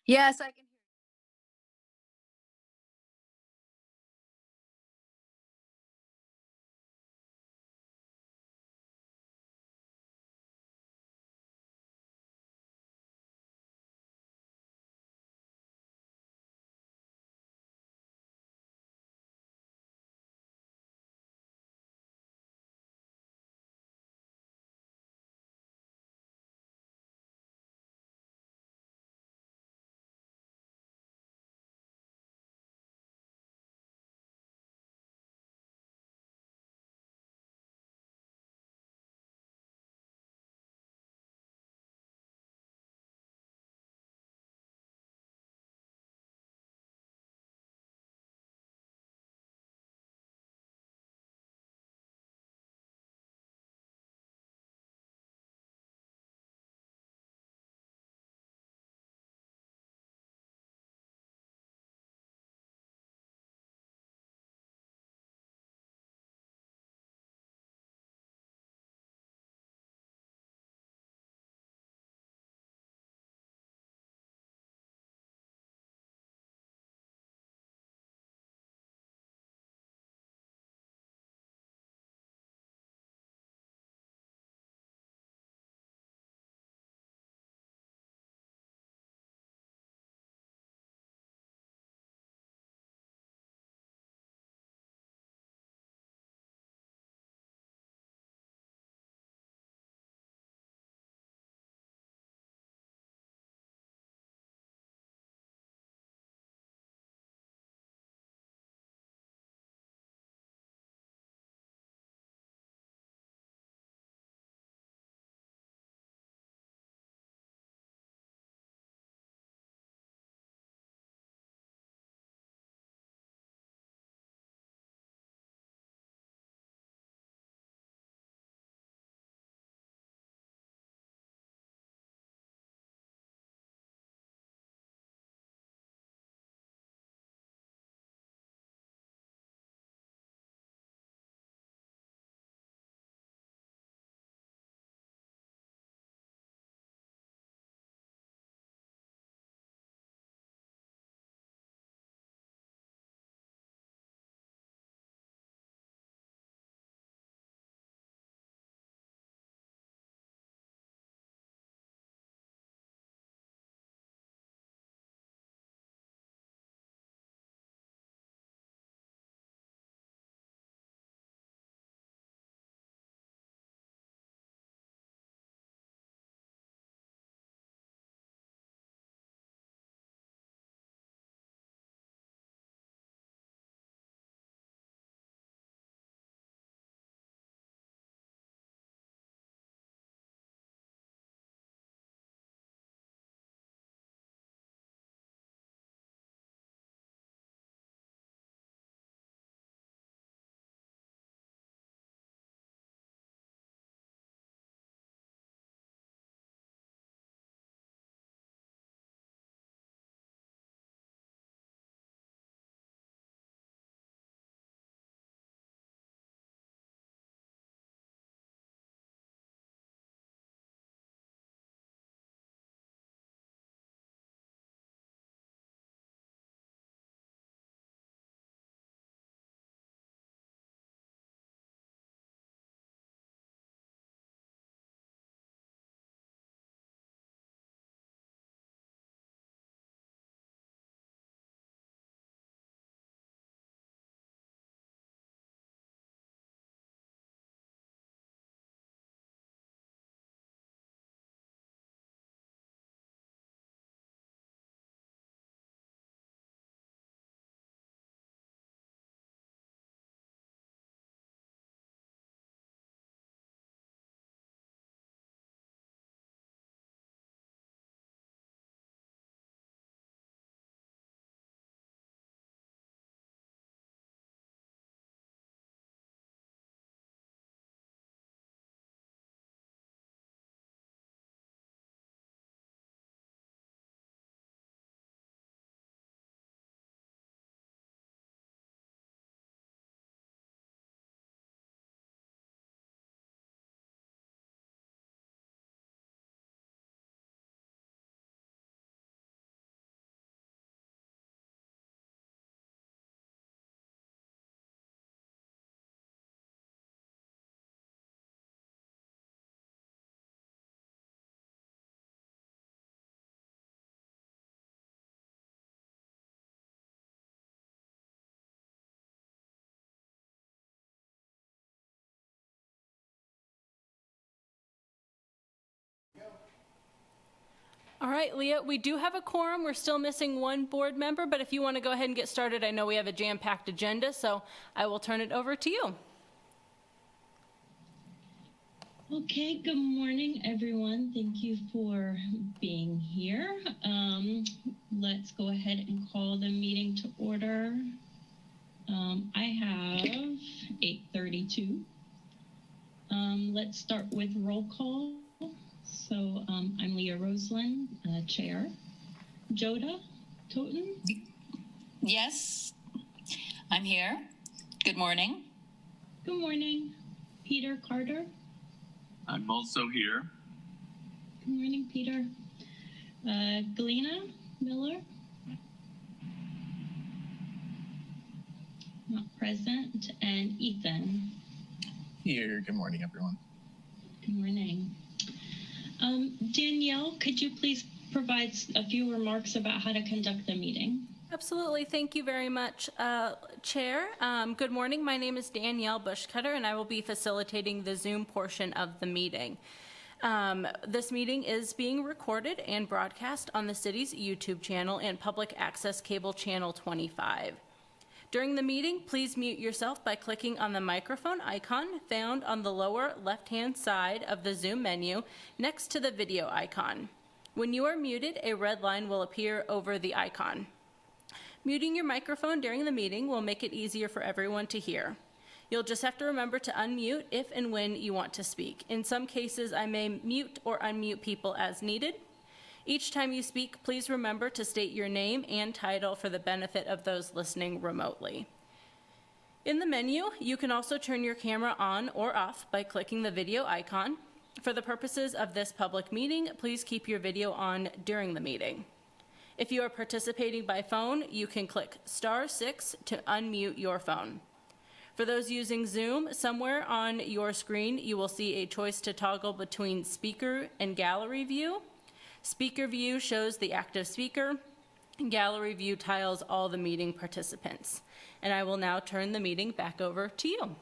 Yes, I can All right, Leah, we do have a quorum. We're still missing one board member, but if you want to go ahead and get started, I know we have a jam-packed agenda, so I will turn it over to you. Okay, good morning, everyone. Thank you for being here. Let's go ahead and call the meeting to order. I have 8:32. Let's start with roll call. So I'm Leah Roseland, Chair. Joda Toten? Yes, I'm here. Good morning. Good morning. Peter Carter? I'm also here. Good morning, Peter. Galena Miller? Not present. And Ethan? Here. Good morning, everyone. Good morning. Danielle, could you please provide a few remarks about how to conduct the meeting? Absolutely. Thank you very much, Chair. Good morning. My name is Danielle Bushcutter, and I will be facilitating the Zoom portion of the meeting. This meeting is being recorded and broadcast on the city's YouTube channel and public access cable channel 25. During the meeting, please mute yourself by clicking on the microphone icon found on the lower left-hand side of the Zoom menu next to the video icon. When you are muted, a red line will appear over the icon. Muting your microphone during the meeting will make it easier for everyone to hear. You'll just have to remember to unmute if and when you want to speak. In some cases, I may mute or unmute people as needed. Each time you speak, please remember to state your name and title for the benefit of those listening remotely. In the menu, you can also turn your camera on or off by clicking the video icon. For the purposes of this public meeting, please keep your video on during the meeting. If you are participating by phone, you can click *6 to unmute your phone. For those using Zoom, somewhere on your screen, you will see a choice to toggle between speaker and gallery view. Speaker view shows the active speaker. Gallery view tiles all the meeting participants. And I will now turn the meeting back over to you.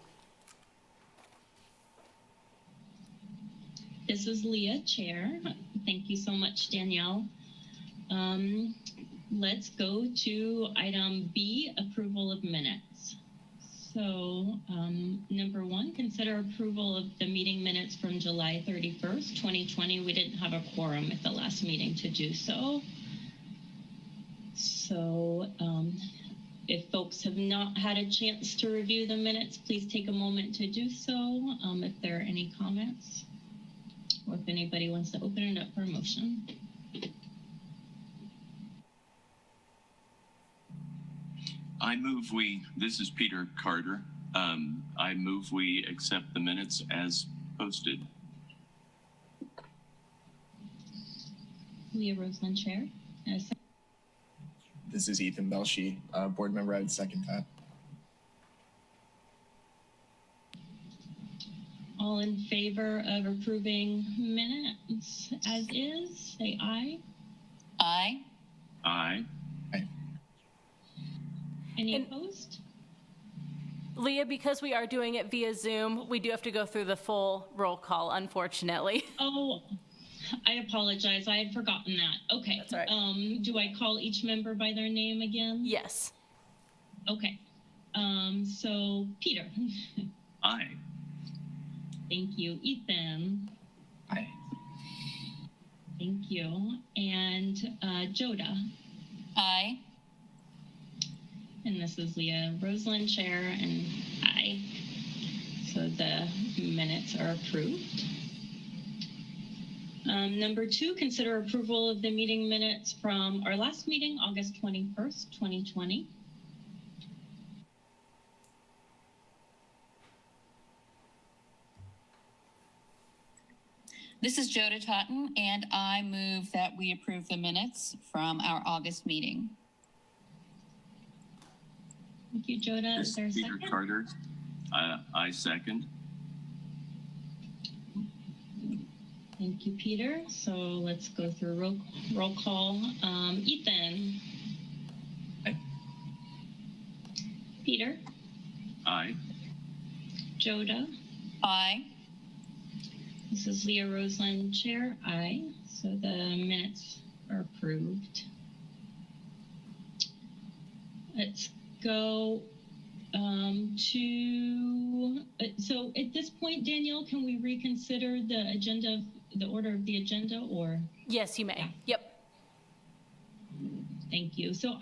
This is Leah, Chair. Thank you so much, Danielle. Let's go to item B, approval of minutes. So number one, consider approval of the meeting minutes from July 31st, 2020. We didn't have a quorum at the last meeting to do so. So if folks have not had a chance to review the minutes, please take a moment to do so. If there are any comments or if anybody wants to open it up for a motion. This is Peter Carter. I move we accept the minutes as posted. Leah Roseland, Chair. This is Ethan Belshi, board member. I would second that. All in favor of approving minutes as is, say aye. Aye. Aye. Any opposed? Leah, because we are doing it via Zoom, we do have to go through the full roll call, unfortunately. Oh, I apologize. I had forgotten that. Okay. That's all right. Do I call each member by their name again? Yes. Okay. So Peter. Aye. Thank you. Ethan. Aye. Thank you. And Joda. Aye. And this is Leah Roseland, Chair, and aye. So the minutes are approved. Number two, consider approval of the meeting minutes from our last meeting, August 21st, 2020. This is Joda Totten, and I move that we approve the minutes from our August meeting. Thank you, Joda. This Is there a is Peter second? Carter. I second. Thank you, Peter. So let's go through roll call. Ethan. Aye. Peter. Aye. Joda. Aye. This is Leah Roseland, Chair. Aye. So the minutes are approved. Let's go so at this point, Danielle, can we reconsider the agenda, the order of the agenda, or? Yes, you may. Yep. Thank you. So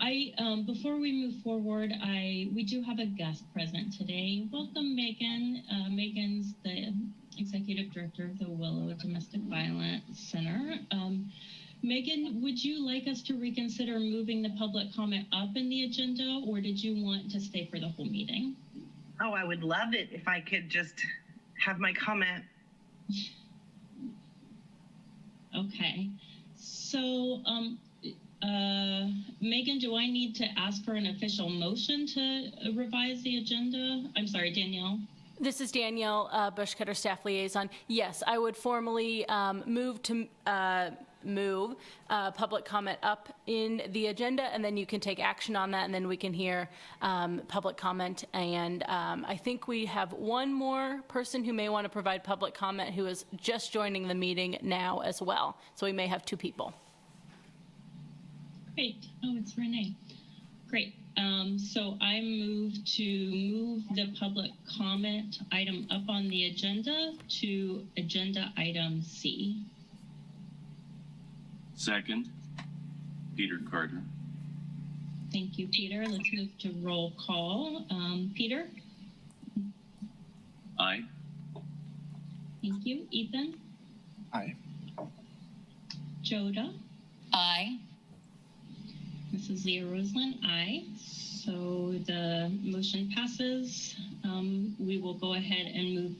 before we move forward, we do have a guest present today. Welcome, Megan. Megan's the Executive Director of the Willow Domestic Violence Center. Megan, would you like us to reconsider moving the public comment up in the agenda, or did you want to stay for the whole meeting? Oh, I would love it if I could just have my comment. Okay. So, Megan, do I need to ask for an official motion to revise the agenda? I'm sorry, Danielle. This is Danielle Bushcutter, Staff Liaison. Yes, I would formally move public comment up in the agenda, and then you can take action on that, and then we can hear public comment. And I think we have one more person who may want to provide public comment who is just joining the meeting now as well. So we may have two people. Great. Oh, it's Renee. Great. So I move the public comment item up on the agenda to agenda item C. Second, Peter Carter. Thank you, Peter. Let's move to roll call. Peter? Aye. Thank you. Ethan? Aye. Joda? Aye. Mrs. Leah Roseland? Aye. So the motion passes. We will go ahead and move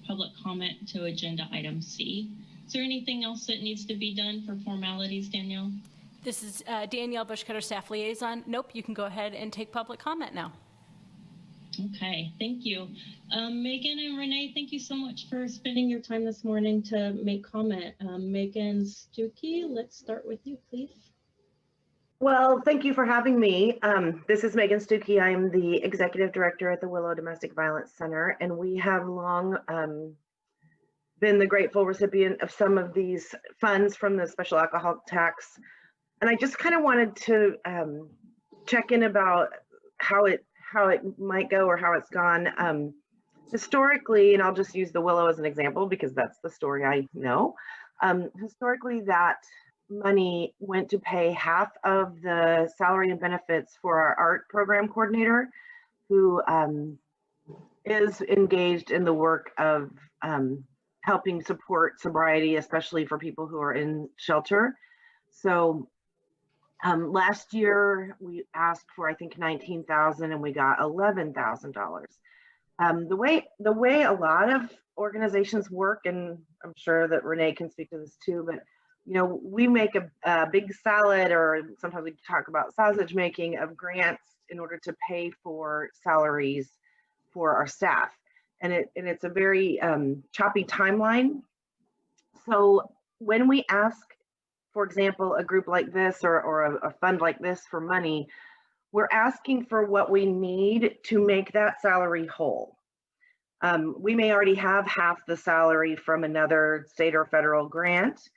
public comment to agenda item C. Is there anything else that needs to be done for formalities, Danielle? This is Danielle Bushcutter, Staff Liaison. Nope, you can go ahead and take public comment now. Okay, thank you. Megan and Renee, thank you so much for spending your time this morning to make comment. Megan Stooky, let's start with you, please. Well, thank you for having me. This is Megan Stooky. I'm the Executive Director at the Willow Domestic Violence Center, and we have long been the grateful recipient of some of these funds from the special alcohol tax. And I just kind of wanted to check in about how it might go or how it's gone. Historically, and I'll just use the Willow as an example because that's the story I know. Historically, that money went to pay half of the salary and benefits for our art program coordinator, who is engaged in the work of helping support sobriety, especially for people who are in shelter. So last year we asked for, I think, $19,000 and we got $11,000. The way a lot of organizations work, and I'm sure that Renee can speak to this too, but you know, we make a big salad, or sometimes we talk about sausage making of grants in order to pay for salaries for our staff. And it's a very choppy timeline. So when we ask, for example, a group like this or a fund like this for money, we're asking for what we need to make that salary whole. We may already have half the salary from another state or federal grant,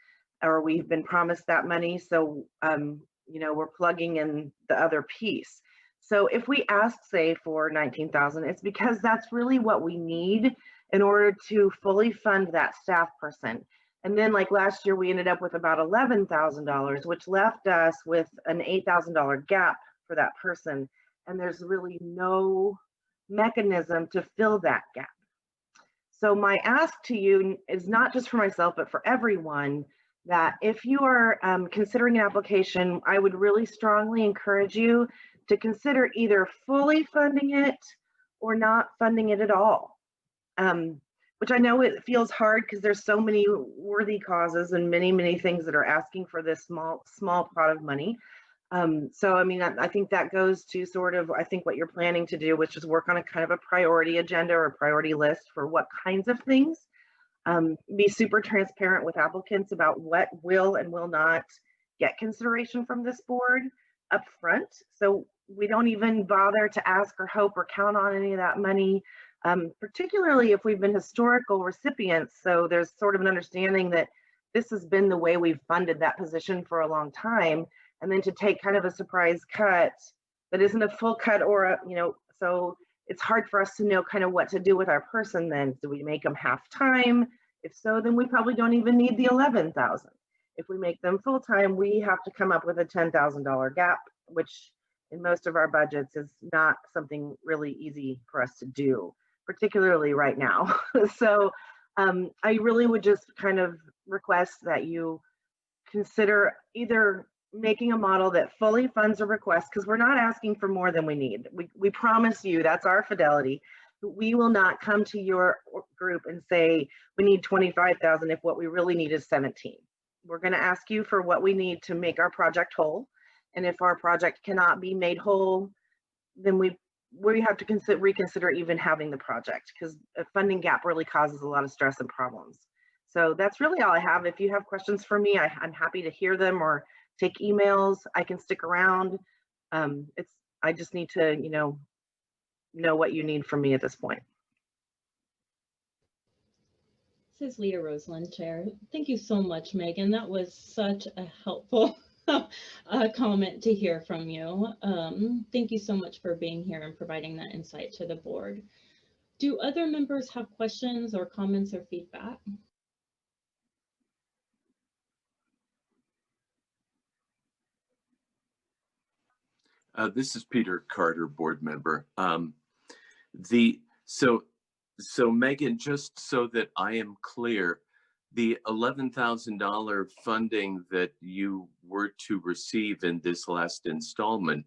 or we've been promised that money. So, you know, we're plugging in the other piece. So if we ask, say, for $19,000, it's because that's really what we need in order to fully fund that staff person. And then like last year, we ended up with about $11,000, which left us with an $8,000 gap for that person. And there's really no mechanism to fill that gap. So my ask to you is not just for myself, but for everyone, that if you are considering an application, I would really strongly encourage you to consider either fully funding it or not funding it at all. Which I know it feels hard because there's so many worthy causes and many things that are asking for this small pot of money. So I mean, I think that goes to sort of, I think what you're planning to do, which is work on a kind of a priority agenda or a priority list for what kinds of things. Be super transparent with applicants about what will and will not get consideration from this board up front. So we don't even bother to ask or hope or count on any of that money, particularly if we've been historical recipients. So there's sort of an understanding that this has been the way we've funded that position for a long time. And then to take kind of a surprise cut that isn't a full cut or a, so it's hard for us to know kind of what to do with our person then. Do we make them half-time? If so, then we probably don't even need the 11,000. If we make them full-time, we have to come up with a $10,000 gap, which in most of our budgets is not something really easy for us to do, particularly right now. So I really would just kind of request that you consider either making a model that fully funds a request, because we're not asking for more than we need. We promise you, that's our fidelity. We will not come to your group and say we need 25,000 if what we really need is 17. We're going to ask you for what we need to make our project whole. And if our project cannot be made whole, then we have to reconsider even having the project, because a funding gap really causes a lot of stress and problems. So that's really all I have. If you have questions for me, I'm happy to hear them or take emails. I can stick around. I just need to, know what you need from me at this point. This is Leah Roseland, Chair. Thank you so much, Megan. That was such a helpful comment to hear from you. Thank you so much for being here and providing that insight to the board. Do other members have questions or comments or feedback? This is Peter Carter, board member. So Megan, just so that I am clear, the $11,000 funding that you were to receive in this last installment,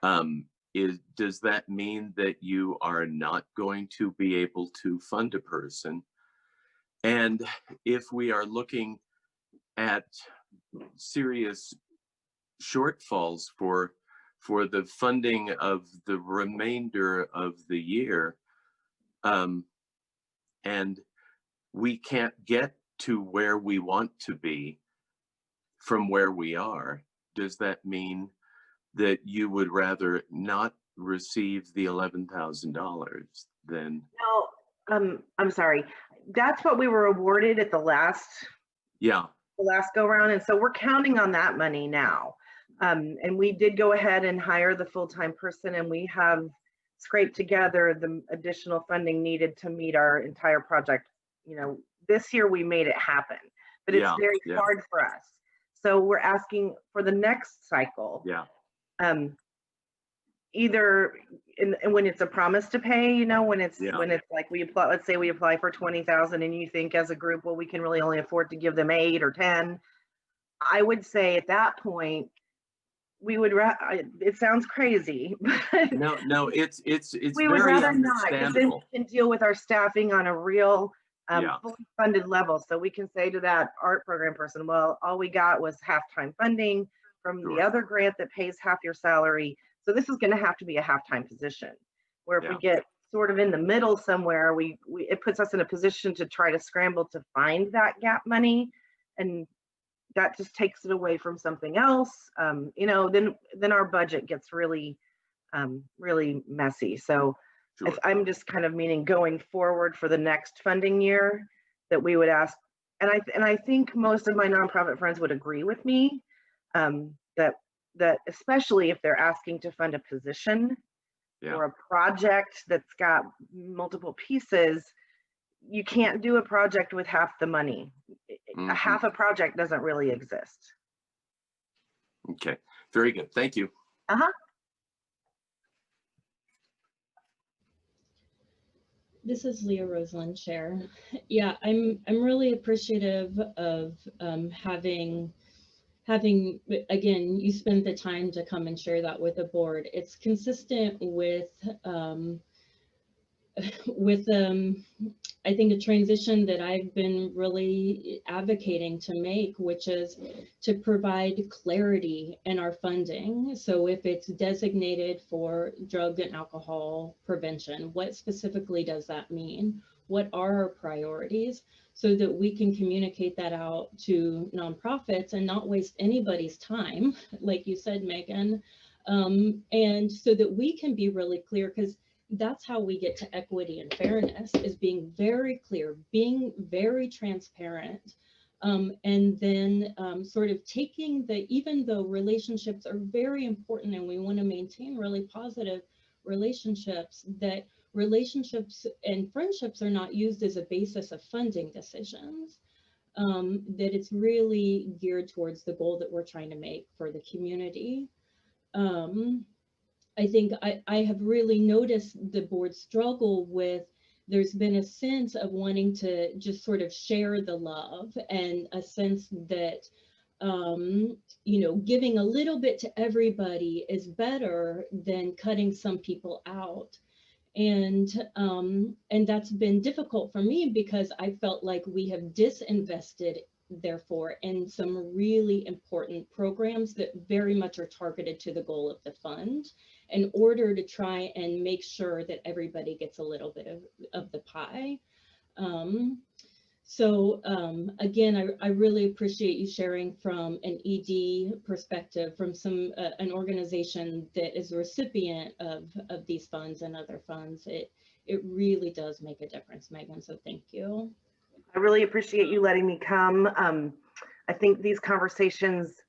does that mean that you are not going to be able to fund a person? And if we are looking at serious shortfalls for the funding of the remainder of the year, and we can't get to where we want to be from where we are, does that mean that you would rather not receive the $11,000 than? No, I'm sorry. That's what we were awarded at the last go round. And so we're counting on that money now. And we did go ahead and hire the full-time person, and we have scraped together the additional funding needed to meet our entire project. This year we made it happen, but it's very hard for us. So we're asking for the next cycle. Either when it's a promise to pay, when it's like we apply, let's say we apply for 20,000 and you think as a group, well, we can really only afford to give them 8 or 10. I would say at that point, we would, it sounds crazy, but no, it's we would very rather not, because then understandable. we can deal with our staffing on a real fully funded level. So we can say to that art program person, well, all we got was half-time funding from the other grant that pays half your salary. So this is going to have to be a half-time position, where if we get sort of in the middle somewhere, it puts us in a position to try to scramble to find that gap money, and that just takes it away from something else. Then our budget gets really messy. So I'm just kind of meaning going forward for the next funding year that we would ask, and I think most of my nonprofit friends would agree with me, that especially if they're asking to fund a position or a project that's got multiple pieces, you can't do a project with half the money. Half a project doesn't really exist. Okay, very good. Thank you. This is Leah Roseland, Chair. Yeah, I'm really appreciative of having again, you spent the time to come and share that with the board. It's consistent with I think a transition that I've been really advocating to make, which is to provide clarity in our funding. So if it's designated for drug and alcohol prevention, what specifically does that mean? What are our priorities? So that we can communicate that out to nonprofits and not waste anybody's time, like you said, Megan, and so that we can be really clear, because that's how we get to equity and fairness, is being very clear, being very transparent, And then sort of taking even though relationships are very important and we want to maintain really positive relationships, that relationships and friendships are not used as a basis of funding decisions, that it's really geared towards the goal that we're trying to make for the community. I think I have really noticed the board struggle with, there's been a sense of wanting to just sort of share the love, and a sense that, you know, giving a little bit to everybody is better than cutting some people out. And that's been difficult for me because I felt like we have disinvested, therefore, in some really important programs that very much are targeted to the goal of the fund, in order to try and make sure that everybody gets a little bit of the pie. Again, I really appreciate you sharing from an ED perspective, from an organization that is a recipient of these funds and other funds. It really does make a difference, Megan, so thank you. I really appreciate you letting me come. I think these conversations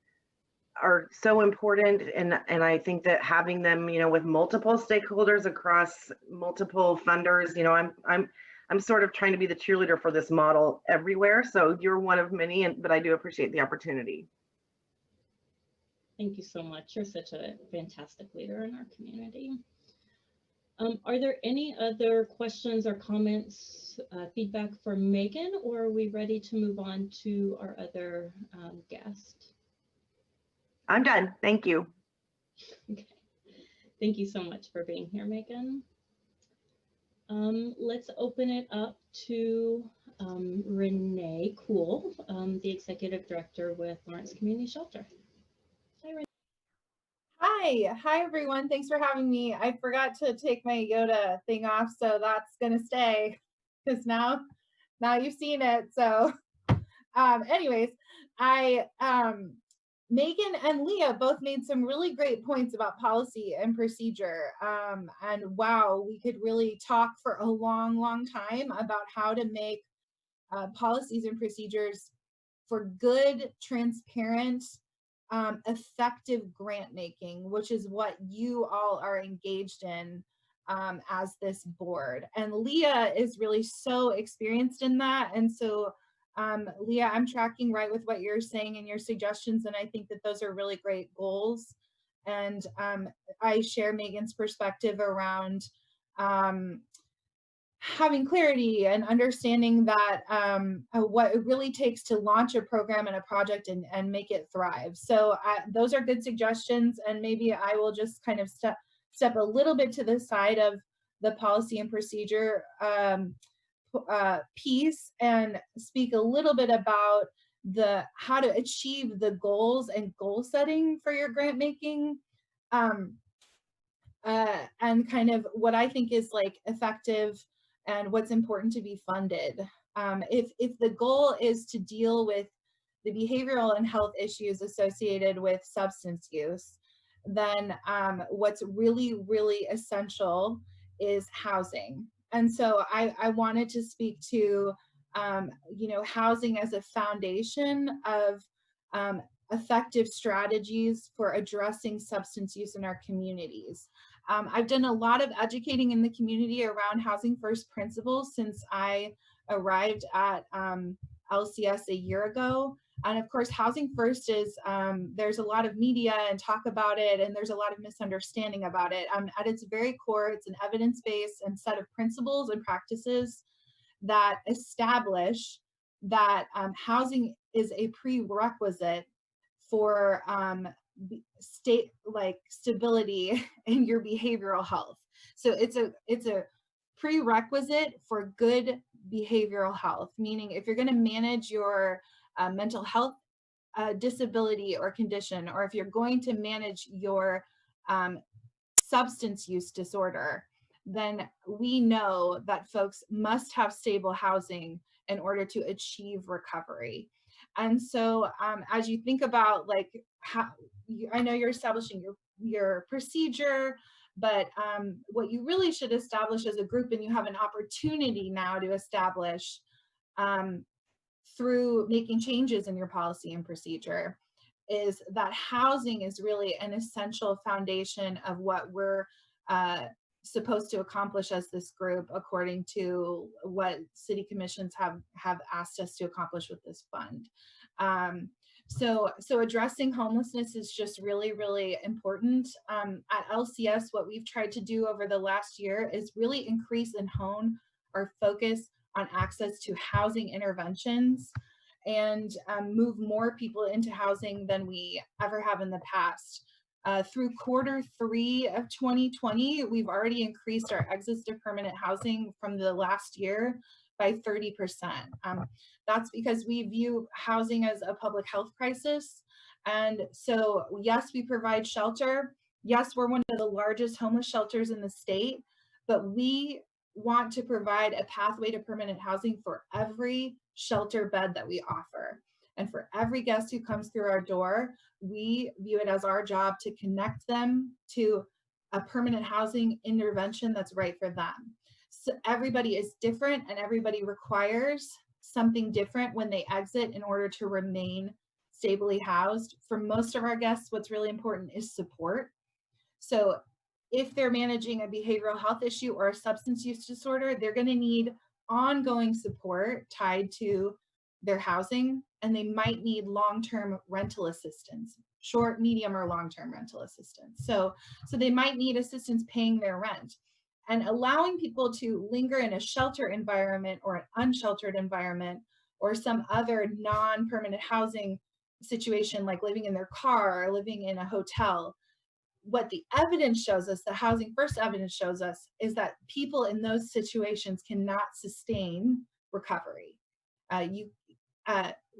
are so important, and I think that having them, you know, with multiple stakeholders across multiple funders, you know, I'm sort of trying to be the cheerleader for this model everywhere. So you're one of many, but I do appreciate the opportunity. Thank you so much. You're such a fantastic leader in our community. Are there any other questions or comments, feedback for Megan, or are we ready to move on to our other guest? I'm done. Thank you. Okay. Thank you so much for being here, Megan. Let's open it up to Renee Cool, the Executive Director with Lawrence Community Shelter. Hi, Renee. Hi everyone. Thanks for having me. I forgot to take my Yoda thing off, so that's gonna stay because now you've seen it. So anyways, Megan and Leah both made some really great points about policy and procedure. And wow, we could really talk for a long time about how to make policies and procedures for good, transparent, effective grant making, which is what you all are engaged in as this board. And Leah is really so experienced in that. And so Leah, I'm tracking right with what you're saying and your suggestions, and I think that those are really great goals. And I share Megan's perspective around having clarity and understanding that what it really takes to launch a program and a project and make it thrive. So those are good suggestions, and maybe I will just kind of step a little bit to the side of the policy and procedure piece and speak a little bit about how to achieve the goals and goal setting for your grant making, and kind of what I think is like effective and what's important to be funded. If the goal is to deal with the behavioral and health issues associated with substance use, then what's really essential is housing. And so I wanted to speak to, you know, housing as a foundation of effective strategies for addressing substance use in our communities. I've done a lot of educating in the community around housing first principles since I arrived at LCS a year ago. And of course, housing first is, there's a lot of media and talk about it, and there's a lot of misunderstanding about it. At its very core, it's an evidence-based and set of principles and practices that establish that housing is a prerequisite for stability in your behavioral health. So it's a prerequisite for good behavioral health, meaning if you're going to manage your mental health disability or condition, or if you're going to manage your substance use disorder, then we know that folks must have stable housing in order to achieve recovery. And so as you think about like how, I know you're establishing your procedure, but what you really should establish as a group, and you have an opportunity now to establish through making changes in your policy and procedure, is that housing is really an essential foundation of what we're supposed to accomplish as this group, according to what city commissions have asked us to accomplish with this fund. So addressing homelessness is just really, really important. At LCS, what we've tried to do over the last year is really increase and hone our focus on access to housing interventions and move more people into housing than we ever have in the past. Through Q3 of 2020, we've already increased our exits to permanent housing from the last year by 30%. That's because we view housing as a public health crisis. And so, yes, we provide shelter. Yes, we're one of the largest homeless shelters in the state, but we want to provide a pathway to permanent housing for every shelter bed that we offer. And for every guest who comes through our door, we view it as our job to connect them to a permanent housing intervention that's right for them. So everybody is different and everybody requires something different when they exit in order to remain stably housed. For most of our guests, what's really important is support. So if they're managing a behavioral health issue or a substance use disorder, they're going to need ongoing support tied to their housing, and they might need long-term rental assistance, short, medium, or long-term rental assistance. So they might need assistance paying their rent. And allowing people to linger in a shelter environment or an unsheltered environment or some other non-permanent housing situation, like living in their car or living in a hotel, what the evidence shows us, the Housing First evidence shows us, is that people in those situations cannot sustain recovery.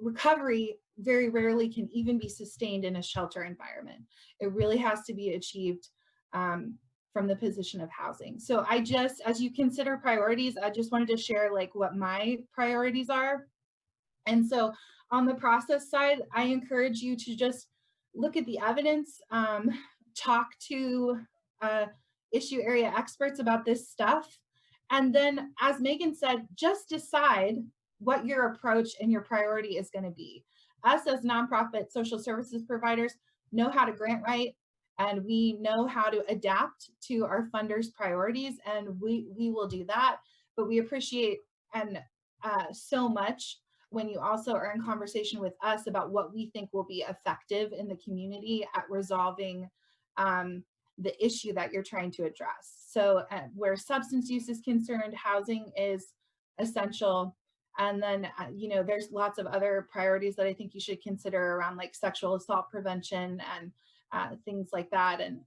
Recovery very rarely can even be sustained in a shelter environment. It really has to be achieved from the position of housing. So as you consider priorities, I just wanted to share like what my priorities are. And so on the process side, I encourage you to just look at the evidence, talk to issue area experts about this stuff. And then, as Megan said, just decide what your approach and your priority is going to be. Us as nonprofit social services providers know how to grant write, and we know how to adapt to our funders' priorities, and we will do that. But we appreciate and so much when you also are in conversation with us about what we think will be effective in the community at resolving the issue that you're trying to address. So where substance use is concerned, housing is essential. And then, there's lots of other priorities that I think you should consider around like sexual assault prevention and things like that. And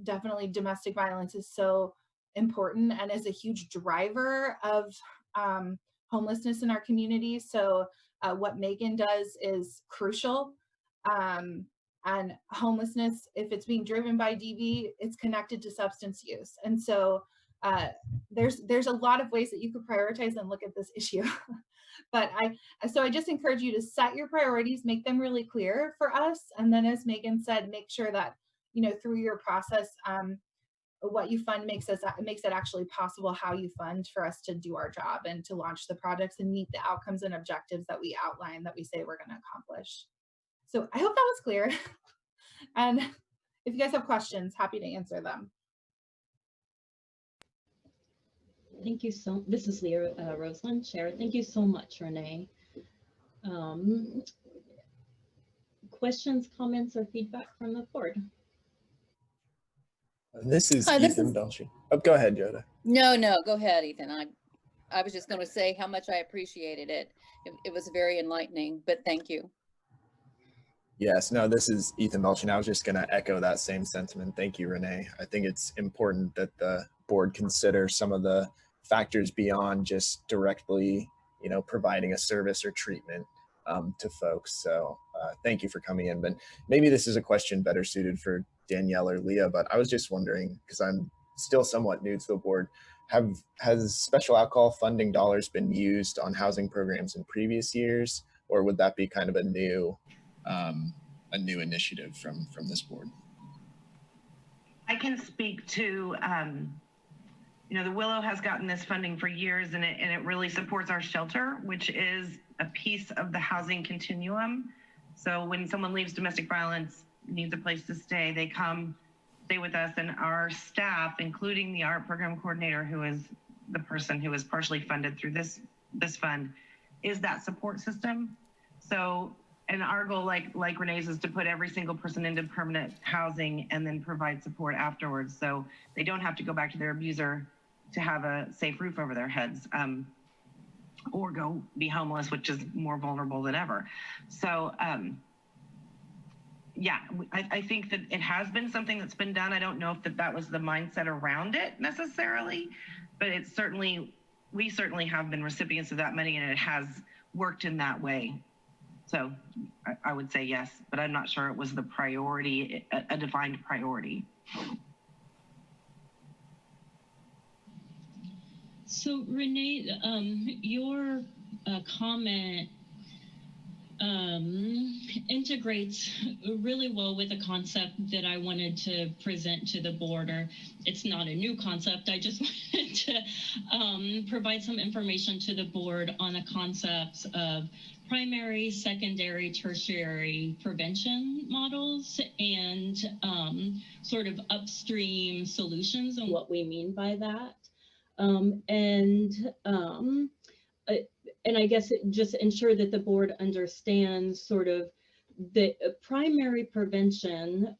definitely domestic violence is so important and is a huge driver of homelessness in our community. So what Megan does is crucial. And homelessness, if it's being driven by DV, it's connected to substance use. And so there's a lot of ways that you could prioritize and look at this issue. But I just encourage you to set your priorities, make them really clear for us. And then, as Megan said, make sure that, through your process, what you fund makes it actually possible how you fund for us to do our job and to launch the projects and meet the outcomes and objectives that we outline that we say we're going to accomplish. So I hope that was clear. And if you guys have questions, happy to answer them. Thank you this is Leah Roseland, Chair. Thank you so much, Renee. Questions, comments, or feedback from the board? This is Hi, Ethan Belshi. Oh, go ahead, Yoda. No, go ahead, Ethan. I was just going to say how much I appreciated it. It was very enlightening, but thank you. Yes, no, this is Ethan Mulch, and I was just going to echo that same sentiment. Thank you, Renee. I think it's important that the board consider some of the factors beyond just directly, providing a service or treatment to folks. So thank you for coming in. But maybe this is a question better suited for Danielle or Leah, but I was just wondering, because I'm still somewhat new to the board, has special alcohol funding dollars been used on housing programs in previous years, or would that be kind of a new initiative from this board? I can speak to, the Willow has gotten this funding for years, and it really supports our shelter, which is a piece of the housing continuum. So when someone leaves domestic violence, needs a place to stay, they come stay with us, and our staff, including the art program coordinator, who is the person who is partially funded through this fund, is that support system. So, and our goal, like Renee's, is to put every single person into permanent housing and then provide support afterwards, so they don't have to go back to their abuser to have a safe roof over their heads, or go be homeless, which is more vulnerable than ever. So yeah, I think that it has been something that's been done. I don't know if that was the mindset around it necessarily, but it's certainly, we certainly have been recipients of that money, and it has worked in that way. So I would say yes, but I'm not sure it was the priority, a defined priority. So Renee, your comment integrates really well with a concept that I wanted to present to the board. Or it's not a new concept. I just wanted to provide some information to the board on the concepts of primary, secondary, tertiary prevention models and sort of upstream solutions and what we mean by that. And I guess just ensure that the board understands sort of the primary prevention,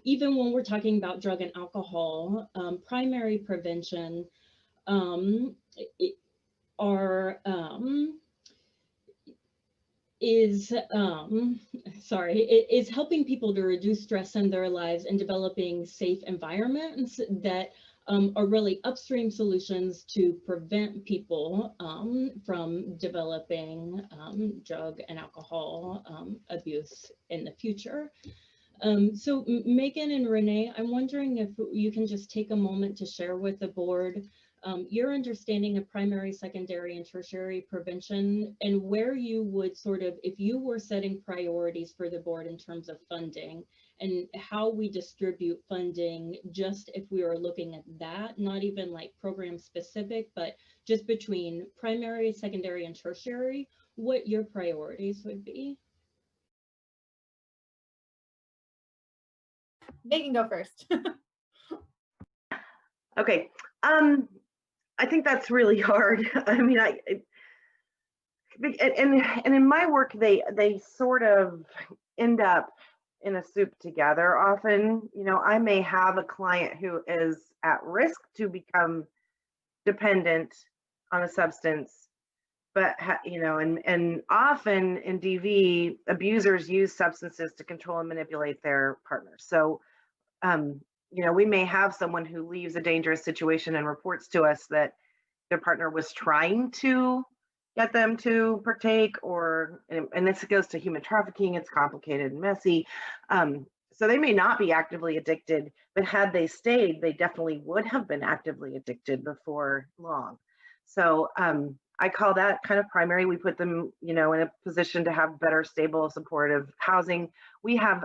even when we're talking about drug and alcohol, primary prevention is helping people to reduce stress in their lives and developing safe environments that are really upstream solutions to prevent people from developing drug and alcohol abuse in the future. So Megan and Renee, I'm wondering if you can just take a moment to share with the board your understanding of primary, secondary, and tertiary prevention, and where you would sort of, if you were setting priorities for the board in terms of funding, and how we distribute funding, just if we were looking at that, not even like program specific, but just between primary, secondary, and tertiary, what your priorities would be. They can go first. Okay. I think that's really hard. I mean, and in my work, they sort of end up in a soup together often. You know, I may have a client who is at risk to become dependent on a substance, but you know, and often in DV, abusers use substances to control and manipulate their partners. So you know, we may have someone who leaves a dangerous situation and reports to us that their partner was trying to get them to partake, or, and this goes to human trafficking, it's complicated and messy. So they may not be actively addicted, but had they stayed, they definitely would have been actively addicted before long. So I call that kind of primary. We put them, you know, in a position to have better, stable, supportive housing. We have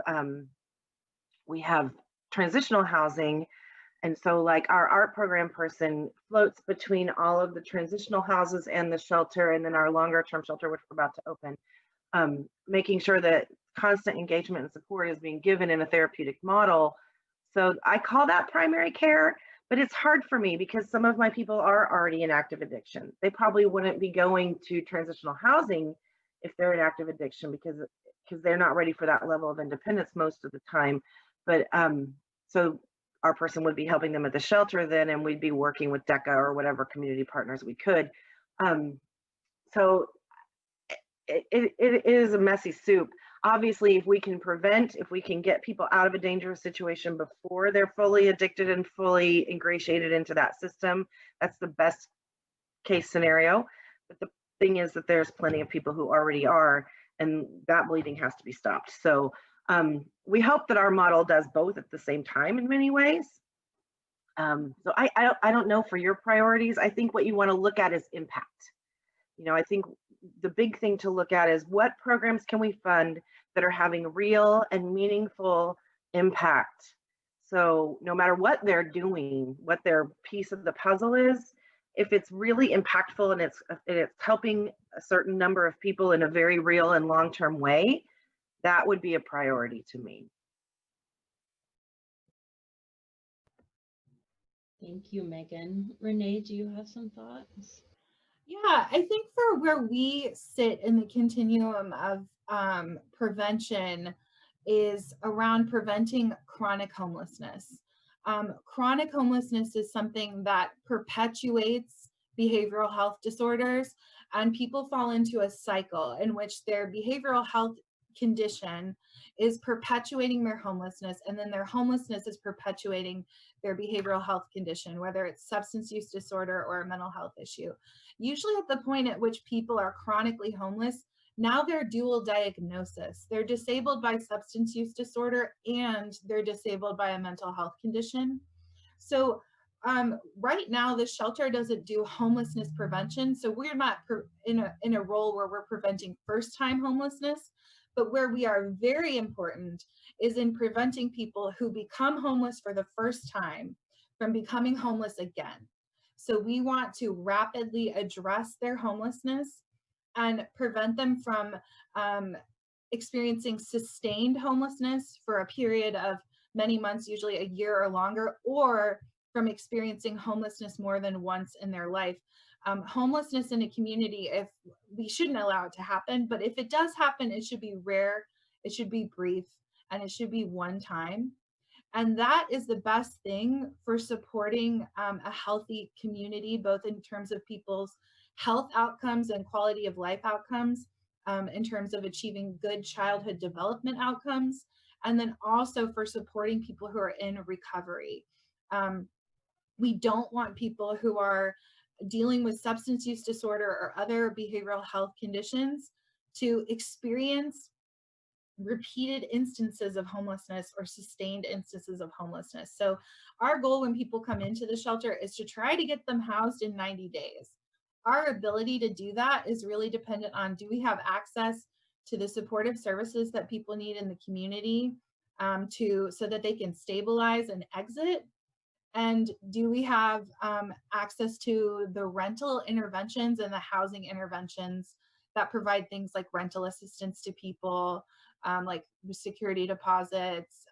transitional housing. And so like our art program person floats between all of the transitional houses and the shelter, and then our longer term shelter, which we're about to open, making sure that constant engagement and support is being given in a therapeutic model. So I call that primary care, but it's hard for me because some of my people are already in active addiction. They probably wouldn't be going to transitional housing if they're in active addiction because they're not ready for that level of independence most of the time. But so our person would be helping them at the shelter then, and we'd be working with DECA or whatever community partners we could. So it is a messy soup. Obviously, if we can prevent, if we can get people out of a dangerous situation before they're fully addicted and fully ingratiated into that system, that's the best case scenario. But the thing is that there's plenty of people who already are, and that bleeding has to be stopped. So we hope that our model does both at the same time in many ways. So I don't know for your priorities. I think what you want to look at is impact. You know, I think the big thing to look at is what programs can we fund that are having real and meaningful impact. So no matter what they're doing, what their piece of the puzzle is, if it's really impactful and it's helping a certain number of people in a very real and long-term way, that would be a priority to me. Thank you, Megan. Renee, do you have some thoughts? Yeah, I think for where we sit in the continuum of prevention is around preventing chronic homelessness. Chronic homelessness is something that perpetuates behavioral health disorders, and people fall into a cycle in which their behavioral health condition is perpetuating their homelessness, and then their homelessness is perpetuating their behavioral health condition, whether it's substance use disorder or a mental health issue. Usually at the point at which people are chronically homeless, now they're dual diagnosis. They're disabled by substance use disorder and they're disabled by a mental health condition. So right now the shelter doesn't do homelessness prevention. So we're not in a role where we're preventing first-time homelessness, but where we are very important is in preventing people who become homeless for the first time from becoming homeless again. So we want to rapidly address their homelessness and prevent them from experiencing sustained homelessness for a period of many months, usually a year or longer, or from experiencing homelessness more than once in their life. Homelessness in a community, if we shouldn't allow it to happen, but if it does happen, it should be rare, it should be brief, and it should be one time. And that is the best thing for supporting a healthy community, both in terms of people's health outcomes and quality of life outcomes, in terms of achieving good childhood development outcomes, and then also for supporting people who are in recovery. We don't want people who are dealing with substance use disorder or other behavioral health conditions to experience repeated instances of homelessness or sustained instances of homelessness. So our goal when people come into the shelter is to try to get them housed in 90 days. Our ability to do that is really dependent on, do we have access to the supportive services that people need in the community so that they can stabilize and exit? And do we have access to the rental interventions and the housing interventions that provide things like rental assistance to people, like security deposits,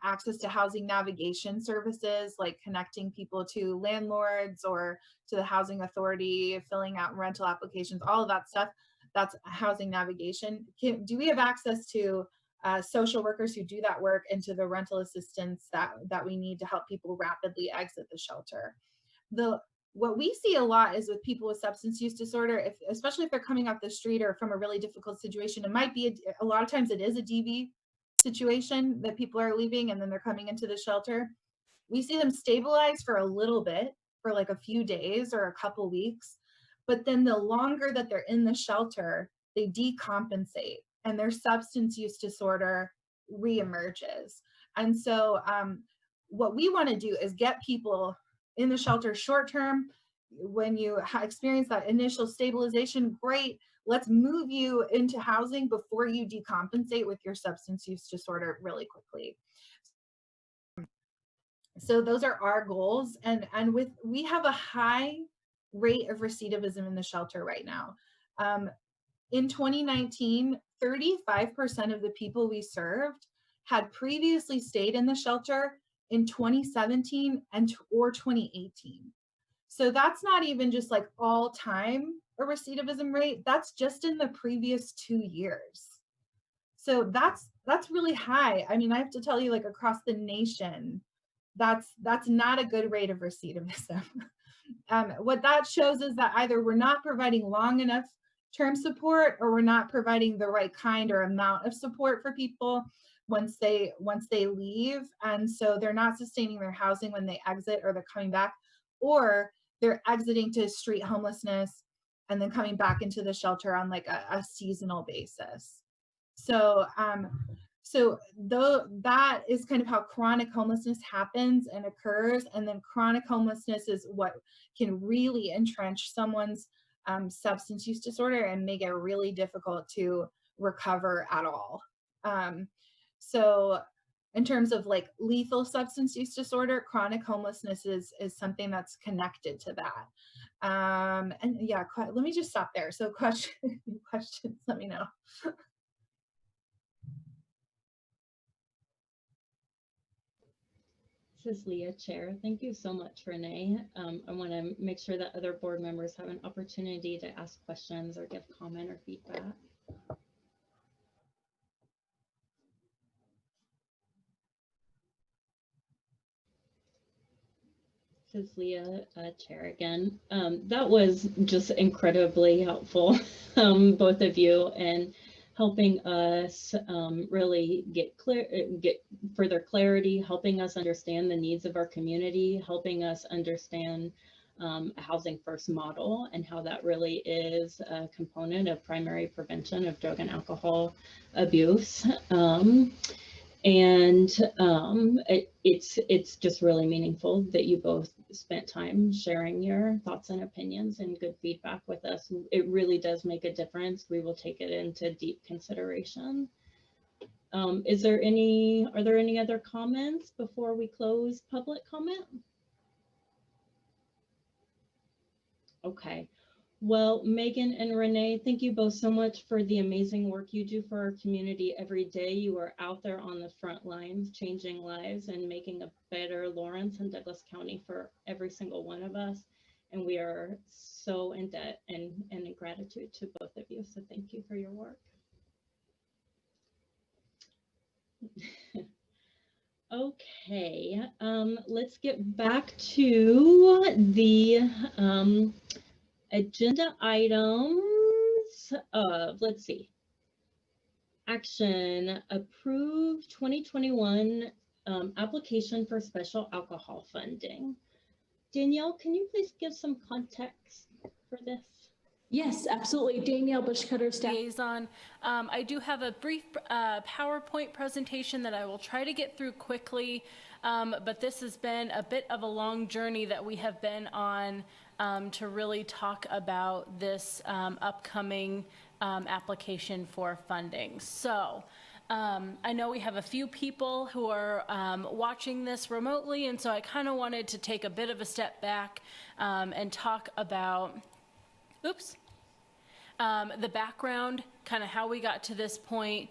access to housing navigation services, like connecting people to landlords or to the housing authority, filling out rental applications, all of that stuff. That's housing navigation. Do we have access to social workers who do that work, and to the rental assistance that we need to help people rapidly exit the shelter? What we see a lot is with people with substance use disorder, especially if they're coming off the street or from a really difficult situation, it might be a lot of times it is a DV situation that people are leaving and then they're coming into the shelter. We see them stabilize for a little bit, for like a few days or a couple weeks, but then the longer that they're in the shelter, they decompensate and their substance use disorder reemerges. And so what we want to do is get people in the shelter short term. When you experience that initial stabilization, great, let's move you into housing before you decompensate with your substance use disorder really quickly. So those are our goals, and we have a high rate of recidivism in the shelter right now. In 2019, 35% of the people we served had previously stayed in the shelter in 2017 or 2018. So that's not even just like all time a recidivism rate, that's just in the previous 2 years. So that's really high. I mean, I have to tell you, like across the nation, that's not a good rate of recidivism. What that shows is that either we're not providing long enough term support, or we're not providing the right kind or amount of support for people once they leave, and so they're not sustaining their housing when they exit, or they're coming back, or they're exiting to street homelessness and then coming back into the shelter on like a seasonal basis. So that is kind of how chronic homelessness happens and occurs, and then chronic homelessness is what can really entrench someone's substance use disorder and make it really difficult to recover at all. So in terms of like lethal substance use disorder, chronic homelessness is something that's connected to that. And yeah, let me just stop there. So questions, let me know. This is Leah, Chair. Thank you so much, Renee. I want to make sure that other board members have an opportunity to ask questions or give comment or feedback. This is Leah, Chair again. That was just incredibly helpful, both of you, and helping us really get further clarity, helping us understand the needs of our community, helping us understand a housing first model and how that really is a component of primary prevention of drug and alcohol abuse. It's just really meaningful that you both spent time sharing your thoughts and opinions and good feedback with us. It really does make a difference. We will take it into deep consideration. Are there any other comments before we close public comment? Okay. Well, Megan and Renee, thank you both so much for the amazing work you do for our community every day. You are out there on the front lines, changing lives and making a better Lawrence and Douglas County for every single one of us. And we are so in debt and in gratitude to both of you. So thank you for your work. Okay, let's get back to the agenda items of, let's see, action, approve 2021 application for special alcohol funding. Danielle, can you please give some context for this? Yes, absolutely. Danielle Bushcutter, staff liaison. I do have a brief PowerPoint presentation that I will try to get through quickly, but this has been a bit of a long journey that we have been on to really talk about this upcoming application for funding. So I know we have a few people who are watching this remotely, and so I kind of wanted to take a bit of a step back and talk about, the background, kind of how we got to this point,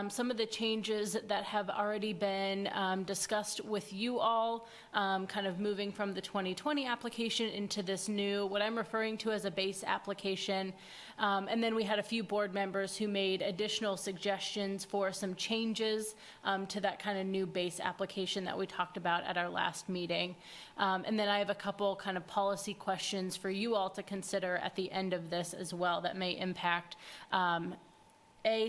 some of the changes that have already been discussed with you all, kind of moving from the 2020 application into this new, what I'm referring to as a base application. And then we had a few board members who made additional suggestions for some changes to that kind of new base application that we talked about at our last meeting. And then I have a couple kind of policy questions for you all to consider at the end of this as well that may impact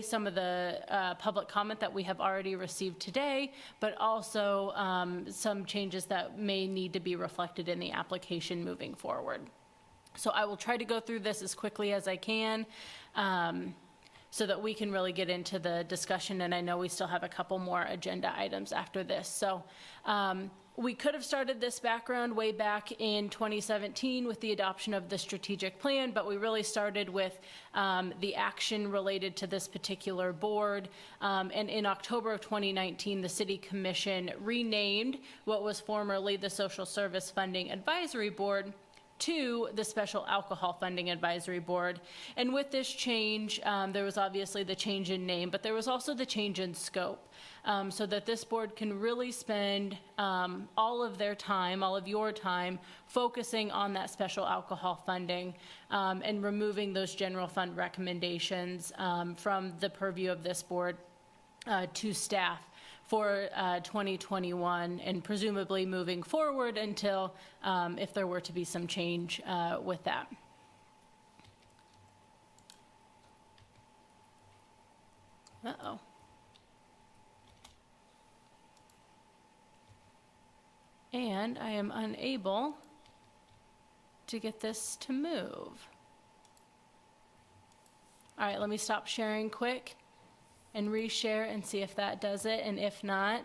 some of the public comment that we have already received today, but also some changes that may need to be reflected in the application moving forward. So I will try to go through this as quickly as I can so that we can really get into the discussion, and I know we still have a couple more agenda items after this. So we could have started this background way back in 2017 with the adoption of the strategic plan, but we really started with the action related to this particular board. And in October of 2019, the City Commission renamed what was formerly the Social Service Funding Advisory Board to the Special Alcohol Funding Advisory Board. And with this change, there was obviously the change in name, but there was also the change in scope, so that this board can really spend all of their time, all of your time, focusing on that special alcohol funding and removing those general fund recommendations from the purview of this board to staff for 2021 and presumably moving forward until if there were to be some change with that. Uh-oh. And I am unable to get this to move. All right, let me stop sharing quick and reshare and see if that does it. And if not,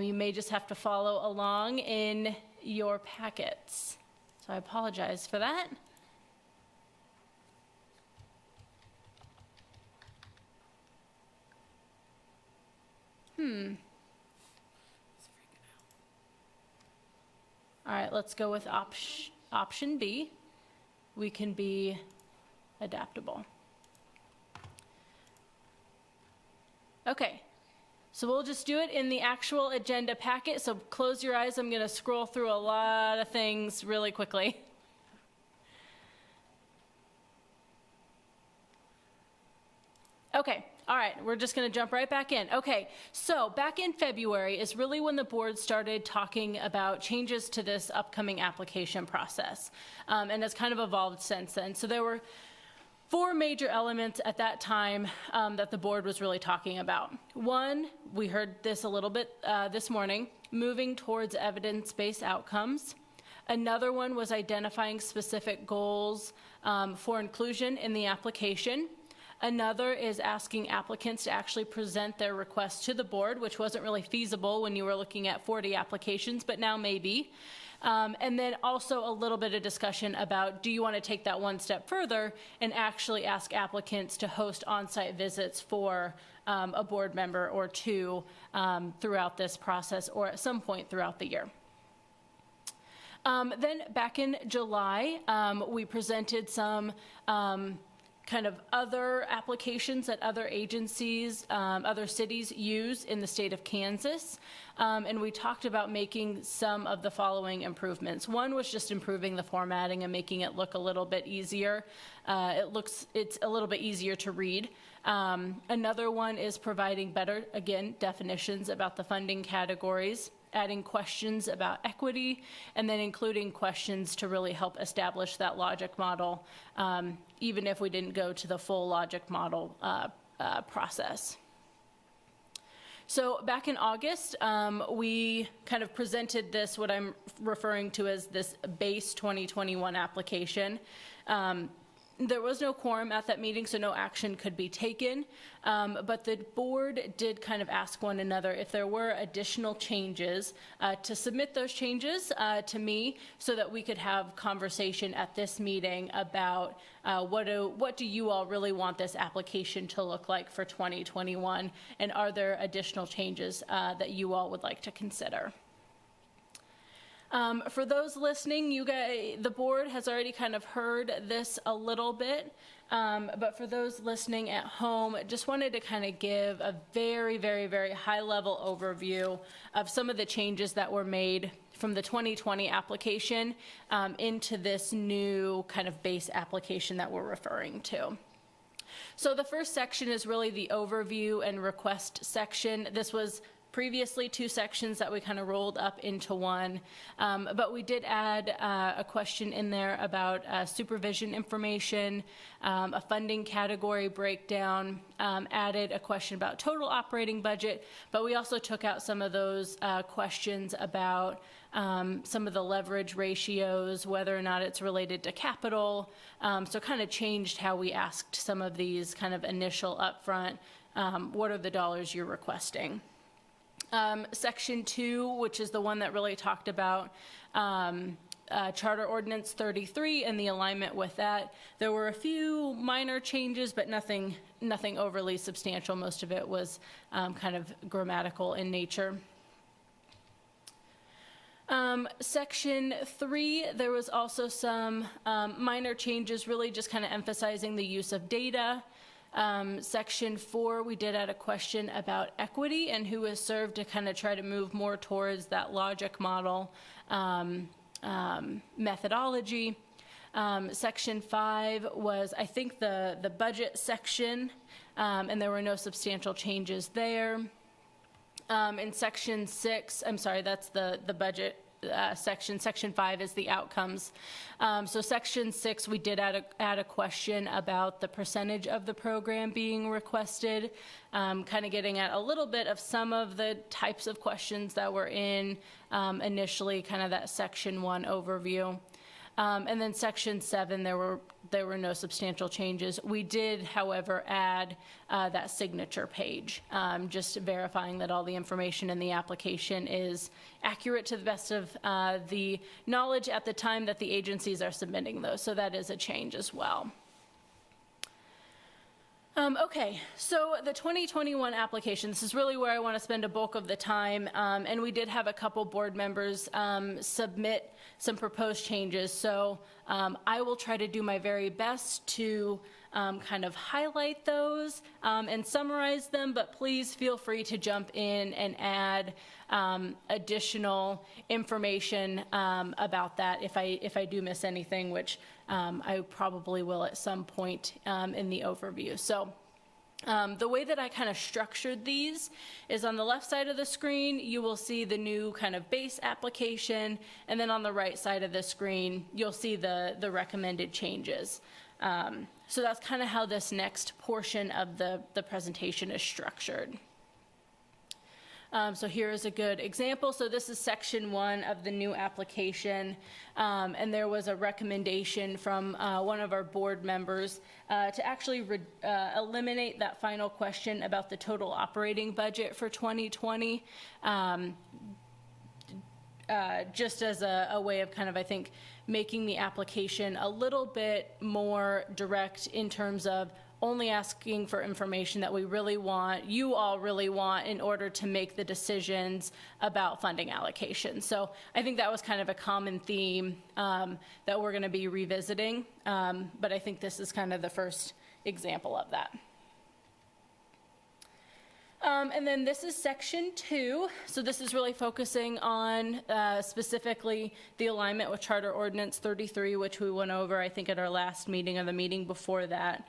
you may just have to follow along in your packets. So I apologize for that. All right, let's go with option B. We can be adaptable. Okay, so we'll just do it in the actual agenda packet. So close your eyes. I'm going to scroll through a lot of things really quickly. Okay, all right, we're just going to jump right back in. Okay, so back in February is really when the board started talking about changes to this upcoming application process, and it's kind of evolved since then. So there were 4 major elements at that time that the board was really talking about. One, we heard this a little bit this morning, moving towards evidence-based outcomes. Another one was identifying specific goals for inclusion in the application. Another is asking applicants to actually present their request to the board, which wasn't really feasible when you were looking at 40 applications, but now maybe. And then also a little bit of discussion about, do you want to take that one step further and actually ask applicants to host on-site visits for a board member or 2 throughout this process or at some point throughout the year. Then back in July, we presented some kind of other applications that other agencies, other cities use in the state of Kansas. And we talked about making some of the following improvements. One was just improving the formatting and making it look a little bit easier. It's a little bit easier to read. Another one is providing better, again, definitions about the funding categories, adding questions about equity, and then including questions to really help establish that logic model, even if we didn't go to the full logic model process. So back in August, we kind of presented this, what I'm referring to as this base 2021 application. There was no quorum at that meeting, so no action could be taken. But the board did kind of ask one another if there were additional changes to submit those changes to me so that we could have conversation at this meeting about what do you all really want this application to look like for 2021, and are there additional changes that you all would like to consider? For those listening, the board has already kind of heard this a little bit, but for those listening at home, just wanted to kind of give a very, very, very high-level overview of some of the changes that were made from the 2020 application into this new kind of base application that we're referring to. So the first section is really the overview and request section. This was previously 2 sections that we kind of rolled up into one, but we did add a question in there about supervision information, a funding category breakdown, added a question about total operating budget, but we also took out some of those questions about some of the leverage ratios, whether or not it's related to capital, so kind of changed how we asked some of these kind of initial upfront, what are the dollars you're requesting. Section 2, which is the one that really talked about Charter Ordinance 33 and the alignment with that. There were a few minor changes, but nothing overly substantial. Most of it was kind of grammatical in nature. Section 3, there was also some minor changes, really just kind of emphasizing the use of data. Section 4, we did add a question about equity and who is served to kind of try to move more towards that logic model methodology. Section 5 was, I think, the budget section, and there were no substantial changes there. In Section 6, I'm sorry, that's the budget section. Section 5 is the outcomes. So Section 6, we did add a question about the percentage of the program being requested, kind of getting at a little bit of some of the types of questions that were in initially kind of that Section 1 overview. And then Section 7, there were no substantial changes. We did, however, add that signature page, just verifying that all the information in the application is accurate to the best of the knowledge at the time that the agencies are submitting those. So that is a change as well. Okay, so the 2021 application, this is really where I want to spend a bulk of the time, and we did have a couple board members submit some proposed changes, so I will try to do my very best to kind of highlight those and summarize them, but please feel free to jump in and add additional information about that if I do miss anything, which I probably will at some point in the overview. So the way that I kind of structured these is on the left side of the screen, you will see the new kind of base application, and then on the right side of the screen, you'll see the recommended changes. So that's kind of how this next portion of the presentation is structured. So here is a good example. So this is section 1 of the new application, and there was a recommendation from one of our board members to actually eliminate that final question about the total operating budget for 2020, just as a way of kind of, I think, making the application a little bit more direct in terms of only asking for information that we really want, you all really want, in order to make the decisions about funding allocation. So I think that was kind of a common theme that we're going to be revisiting, but I think this is kind of the first example of that. And then this is section 2. So this is really focusing on specifically the alignment with Charter Ordinance 33, which we went over, I think, at our last meeting or the meeting before that.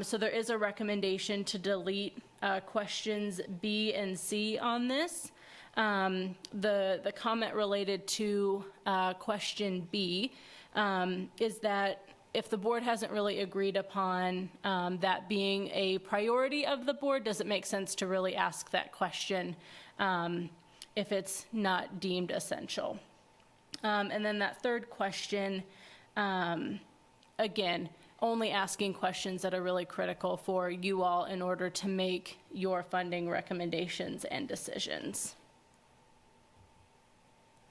So there is a recommendation to delete questions B and C on this. The comment related to question B is that if the board hasn't really agreed upon that being a priority of the board, does it make sense to really ask that question if it's not deemed essential? And then that third question, again, only asking questions that are really critical for you all in order to make your funding recommendations and decisions.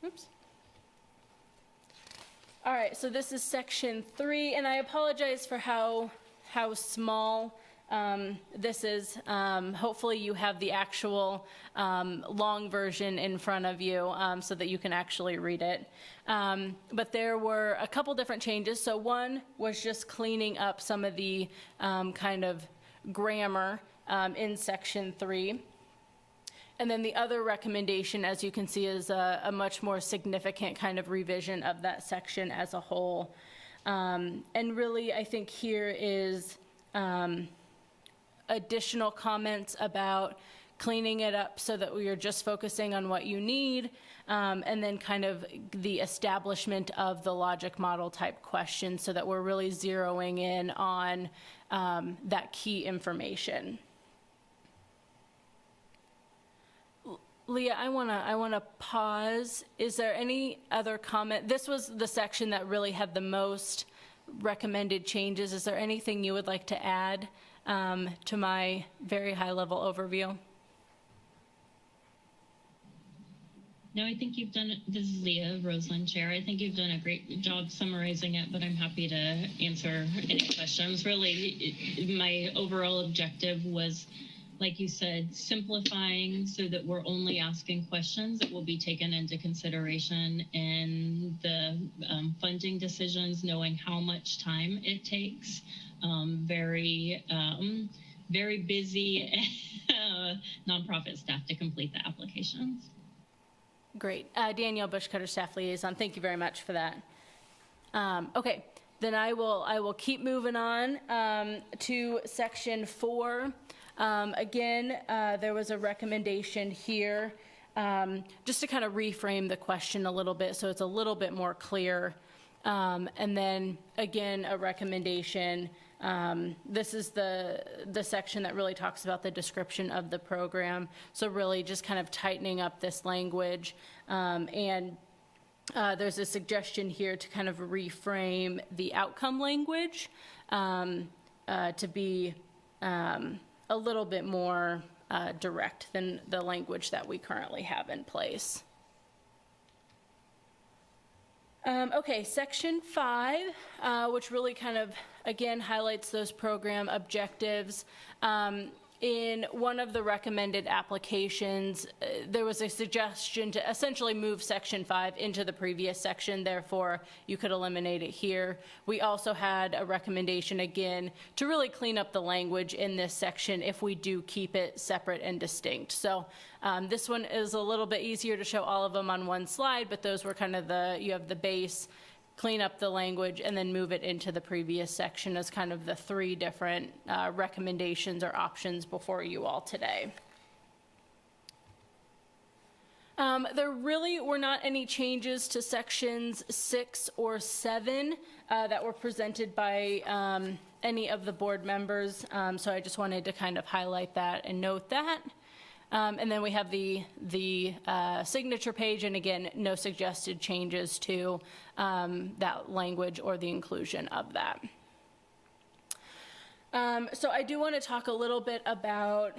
Oops. All right, so this is section 3, and I apologize for how small this is. Hopefully you have the actual long version in front of you so that you can actually read it. But there were a couple different changes. So one was just cleaning up some of the kind of grammar in section 3. And then the other recommendation, as you can see, is a much more significant kind of revision of that section as a whole. And really, I think here is additional comments about cleaning it up so that we are just focusing on what you need, and then kind of the establishment of the logic model type question so that we're really zeroing in on that key information. Leah, I wanna pause. Is there any other comment? This was the section that really had the most recommended changes. Is there anything you would like to add to my very high-level overview? No, I think you've done it. This is Leah Roseland, Chair. I think you've done a great job summarizing it, but I'm happy to answer any questions. Really, my overall objective was, like you said, simplifying so that we're only asking questions that will be taken into consideration in the funding decisions, knowing how much time it takes. Very busy nonprofit staff to complete the applications. Great. Danielle Bushcutter, Staff Liaison, thank you very much for that. Okay, then I will keep moving on to section 4. Again, there was a recommendation here just to kind of reframe the question a little bit so it's a little bit more clear. And then again, a recommendation. This is the section that really talks about the description of the program. So really just kind of tightening up this language. And there's a suggestion here to kind of reframe the outcome language to be a little bit more direct than the language that we currently have in place. Okay, section 5, which really kind of, again, highlights those program objectives. In one of the recommended applications, there was a suggestion to essentially move section 5 into the previous section, therefore you could eliminate it here. We also had a recommendation, again, to really clean up the language in this section if we do keep it separate and distinct. So this one is a little bit easier to show all of them on one slide, but those were kind of you have the base, clean up the language, and then move it into the previous section as kind of the 3 different recommendations or options before you all today. There really were not any changes to sections 6 or 7 that were presented by any of the board members, so I just wanted to kind of highlight that and note that. And then we have the signature page, and again, no suggested changes to that language or the inclusion of that. So I do want to talk a little bit about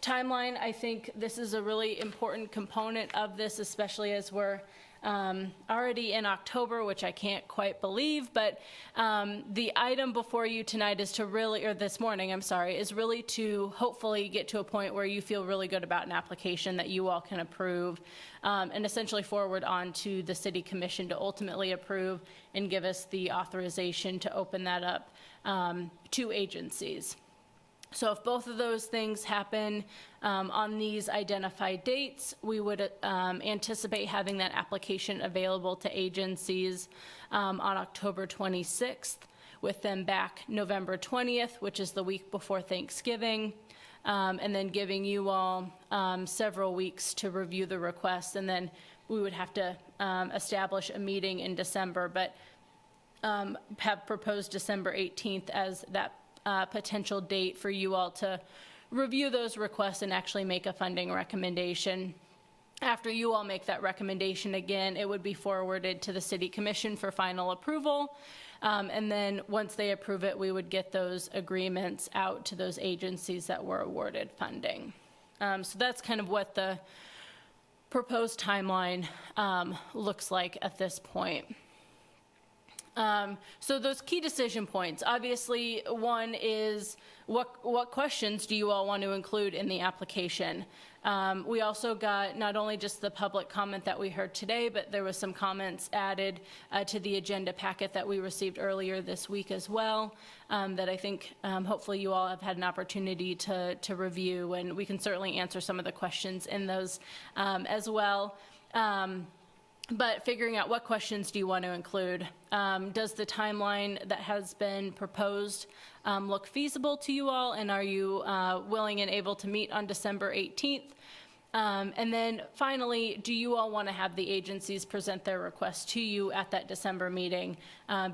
timeline. I think this is a really important component of this, especially as we're already in October, which I can't quite believe, but the item before you tonight is to really, or this morning, I'm sorry, is really to hopefully get to a point where you feel really good about an application that you all can approve and essentially forward on to the City Commission to ultimately approve and give us the authorization to open that up to agencies. So if both of those things happen on these identified dates, we would anticipate having that application available to agencies on October 26th, with them back November 20th, which is the week before Thanksgiving, and then giving you all several weeks to review the request, and then we would have to establish a meeting in December, but have proposed December 18th as that potential date for you all to review those requests and actually make a funding recommendation. After you all make that recommendation, again, it would be forwarded to the City Commission for final approval. And then once they approve it, we would get those agreements out to those agencies that were awarded funding. So that's kind of what the proposed timeline looks like at this point. So those key decision points, obviously one is what questions do you all want to include in the application? We also got not only just the public comment that we heard today, but there was some comments added to the agenda packet that we received earlier this week as well, that I think hopefully you all have had an opportunity to review, and we can certainly answer some of the questions in those as well. But figuring out what questions do you want to include? Does the timeline that has been proposed look feasible to you all, and are you willing and able to meet on December 18th? And then finally, do you all want to have the agencies present their requests to you at that December meeting?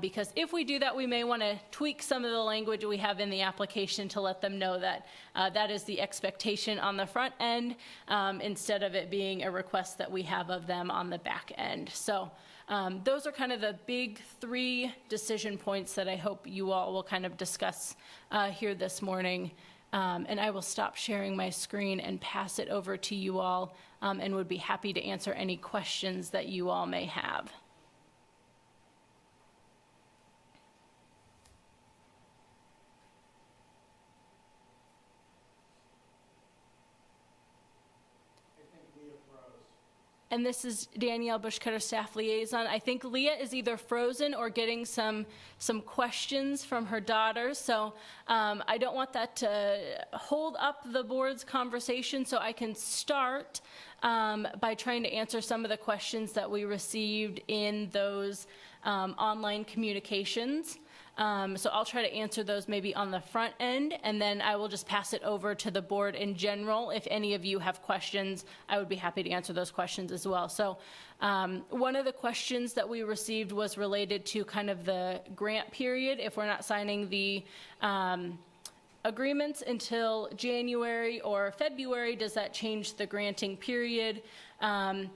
Because if we do that, we may want to tweak some of the language we have in the application to let them know that that is the expectation on the front end, instead of it being a request that we have of them on the back end. So those are kind of the big 3 decision points that I hope you all will kind of discuss here this morning. And I will stop sharing my screen and pass it over to you all, and would be happy to answer any questions that you all may have. And this is Danielle Bushcutter, staff liaison. I think Leah is either frozen or getting some questions from her daughter. So I don't want that to hold up the board's conversation. So I can start by trying to answer some of the questions that we received in those online communications. So I'll try to answer those maybe on the front end, and then I will just pass it over to the board in general. If any of you have questions, I would be happy to answer those questions as well. So one of the questions that we received was related to kind of the grant period. If we're not signing the agreements until January or February, does that change the granting period? And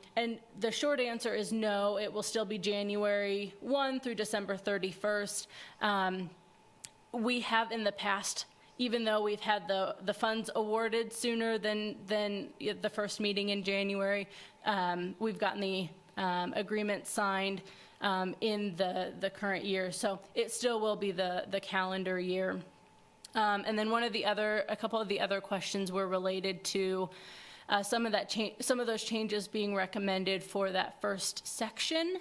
the short answer is no, it will still be January 1 through December 31st. We have in the past, even though we've had the funds awarded sooner than the first meeting in January, we've gotten the agreement signed in the current year. So it still will be the calendar year. And then a couple of the other questions were related to some of those changes being recommended for that first section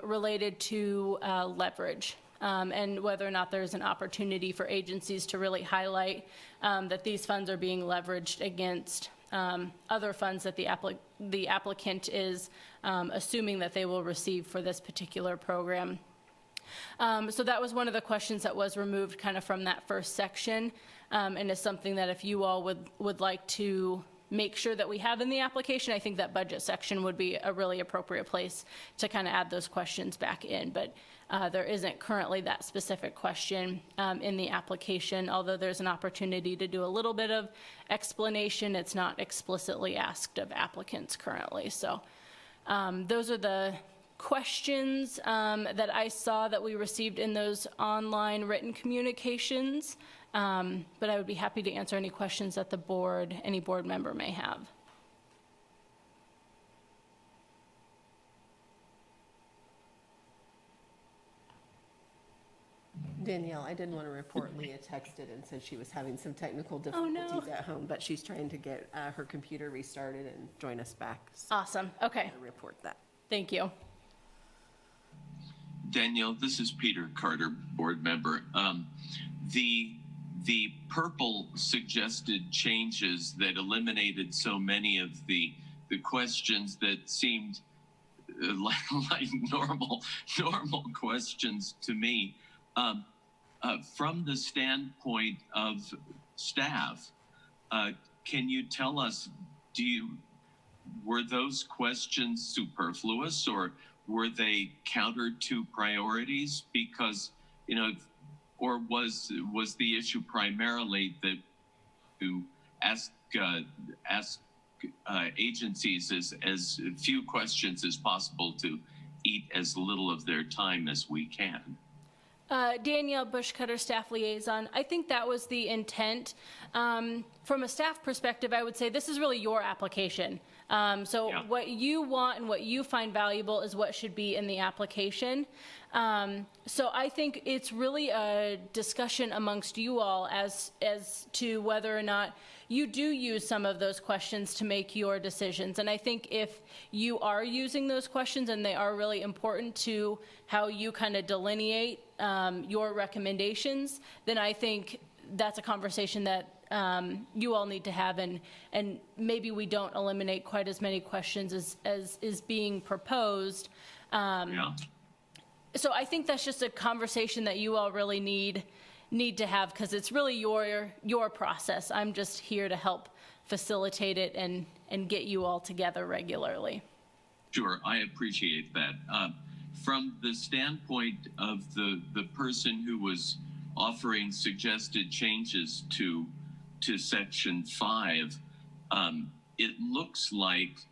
related to leverage. And whether or not there's an opportunity for agencies to really highlight that these funds are being leveraged against other funds that the applicant is assuming that they will receive for this particular program. So that was one of the questions that was removed kind of from that first section, and is something that if you all would like to make sure that we have in the application, I think that budget section would be a really appropriate place to kind of add those questions back in. But there isn't currently that specific question in the application, although there's an opportunity to do a little bit of explanation. It's not explicitly asked of applicants currently. So those are the questions that I saw that we received in those online written communications. But I would be happy to answer any questions that any board member may have. Danielle, I didn't want to report. Leah texted and said she was having some technical difficulties at home, but she's trying to get her computer restarted and join us back. So Awesome. Okay. I'll report that. Thank you. Danielle, this is Peter Carter, board member. The purple suggested changes that eliminated so many of the questions that seemed like normal questions to me. From the standpoint of staff, can you tell us, were those questions superfluous, or were they counter to priorities? Because, or was the issue primarily that to ask agencies as few questions as possible to eat as little of their time as we can? Danielle Bushcutter, staff liaison. I think that was the intent. From a staff perspective, I would say this is really your application. What you want and what you find valuable is what should be in the application. So I think it's really a discussion amongst you all as to whether or not you do use some of those questions to make your decisions. And I think if you are using those questions and they are really important to how you kind of delineate your recommendations, then I think that's a conversation that you all need to have, and maybe we don't eliminate quite as many questions as is being proposed. So I think that's just a conversation that you all really need to have, because it's really your process. I'm just here to help facilitate it and get you all together regularly. Sure, I appreciate that. From the standpoint of the person who was offering suggested changes to Section 5, it looks like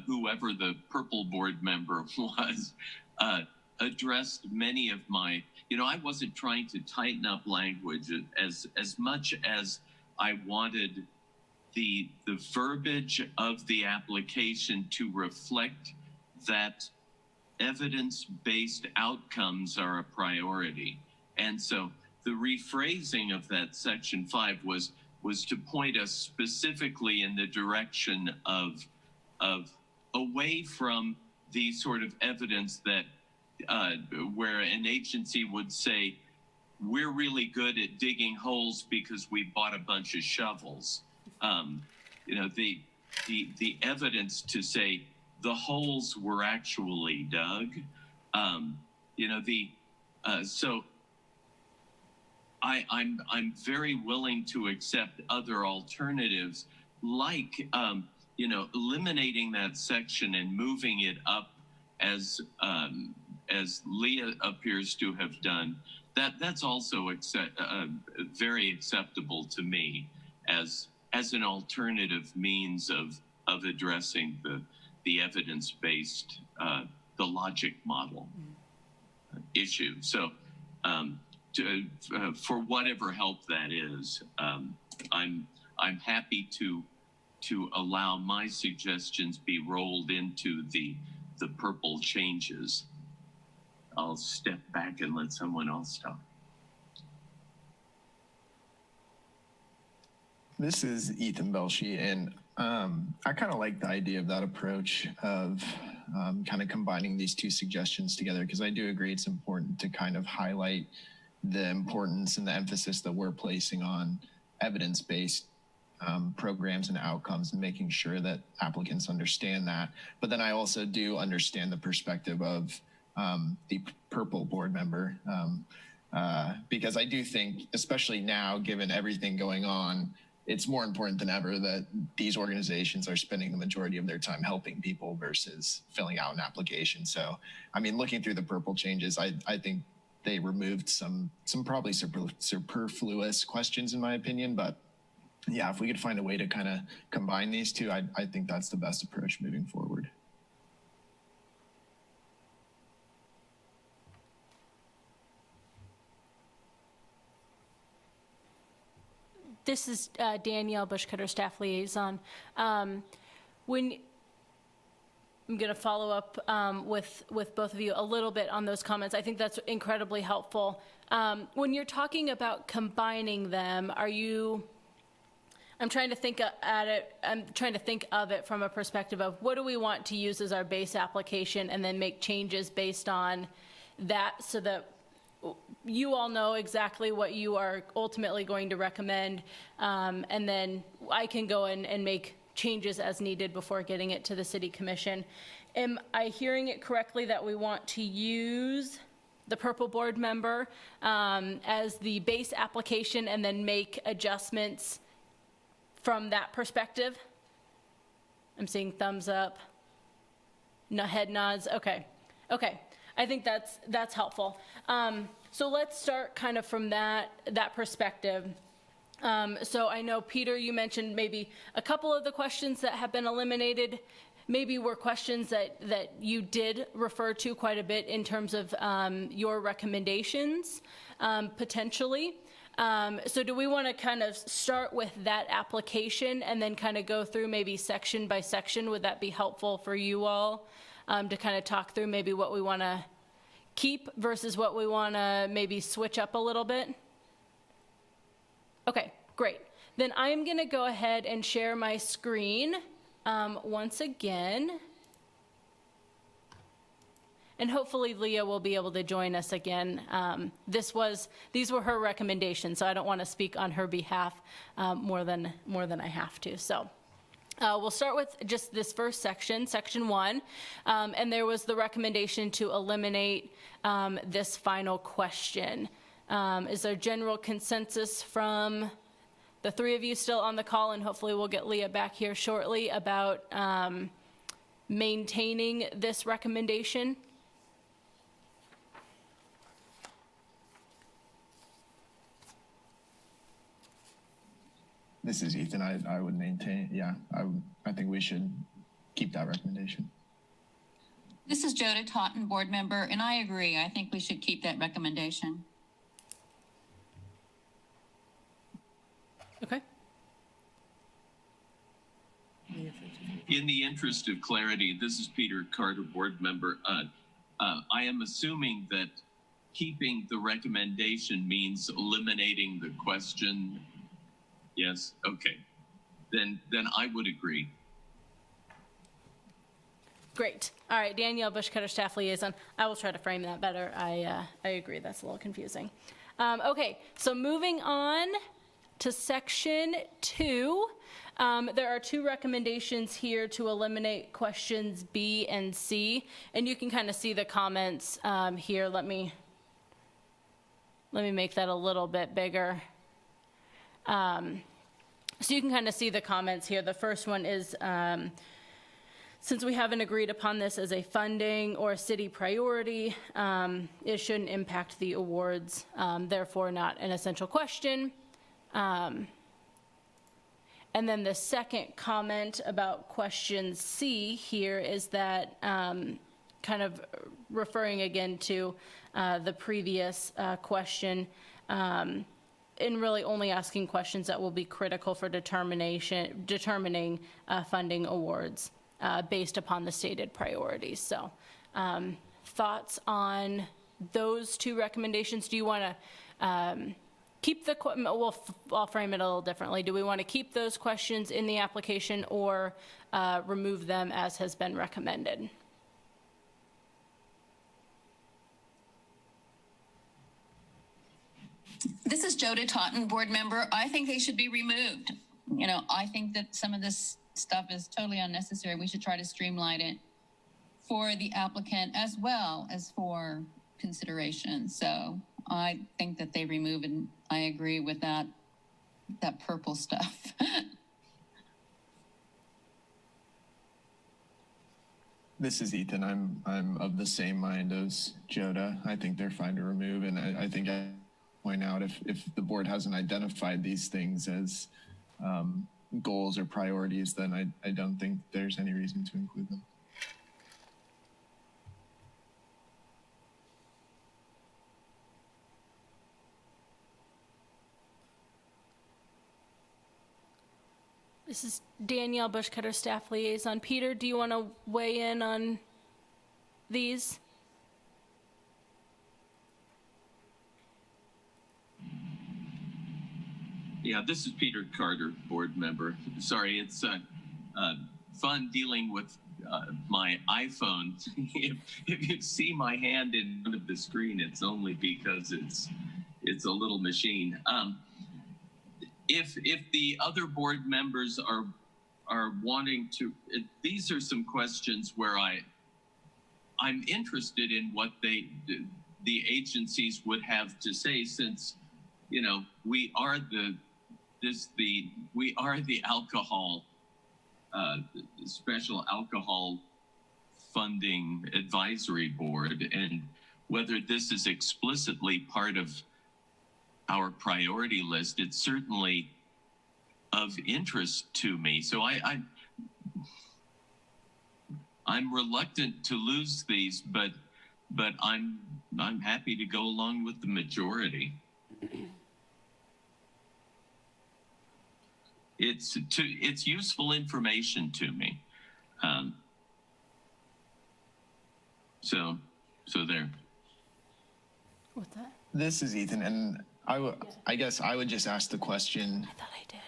whoever the purple board member was addressed many of my, I wasn't trying to tighten up language as much as I wanted the verbiage of the application to reflect that evidence-based outcomes are a priority. And so the rephrasing of that Section 5 was to point us specifically in the direction of away from the sort of evidence that where an agency would say, we're really good at digging holes because we bought a bunch of shovels. The evidence to say the holes were actually dug. So I'm very willing to accept other alternatives, like eliminating that section and moving it up as Leah appears to have done. That's also very acceptable to me as an alternative means of addressing the evidence-based, the logic model issue. So for whatever help that is, I'm happy to allow my suggestions be rolled into the the purple changes, I'll step back and let someone else talk. This is Ethan Belshie, and I kind of like the idea of that approach of kind of combining these two suggestions together, because I do agree it's important to kind of highlight the importance and the emphasis that we're placing on evidence-based programs and outcomes, and making sure that applicants understand that. But then I also do understand the perspective of the purple board member, because I do think, especially now, given everything going on, it's more important than ever that these organizations are spending the majority of their time helping people versus filling out an application. So, I mean, looking through the purple changes, I think they removed some probably superfluous questions, in my opinion. But yeah, if we could find a way to kind of combine these two, I think that's the best approach moving forward. This is Danielle Bushcutter, staff liaison. When I'm going to follow up with both of you a little bit on those comments. I think that's incredibly helpful. When you're talking about combining them, I'm trying to think at it. I'm trying to think of it from a perspective of what do we want to use as our base application, and then make changes based on that, so that you all know exactly what you are ultimately going to recommend, and then I can go in and make changes as needed before getting it to the city commission. Am I hearing it correctly that we want to use the purple board member as the base application and then make adjustments from that perspective? I'm seeing thumbs up, no head nods. Okay. I think that's helpful. So let's start kind of from that perspective. So I know, Peter, you mentioned maybe a couple of the questions that have been eliminated maybe were questions that you did refer to quite a bit in terms of your recommendations, potentially. So do we want to kind of start with that application and then kind of go through maybe section by section? Would that be helpful for you all to kind of talk through maybe what we want to keep versus what we want to maybe switch up a little bit? Okay, great. Then I'm going to go ahead and share my screen once again. And hopefully Leah will be able to join us again. These were her recommendations, so I don't want to speak on her behalf more than I have to. So we'll start with just this first section, section 1, and there was the recommendation to eliminate this final question. Is there general consensus from the three of you still on the call, and hopefully we'll get Leah back here shortly, about maintaining this recommendation? This is Ethan. I would maintain, yeah, I think we should keep that recommendation. This is Joda Totten, board member, and I agree. I think we should keep that recommendation. Okay. In the interest of clarity, this is Peter Carter, board member. I am assuming that keeping the recommendation means eliminating the question. Yes, okay. Then I would agree. Great. All right, Danielle Bushcutter, staff liaison. I will try to frame that better. I agree, that's a little confusing. Okay, so moving on to section 2. There are 2 recommendations here to eliminate questions B and C, and you can kind of see the comments here. Let me make that a little bit bigger. So you can kind of see the comments here. The first one is, since we haven't agreed upon this as a funding or a city priority, it shouldn't impact the awards, therefore not an essential question. And then the second comment about question C here is that kind of referring again to the previous question, and really only asking questions that will be critical for determining funding awards. based upon the stated priorities. So thoughts on those two recommendations? Do you want to keep the, I'll frame it a little differently. Do we want to keep those questions in the application or remove them as has been recommended? This is Joda Totten, board member. I think they should be removed. You know, I think that some of this stuff is totally unnecessary. We should try to streamline it for the applicant as well as for consideration. So I think that they remove, and I agree with that purple stuff. This is Ethan. I'm of the same mind as Joda. I think they're fine to remove, and I think I point out if the board hasn't identified these things as goals or priorities, then I don't think there's any reason to include them. This is Danielle Bushcutter, staff liaison. Peter, do you want to weigh in on these? Yeah, this is Peter Carter, board member. Sorry, it's fun dealing with my iPhone. If you see my hand in front of the screen, it's only because it's a little machine. If the other board members are wanting to, these are some questions where I'm interested in what the agencies would have to say, since we are the alcohol special alcohol funding advisory board, and whether this is explicitly part of our priority list, it's certainly of interest to me. So I'm reluctant to lose these, but I'm happy to go along with the majority. It's useful information to me. So there. What's that? This is Ethan, and I guess I would just ask the question. I thought I did.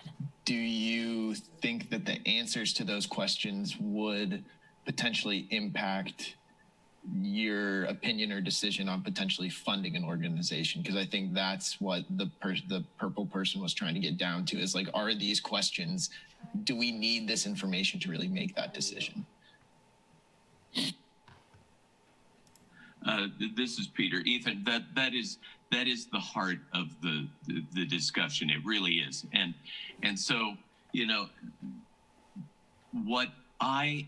Do you think that the answers to those questions would potentially impact your opinion or decision on potentially funding an organization? Because I think that's what the purple person was trying to get down to, is like, are these questions, do we need this information to really make that decision? This is Peter. Ethan, that is the heart of the discussion. It really is. And so, what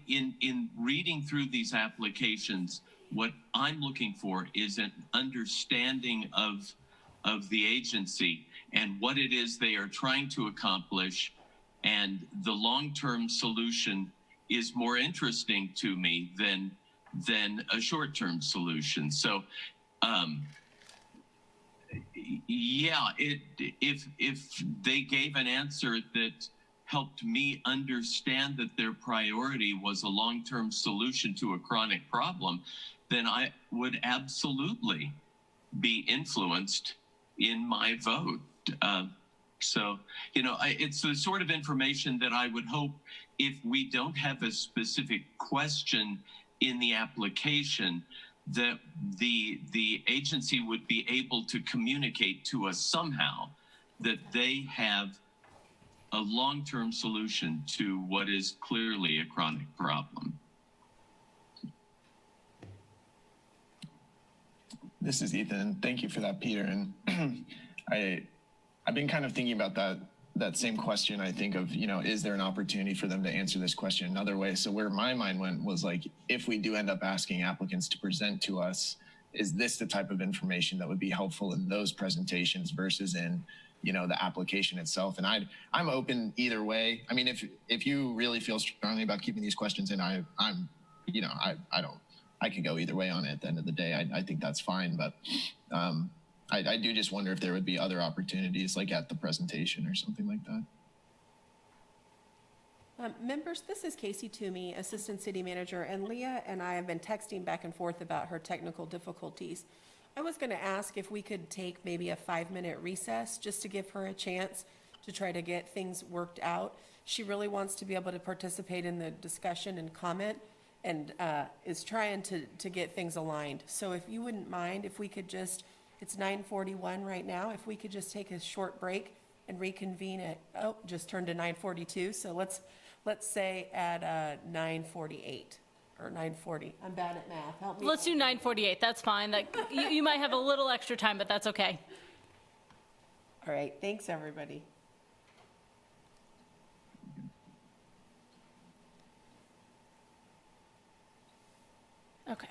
in reading through these applications, what I'm looking for is an understanding of the agency and what it is they are trying to accomplish, and the long-term solution is more interesting to me than a short-term solution. So yeah, if they gave an answer that helped me understand that their priority was a long-term solution to a chronic problem, then I would absolutely be influenced in my vote. So, it's the sort of information that I would hope, if we don't have a specific question in the application, that the agency would be able to communicate to us somehow that they have a long-term solution to what is clearly a chronic problem. This is Ethan. Thank you for that, Peter. And I've been kind of thinking about that same question. I think of, is there an opportunity for them to answer this question another way? So where my mind went was like, if we do end up asking applicants to present to us, is this the type of information that would be helpful in those presentations versus in, the application itself? And I'm open either way. I mean, if you really feel strongly about keeping these questions in, I could go either way on it at the end of the day. I think that's fine. But I do just wonder if there would be other opportunities, like at the presentation or something like that. Members, this is Casey Toomey, Assistant City Manager, and Leah and I have been texting back and forth about her technical difficulties. I was going to ask if we could take maybe a 5-minute recess just to give her a chance to try to get things worked out. She really wants to be able to participate in the discussion and comment, and is trying to get things aligned. So if you wouldn't mind, if we could just, it's 9:41 right now, if we could just take a short break and reconvene at, oh, just turned to 9:42, so let's say at 9:48 or 9:40. I'm bad at math, help me. Let's do 9:48, that's fine. That, you might have a little extra time, but that's okay. All right, thanks, everybody. Okay.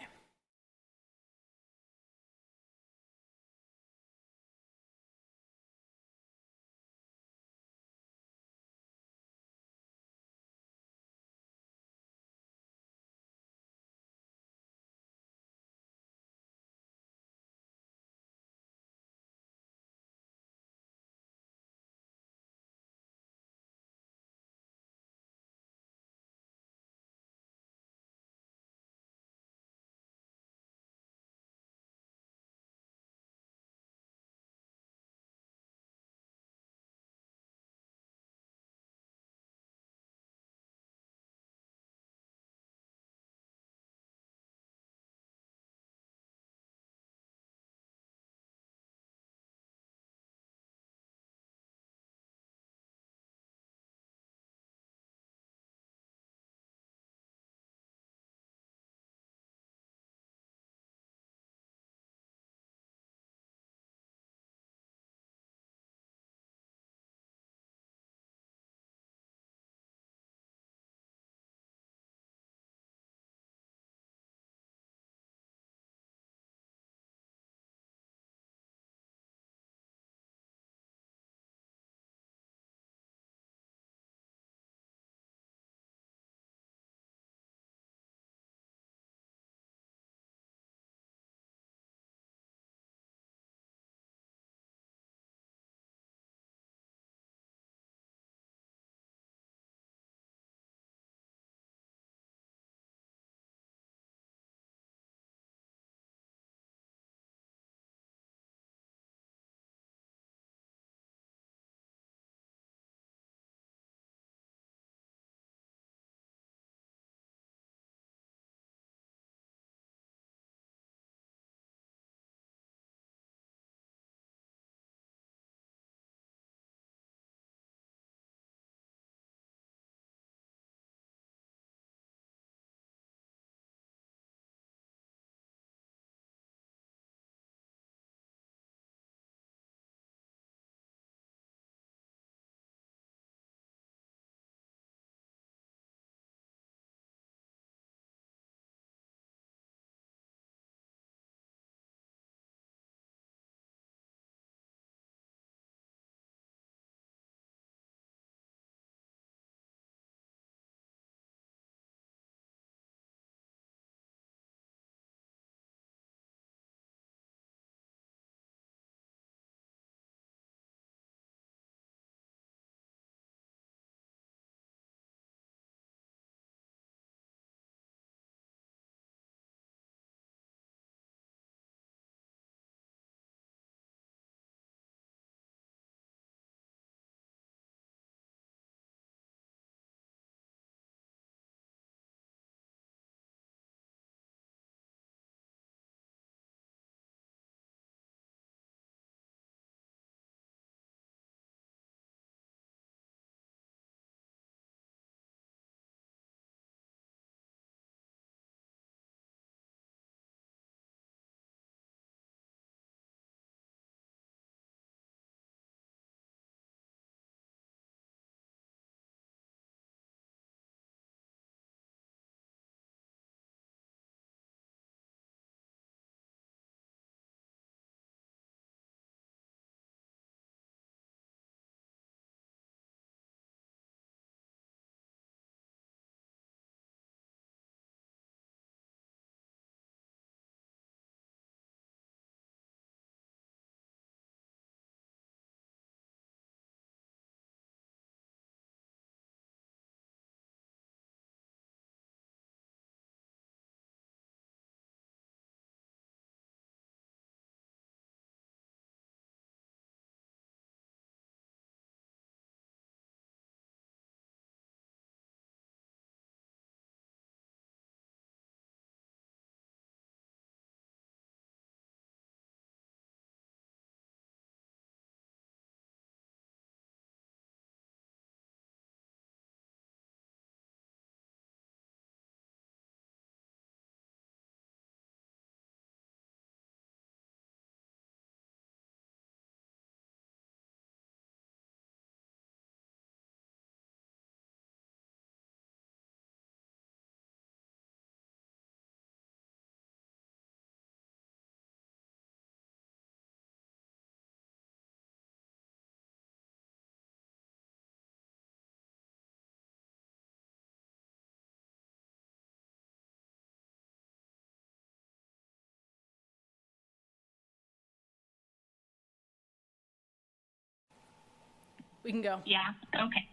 We can go. Yeah, okay.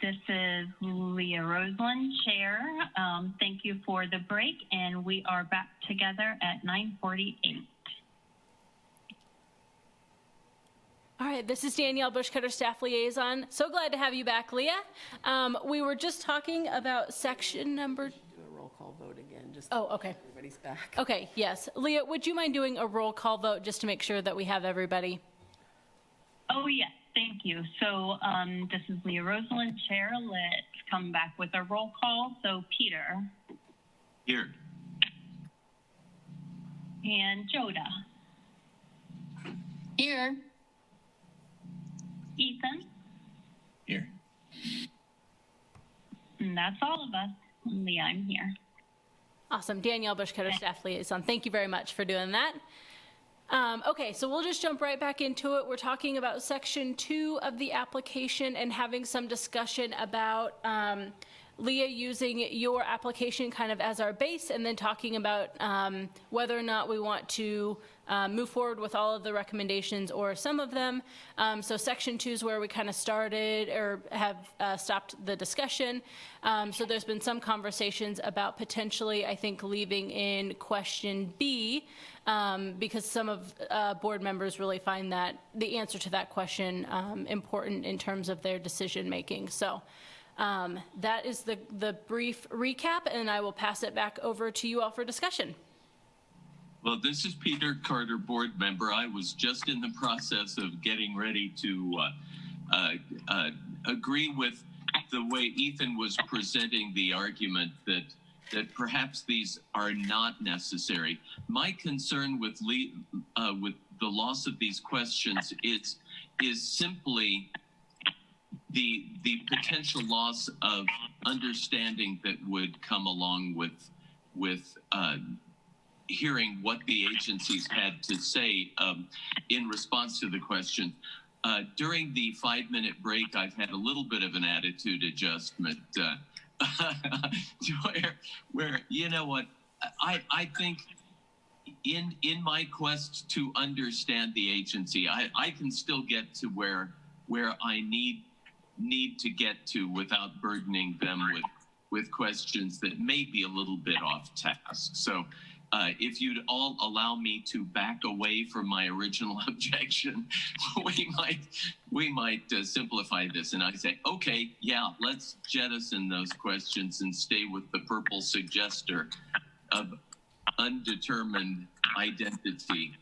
This is Leah Roseland, Chair. Thank you for the break, and we are back together at 9:48. All right, this is Danielle Bushcutter, Staff Liaison. So glad to have you back, Leah. We were just talking about section number... Do a roll call vote again, just Oh, okay. everybody's back. Okay, yes. Leah, would you mind doing a roll call vote just to make sure that we have everybody? Oh, yes, thank you. So this is Leah Roseland, Chair. Let's come back with a roll call. So Peter. Here. And Joda. Here. Ethan. Here. And that's all of us. Leah, I'm here. Awesome. Danielle Bushcutter, Staff Liaison. Thank you very much for doing that. Okay, so we'll just jump right back into it. We're talking about section 2 of the application and having some discussion about Leah using your application kind of as our base, and then talking about whether or not we want to move forward with all of the recommendations or some of them. So section 2 is where we kind of started or have stopped the discussion. So there's been some conversations about potentially, I think, leaving in question B, because some of board members really find that the answer to that question important in terms of their decision making. So that is the brief recap, and I will pass it back over to you all for discussion. Well, this is Peter Carter, board member. I was just in the process of getting ready to agree with the way Ethan was presenting the argument that perhaps these are not necessary. My concern with the loss of these questions is simply the potential loss of understanding that would come along with hearing what the agencies had to say in response to the question. During the 5-minute break, I've had a little bit of an attitude adjustment where you know what, I think in my quest to understand the agency, I can still get to where I need to get to without burdening them with questions that may be a little bit off task. So if you'd all allow me to back away from my original objection, we might simplify this. And I say, okay, yeah, let's jettison those questions and stay with the purple suggester of undetermined identity.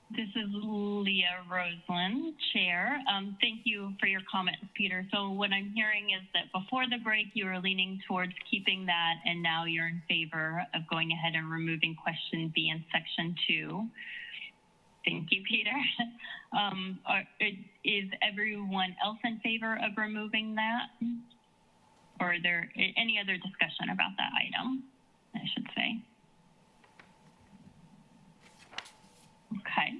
This is Leah Roseland, Chair. Thank you for your comment, Peter. So what I'm hearing is that before the break, you were leaning towards keeping that, and now you're in favor of going ahead and removing question B in section 2. Thank you, Peter. Is everyone else in favor of removing that? Or is there any other discussion about that item, I should say? Okay.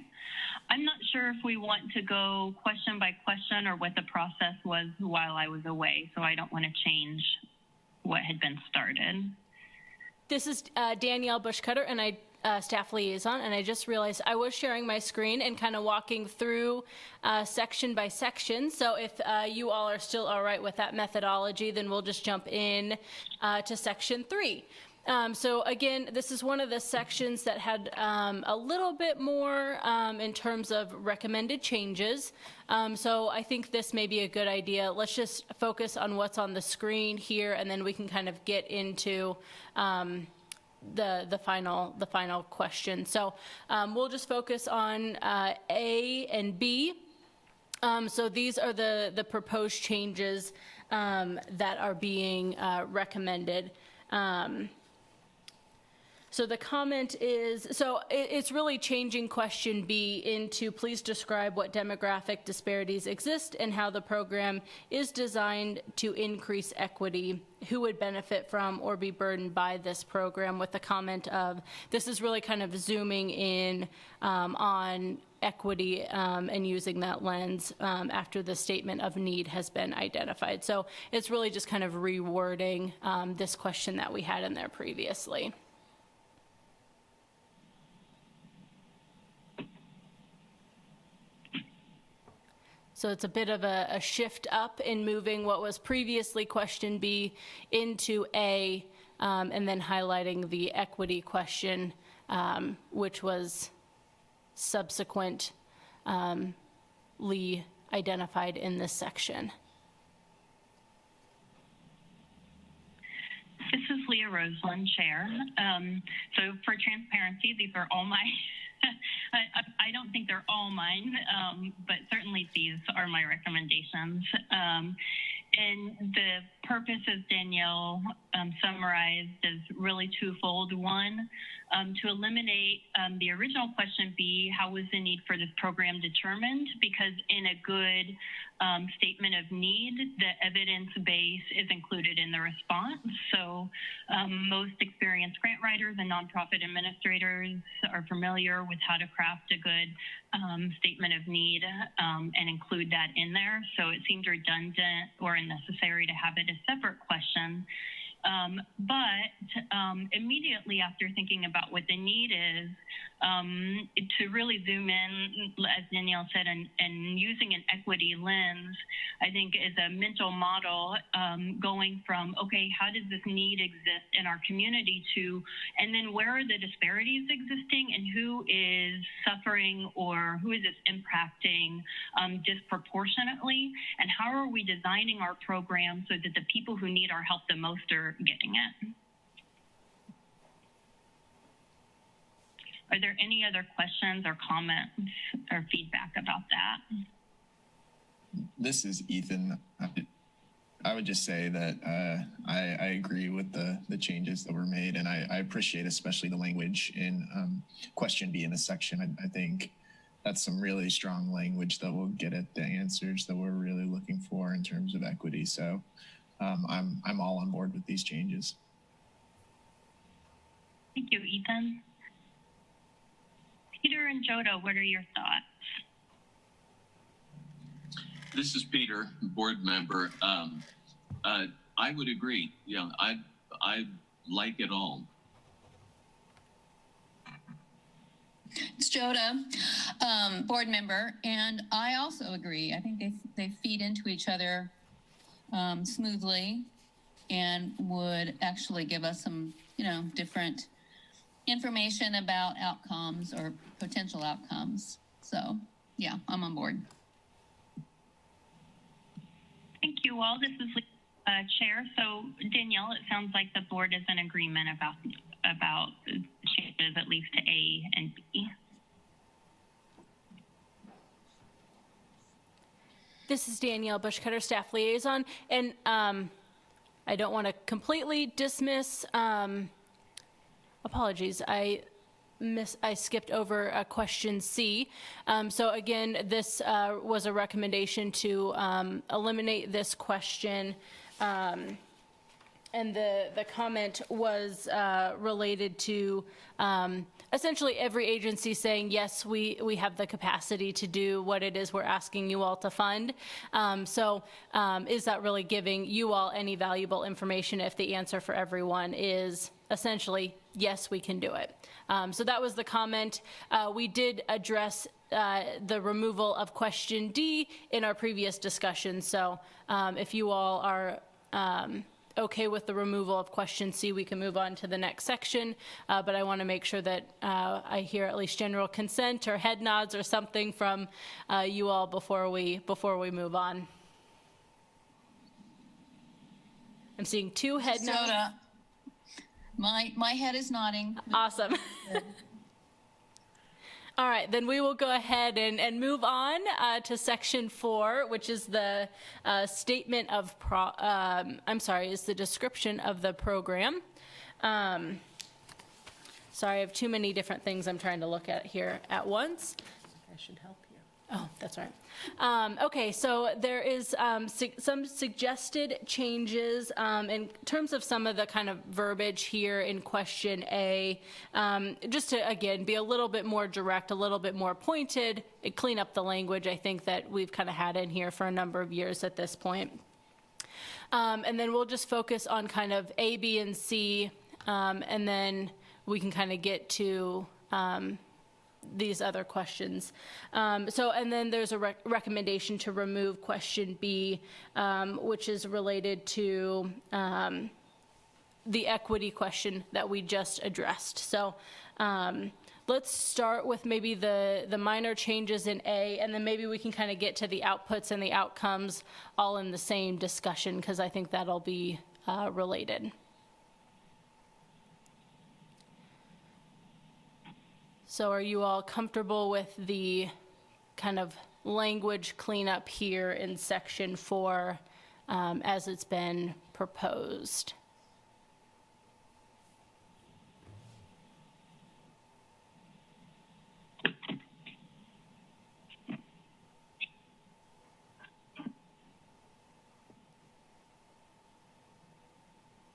I'm not sure if we want to go question by question or what the process was while I was away, so I don't want to change what had been started. This is Danielle Bushcutter, and I Staff Liaison, and I just realized I was sharing my screen and kind of walking through section by section. So if you all are still all right with that methodology, then we'll just jump in to section 3. So again, this is one of the sections that had a little bit more in terms of recommended changes. So I think this may be a good idea. Let's just focus on what's on the screen here, and then we can kind of get into the final question. So we'll just focus on A and B. So these are the proposed changes that are being recommended. So the comment is, so it's really changing question B into please describe what demographic disparities exist and how the program is designed to increase equity, who would benefit from or be burdened by this program, with the comment of this is really kind of zooming in on equity and using that lens after the statement of need has been identified. So it's really just kind of rewording this question that we had in there previously. So it's a bit of a shift up in moving what was previously question B into A, and then highlighting the equity question, which was subsequent identified in this section. This is Leah Roseland, Chair. So for transparency, these are all my, I don't think they're all mine, but certainly these are my recommendations. And the purpose, as Danielle summarized, is really twofold. One, to eliminate the original question B, how was the need for this program determined? Because in a good statement of need, the evidence base is included in the response. So most experienced grant writers and nonprofit administrators are familiar with how to craft a good statement of need and include that in there. So it seemed redundant or unnecessary to have it a separate question. But immediately after thinking about what the need is, to really zoom in, as Danielle said, and using an equity lens, I think is a mental model going from, okay, how does this need exist in our community to, and then where are the disparities existing and who is suffering or who is this impacting disproportionately, and how are we designing our program so that the people who need our help the most are getting it? Are there any other questions or comments or feedback about that? This is Ethan. I would just say that I agree with the changes that were made, and I appreciate especially the language in question B in this section. I think that's some really strong language that will get at the answers that we're really looking for in terms of equity. So I'm all on board with these changes. Thank you, Ethan. Peter and Joda, what are your thoughts? This is Peter, board member. I would agree. Yeah, I like it all. It's Joda, board member, and I also agree. I think they feed into each other smoothly and would actually give us some, different information about outcomes or potential outcomes. So, yeah, I'm on board. Thank you all. This is Chair. So, Danielle, it sounds like the board is in agreement about changes at least to A and B. This is Danielle Bushcutter, staff liaison, and I don't want to completely dismiss. Apologies, I skipped over question C. So again, this was a recommendation to eliminate this question. And the comment was related to essentially every agency saying, yes, we have the capacity to do what it is we're asking you all to fund. So is that really giving you all any valuable information if the answer for everyone is essentially, yes, we can do it. So that was the comment. We did address the removal of question D in our previous discussion. So if you all are okay with the removal of question C, we can move on to the next section. But I want to make sure that I hear at least general consent or head nods or something from you all before we move on. I'm seeing 2 head nods. Joda. My head is nodding. Awesome. All right, then we will go ahead and move on to section 4, which is the statement of, is the description of the program. Sorry, I have too many different things I'm trying to look at here at once. I should help you. Oh, that's right. Okay, so there is some suggested changes in terms of some of the kind of verbiage here in question A, just to, again, be a little bit more direct, a little bit more pointed, and clean up the language I think that we've kind of had in here for a number of years at this point. And then we'll just focus on kind of A, B, and C, and then we can kind of get to these other questions. And then there's a recommendation to remove question B, which is related to the equity question that we just addressed. So let's start with maybe the minor changes in A, and then maybe we can kind of get to the outputs and the outcomes all in the same discussion, because I think that'll be related. So are you all comfortable with the kind of language cleanup here in section 4 as it's been proposed?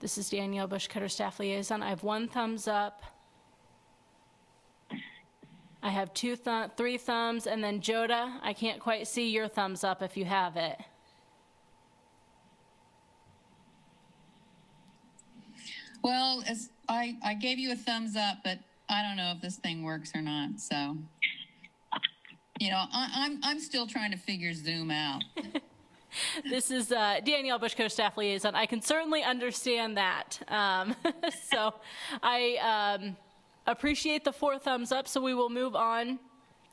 This is Danielle Bushcutter, Staff Liaison. I have 1 thumbs up. I have 3 thumbs, and then Joda, I can't quite see your thumbs up if you have it. Well, I gave you a thumbs up, but I don't know if this thing works or not. So, I'm still trying to figure Zoom out. This is Danielle Bushcutter, Staff Liaison. I can certainly understand that. So I appreciate the 4 thumbs up. So we will move on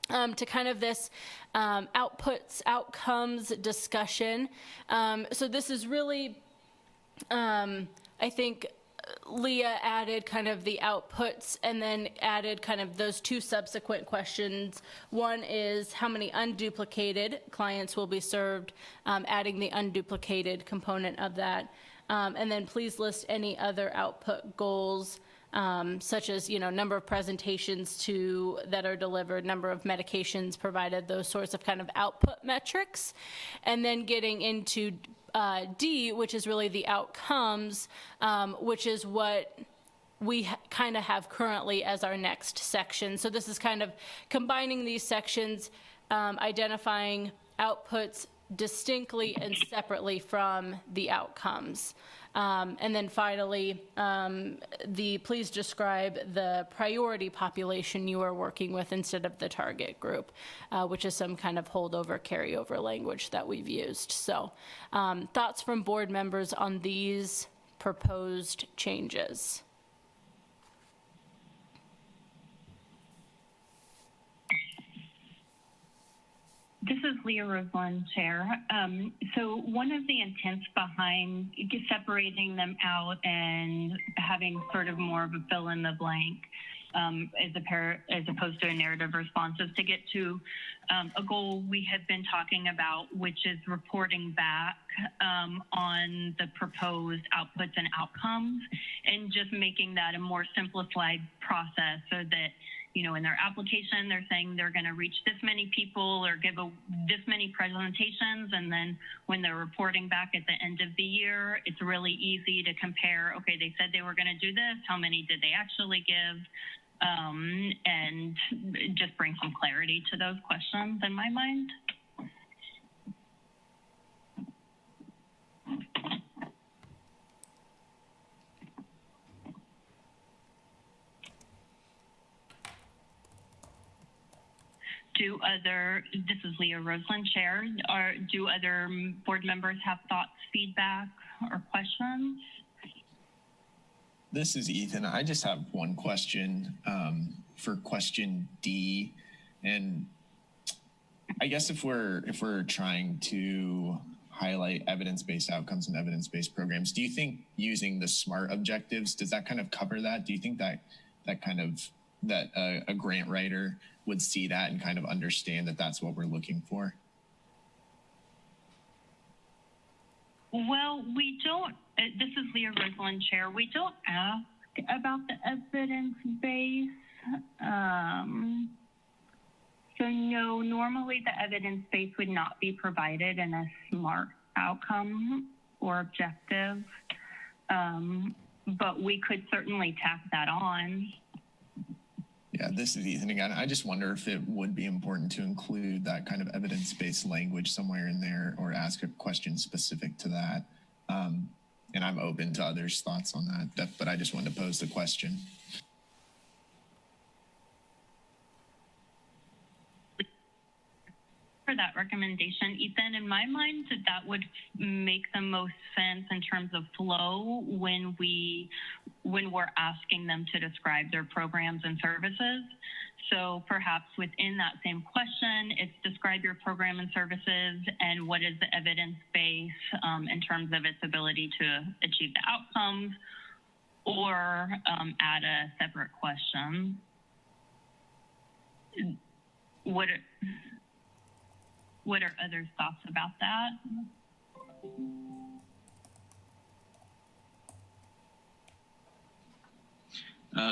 to kind of this outputs, outcomes discussion. So this is really, I think, Leah added kind of the outputs and then added kind of those 2 subsequent questions. One is how many unduplicated clients will be served, adding the unduplicated component of that. And then please list any other output goals, such as, number of presentations that are delivered, number of medications provided, those sorts of kind of output metrics. And then getting into D, which is really the outcomes, which is what we kind of have currently as our next section. So this is kind of combining these sections, identifying outputs distinctly and separately from the outcomes. And then finally, please describe the priority population you are working with instead of the target group, which is some kind of holdover, carryover language that we've used. So thoughts from board members on these proposed changes? This is Leah Roseland, Chair. So one of the intents behind separating them out and having sort of more of a fill in the blank as opposed to a narrative response is to get to a goal we have been talking about, which is reporting back on the proposed outputs and outcomes, and just making that a more simplified process so that in their application, they're saying they're going to reach this many people or give this many presentations. And then when they're reporting back at the end of the year, it's really easy to compare, okay, they said they were going to do this. How many did they actually give? And just bring some clarity to those questions in my mind. This is Leah Roseland, Chair. Do other board members have thoughts, feedback, or questions? This is Ethan. I just have one question for question D. And I guess if we're trying to highlight evidence-based outcomes and evidence-based programs, do you think using the SMART objectives, does that kind of cover that? Do you think that a grant writer would see that and kind of understand that that's what we're looking for? Well, we don't, this is Leah Roseland, Chair. We don't ask about the evidence base. So no, normally the evidence base would not be provided in a SMART outcome or objective. But we could certainly tack that on. Yeah, this is Ethan again. I just wonder if it would be important to include that kind of evidence-based language somewhere in there, or ask a question specific to that. And I'm open to others' thoughts on that, but I just wanted to pose the question. for that recommendation, Ethan. In my mind, that would make the most sense in terms of flow when we're asking them to describe their programs and services. So perhaps within that same question, it's describe your program and services and what is the evidence base in terms of its ability to achieve the outcomes, or add a separate question. What are others' thoughts about that?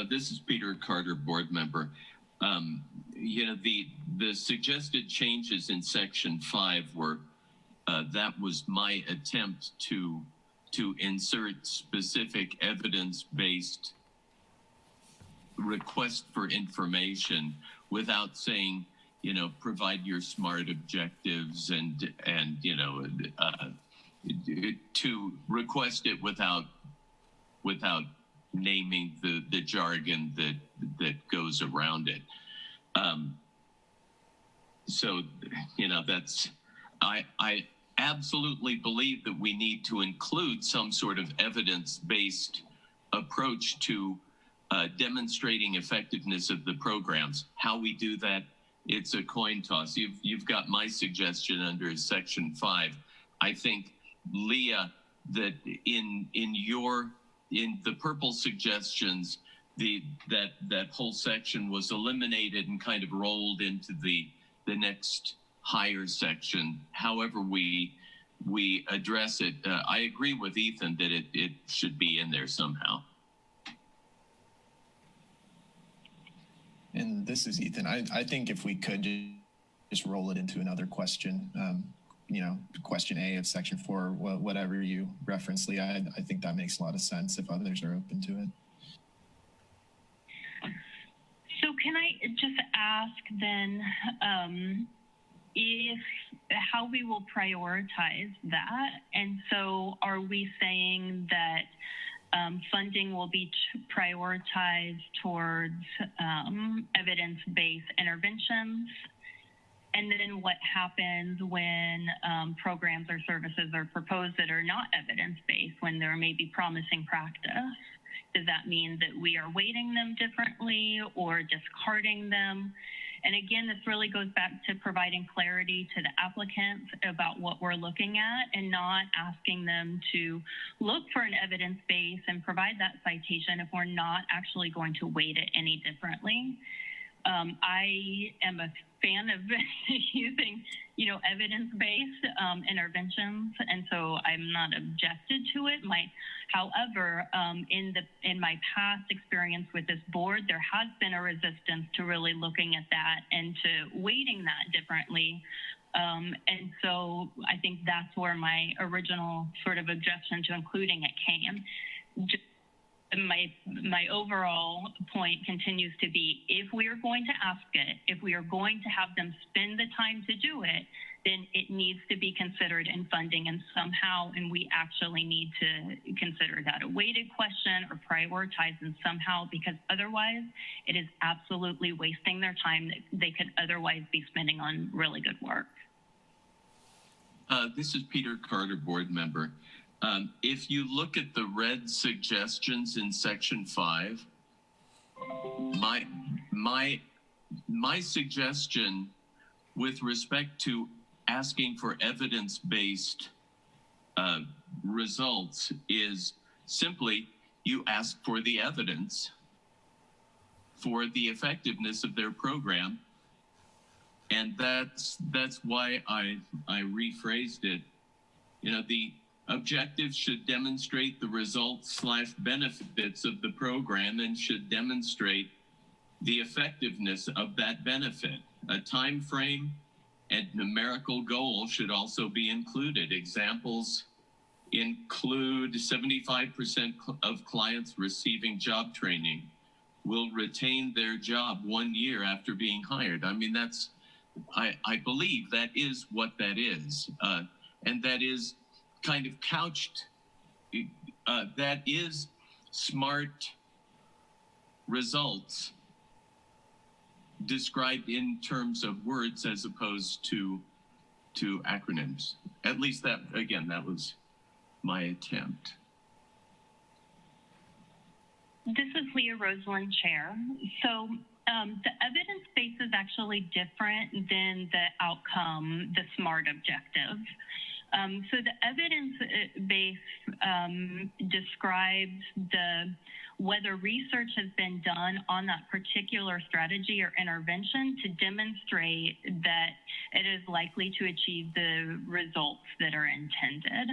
This is Peter Carter, board member. The suggested changes in section 5 were, that was my attempt to insert specific evidence-based request for information without saying, provide your SMART objectives and to request it without naming the jargon that goes around it. So, that's, I absolutely believe that we need to include some sort of evidence-based approach to demonstrating effectiveness of the programs. How we do that, it's a coin toss. You've got my suggestion under section 5. I think, Leah, that in the purple suggestions, that whole section was eliminated and kind of rolled into the next higher section. However we address it, I agree with Ethan that it should be in there somehow. And this is Ethan. I think if we could just roll it into another question, question A of section 4, whatever you reference, Leah, I think that makes a lot of sense if others are open to it. So can I just ask then how we will prioritize that? And so are we saying that funding will be prioritized towards evidence-based interventions? And then what happens when programs or services are proposed that are not evidence-based, when there may be promising practice? Does that mean that we are weighting them differently or discarding them? And again, this really goes back to providing clarity to the applicants about what we're looking at and not asking them to look for an evidence base and provide that citation if we're not actually going to weight it any differently. I am a fan of using, evidence-based interventions, and so I'm not objected to it. However, in my past experience with this board, there has been a resistance to really looking at that and to weighting that differently. And so I think that's where my original sort of objection to including it came. My overall point continues to be, if we are going to ask it, if we are going to have them spend the time to do it, then it needs to be considered in funding and somehow, and we actually need to consider that a weighted question or prioritized in somehow, because otherwise it is absolutely wasting their time that they could otherwise be spending on really good work. This is Peter Carter, board member. If you look at the red suggestions in section 5, my suggestion with respect to asking for evidence-based results is simply you ask for the evidence for the effectiveness of their program, and that's why I rephrased it. The objectives should demonstrate the results/benefits of the program and should demonstrate the effectiveness of that benefit. A time frame and numerical goal should also be included. Examples include 75% of clients receiving job training will retain their job 1 year after being hired. I mean, I believe that is what that is. And that is kind of couched, that is SMART results described in terms of words as opposed to to acronyms. At least that, again, that was my attempt. This is Leah Roseland, Chair. So the evidence base is actually different than the outcome, the SMART objective. So the evidence base describes whether research has been done on that particular strategy or intervention to demonstrate that it is likely to achieve the results that are intended.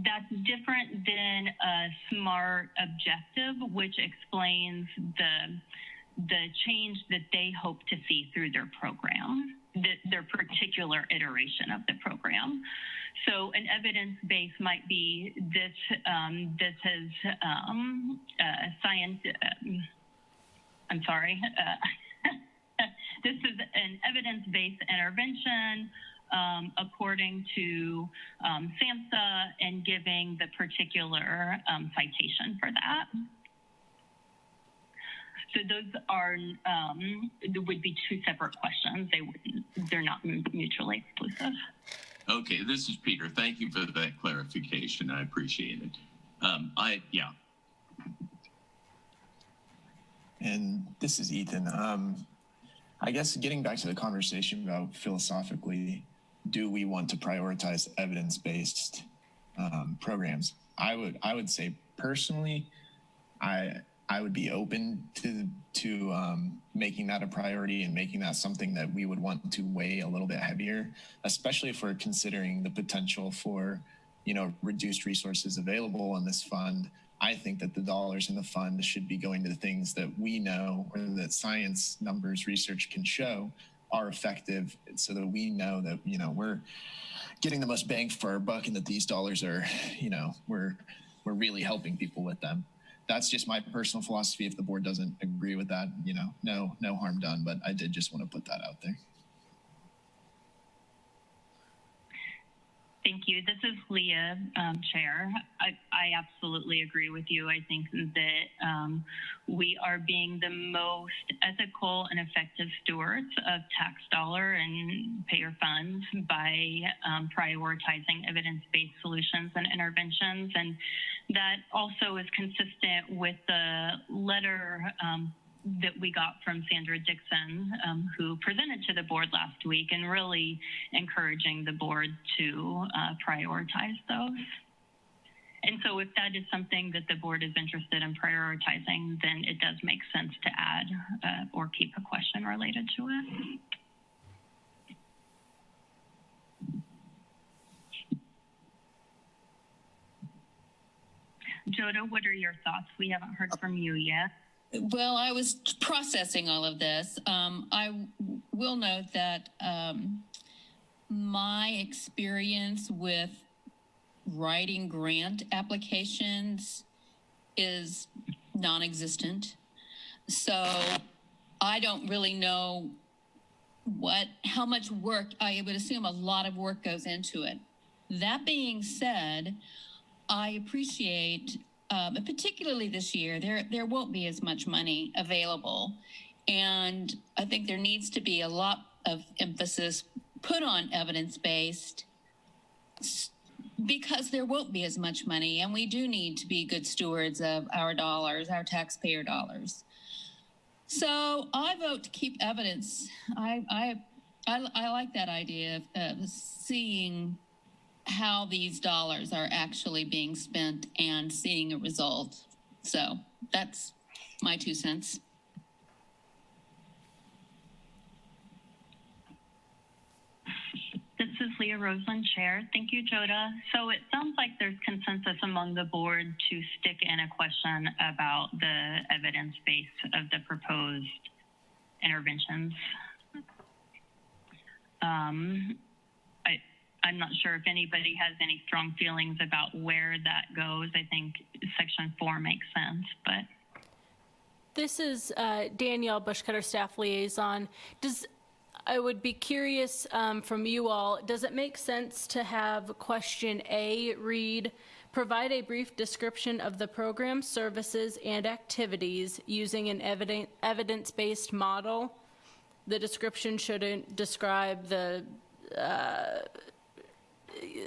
That's different than a SMART objective, which explains the change that they hope to see through their program, their particular iteration of the program. So an evidence base might be this has science. I'm sorry. This is an evidence-based intervention according to SAMHSA and giving the particular citation for that. So those are would be two separate questions. They're not mutually exclusive. Okay, this is Peter. Thank you for that clarification. I appreciate it. Yeah. And this is Ethan. I guess getting back to the conversation about philosophically, do we want to prioritize evidence-based programs? I would say personally, I would be open to making that a priority and making that something that we would want to weigh a little bit heavier, especially if we're considering the potential for, reduced resources available in this fund. I think that the dollars in the fund should be going to the things that we know or that science numbers research can show are effective, so that we know that, we're getting the most bang for our buck and that these dollars are, we're really helping people with them. That's just my personal philosophy. If the board doesn't agree with that, no harm done, but I did just want to put that out there. Thank you. This is Leah, Chair. I absolutely agree with you. I think that we are being the most ethical and effective stewards of tax dollar and payer funds by prioritizing evidence-based solutions and interventions. And that also is consistent with the letter that we got from Sandra Dixon, who presented to the board last week, and really encouraging the board to prioritize those. And so if that is something that the board is interested in prioritizing, then it does make sense to add or keep a question related to it. Joda, what are your thoughts? We haven't heard from you yet. Well, I was processing all of this. I will note that my experience with writing grant applications is non-existent. So I don't really know how much work. I would assume a lot of work goes into it. That being said, I appreciate, particularly this year, there won't be as much money available. And I think there needs to be a lot of emphasis put on evidence-based, because there won't be as much money, and we do need to be good stewards of our dollars, our taxpayer dollars. So I vote to keep evidence. I like that idea of seeing how these dollars are actually being spent and seeing a result. So that's my 2 cents. This is Leah Roseland, Chair. Thank you, Joda. So it sounds like there's consensus among the board to stick in a question about the evidence base of the proposed interventions. I'm not sure if anybody has any strong feelings about where that goes. I think Section 4 makes sense, but. This is Danielle Bushcutter, Staff Liaison. I would be curious from you all, does it make sense to have question A read, provide a brief description of the program, services, and activities using an evidence-based model? the description shouldn't describe the,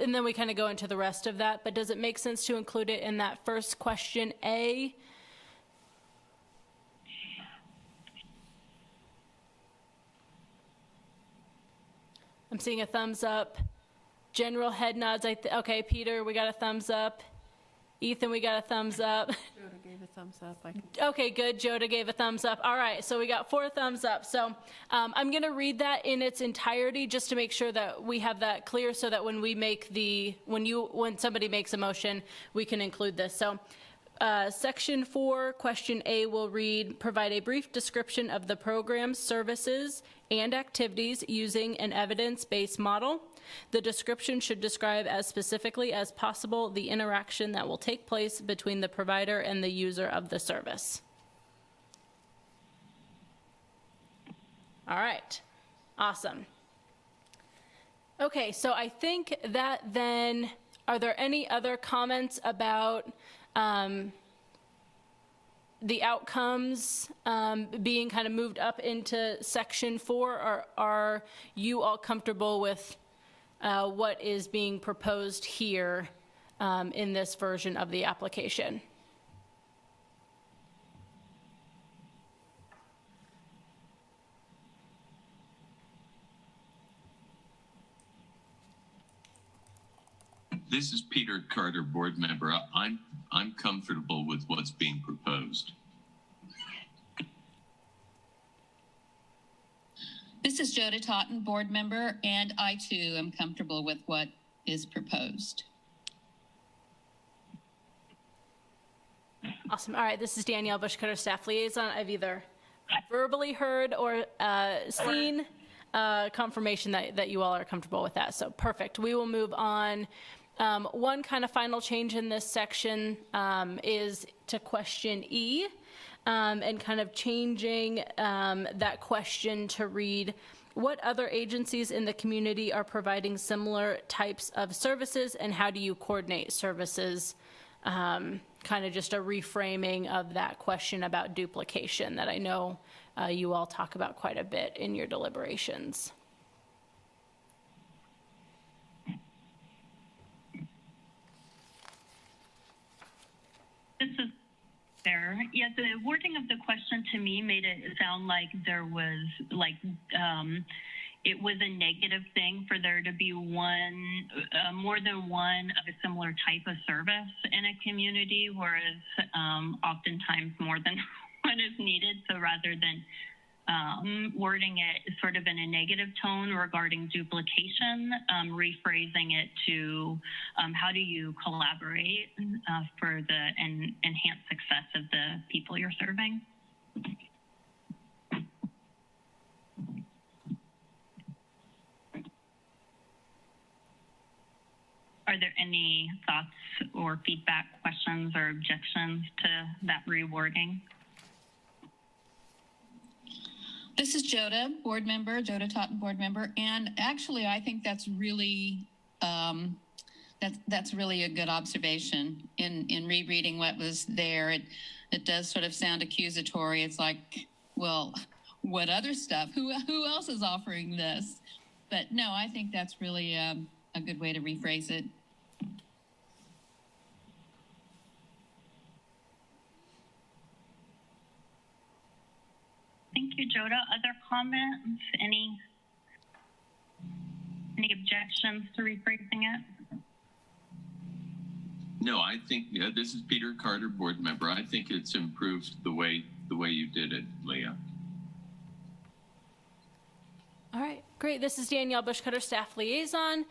and then we kind of go into the rest of that, but does it make sense to include it in that first question A? I'm seeing a thumbs up. General head nods. Okay, Peter, we got a thumbs up. Ethan, we got a thumbs up. Joda gave a thumbs up. Okay, good. Joda gave a thumbs up. All right, so we got 4 thumbs up. So I'm going to read that in its entirety just to make sure that we have that clear, so that when we make when somebody makes a motion, we can include this. So Section 4, question A will read, provide a brief description of the programs, services, and activities using an evidence-based model. The description should describe as specifically as possible the interaction that will take place between the provider and the user of the service. All right, awesome. Okay, so I think that then, are there any other comments about the outcomes being kind of moved up into Section 4, or are you all comfortable with what is being proposed here in this version of the application? This is Peter Carter, board member. I'm comfortable with what's being proposed. This is Joda Totten, board member, and I too am comfortable with what is proposed. Awesome. All right, this is Danielle Bushcutter, staff liaison. I've either verbally heard or seen confirmation that you all are comfortable with that. So perfect. We will move on. One kind of final change in this section is to question E, and kind of changing that question to read, what other agencies in the community are providing similar types of services, and how do you coordinate services? Kind of just a reframing of that question about duplication that I know you all talk about quite a bit in your deliberations. This is there. Yeah, the wording of the question to me made it sound like there was it was a negative thing for there to be more than one of a similar type of service in a community, whereas oftentimes more than one is needed. So rather than wording it sort of in a negative tone regarding duplication, rephrasing it to how do you collaborate for the enhanced success of the people you're serving. Are there any thoughts or feedback, questions, or objections to that rewording? This is Joda, board member, Joda Totten, board member, and actually I think that's really that's really a good observation. In rereading what was there, it does sort of sound accusatory. It's like, well, what other stuff? Who else is offering this? But no, I think that's really a good way to rephrase it. Thank you, Joda. Other comments? Any objections to rephrasing it? No, I think this is Peter Carter, board member. I think it's improved the way you did it, Leah. All right, great. This is Danielle Bushcutter, staff liaison.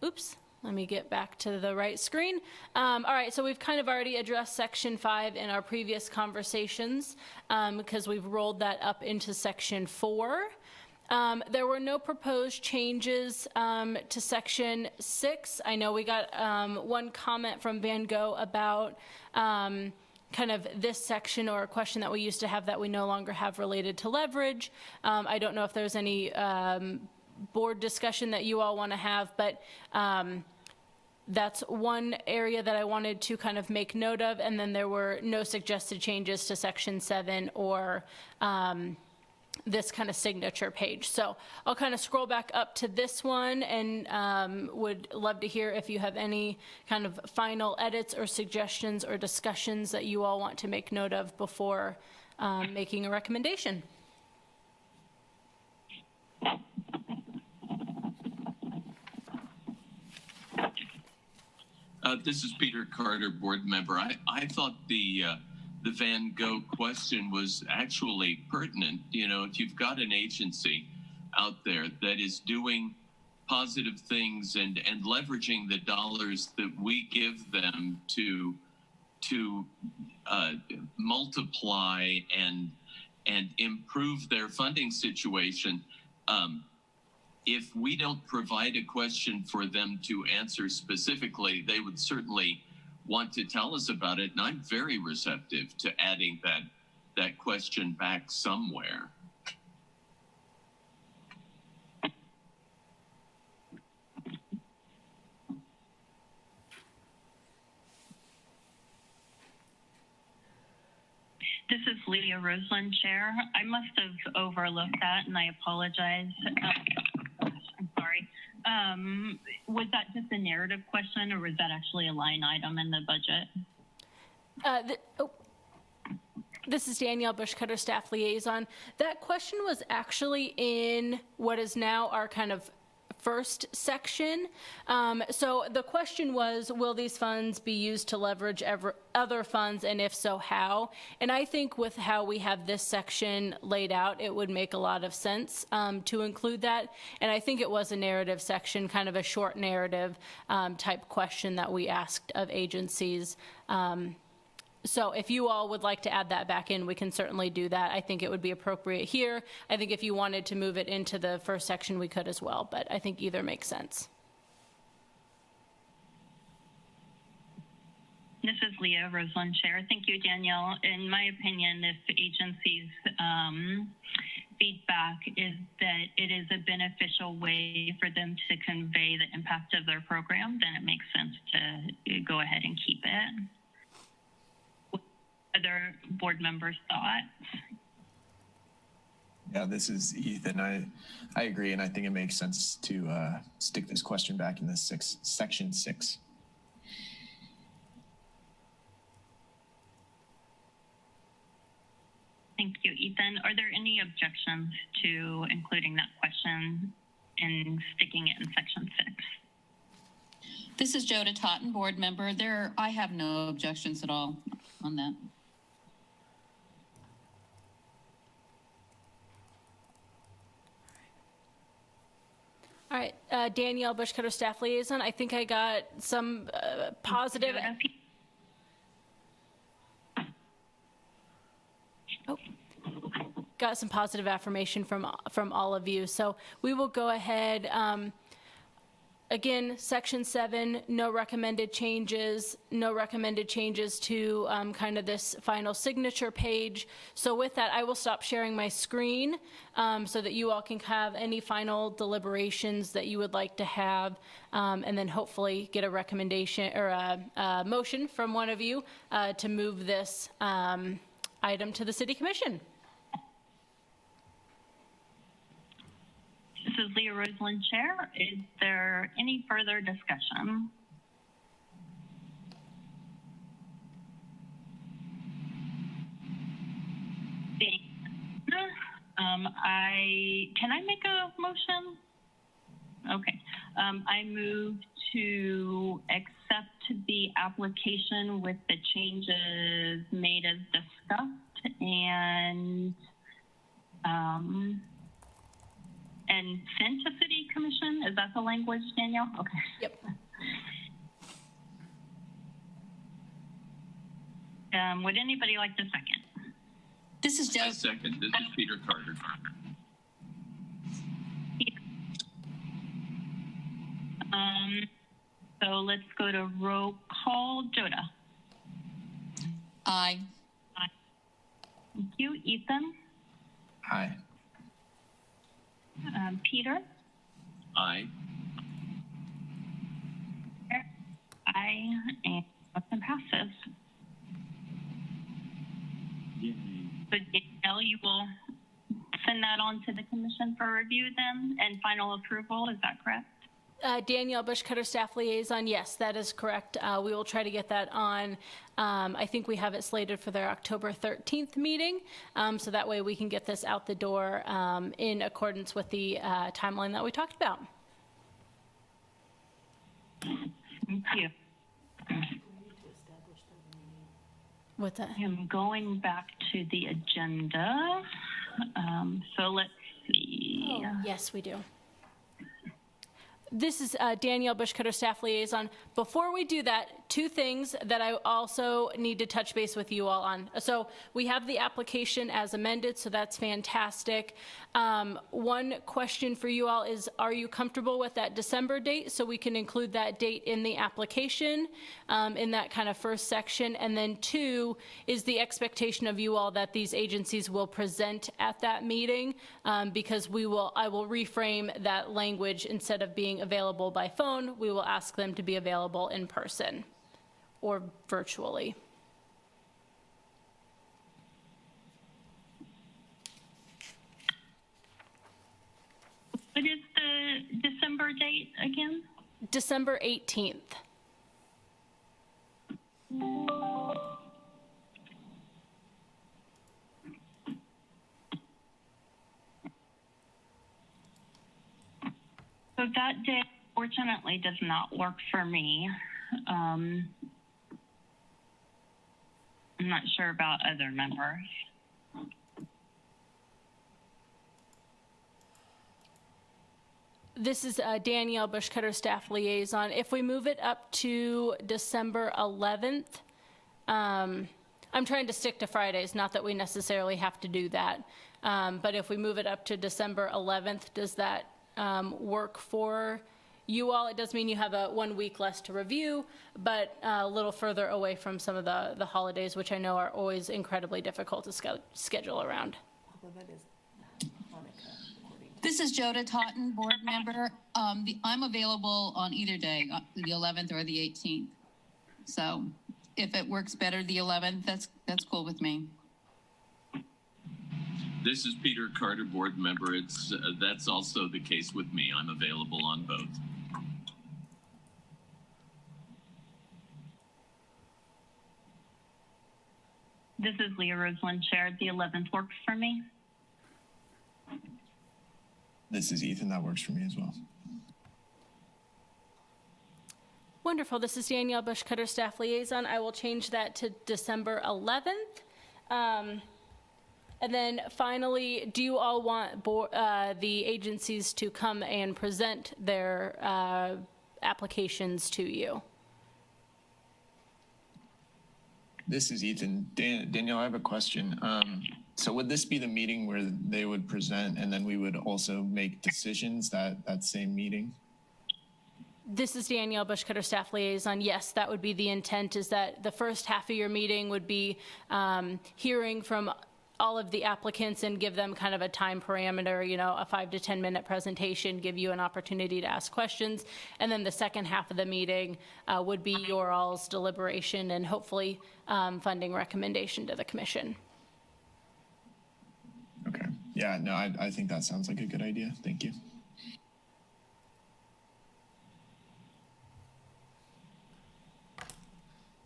Oops, let me get back to the right screen. All right, so we've kind of already addressed Section 5 in our previous conversations because we've rolled that up into Section 4. There were no proposed changes to Section 6. I know we got one comment from Van Gogh about kind of this section, or a question that we used to have that we no longer have related to leverage. I don't know if there's any board discussion that you all want to have, but that's one area that I wanted to kind of make note of. And then there were no suggested changes to Section 7 or this kind of signature page. So I'll kind of scroll back up to this one, and would love to hear if you have any kind of final edits or suggestions or discussions that you all want to make note of before making a recommendation. This is Peter Carter, board member. I thought the Van Gogh question was actually pertinent. You know, if you've got an agency out there that is doing positive things and leveraging the dollars that we give them to multiply and improve their funding situation, if we don't provide a question for them to answer specifically, they would certainly want to tell us about it. And I'm very receptive to adding that question back somewhere. This is Leah Roseland, Chair. I must have overlooked that, and I apologize. I'm sorry. Was that just a narrative question, or was that actually a line item in the budget? This is Danielle Bushcutter, staff liaison. That question was actually in what is now our kind of first section. So the question was, will these funds be used to leverage other funds, and if so, how? And I think with how we have this section laid out, it would make a lot of sense to include that. And I think it was a narrative section, kind of a short narrative type question that we asked of agencies. So if you all would like to add that back in, we can certainly do that. I think it would be appropriate here. I think if you wanted to move it into the first section, we could as well, but I think either makes sense. This is Leah Roseland, Chair. Thank you, Danielle. In my opinion, if agencies' feedback is that it is a beneficial way for them to convey the impact of their program, then it makes sense to go ahead and keep it. Other board members' thoughts? Yeah, this is Ethan. I agree, and I think it makes sense to stick this question back in this section 6. Thank you, Ethan. Are there any objections to including that question and sticking it in section 6? This is Joda Totten, board member. I have no objections at all on that. All right, Danielle Bushcutter, staff liaison. I think I got some positive. Got some positive affirmation from all of you. So we will go ahead. Again, section 7, no recommended changes to kind of this final signature page. So with that, I will stop sharing my screen so that you all can have any final deliberations that you would like to have, and then hopefully get a recommendation or a motion from one of you to move this item to the City Commission. This is Leah Roseland, Chair. Is there any further discussion? Can I make a motion? Okay. I move to accept the application with the changes made as discussed and sent to City Commission. Is that the language, Danielle? Okay. Yep. Would anybody like to second? This is Joe. I second. This is Peter Carter. So let's go to roll call. Joda. Aye. Aye. Thank you. Ethan. Aye. Peter. Aye. Aye. And motion passes. Yay. So Danielle, you will send that that on to the commission for review then and final approval. Is that correct? Danielle Bushcutter, staff liaison. Yes, that is correct. We will try to get that on. I think we have it slated for their October 13th meeting. So that way we can get this out the door in accordance with the timeline that we talked about. Thank you. What's that? I'm going back to the agenda. So let's see. Oh, yes, we do. This is Danielle Bushcutter, staff liaison. Before we do that, two things that I also need to touch base with you all on. So we have the application as amended, so that's fantastic. One question for you all is, are you comfortable with that December date so we can include that date in the application in that kind of first section? And then two, is the expectation of you all that these agencies will present at that meeting, because I will reframe that language. Instead of being available by phone, we will ask them to be available in person or virtually. What is the December date again? December 18th. So that day, fortunately, does not work for me. I'm not sure about other members. This is Danielle Bushcutter, staff liaison. If we move it up to December 11th, I'm trying to stick to Fridays, not that we necessarily have to do that. But if we move it up to December 11th, does that work for you all? It does mean you have 1 week less to review, but a little further away from some of the holidays, which I know are always incredibly difficult to schedule around. This is Joda Totten, board member. I'm available on either day, the 11th or the 18th. So if it works better the 11th, that's cool with me. This is Peter Carter, board member. That's also the case with me. I'm available on both. This is Leah Roseland, Chair. The 11th works for me. This is Ethan. That works for me as well. Wonderful. This is Danielle Bushcutter, staff liaison. I will change that to December 11th. And then finally, do you all want the agencies to come and present their applications to you? This is Ethan. Danielle, I have a question. So would this be the meeting where they would present and then we would also make decisions that same meeting? This is Danielle Bushcutter, staff liaison. Yes, that would be the intent, is that the first half of your meeting would be hearing from all of the applicants and give them kind of a time parameter, a 5 to 10 minute presentation, give you an opportunity to ask questions. And then the second half of the meeting would be your all's deliberation and hopefully funding recommendation to the commission. Okay. Yeah, no, I think that sounds like a good idea. Thank you.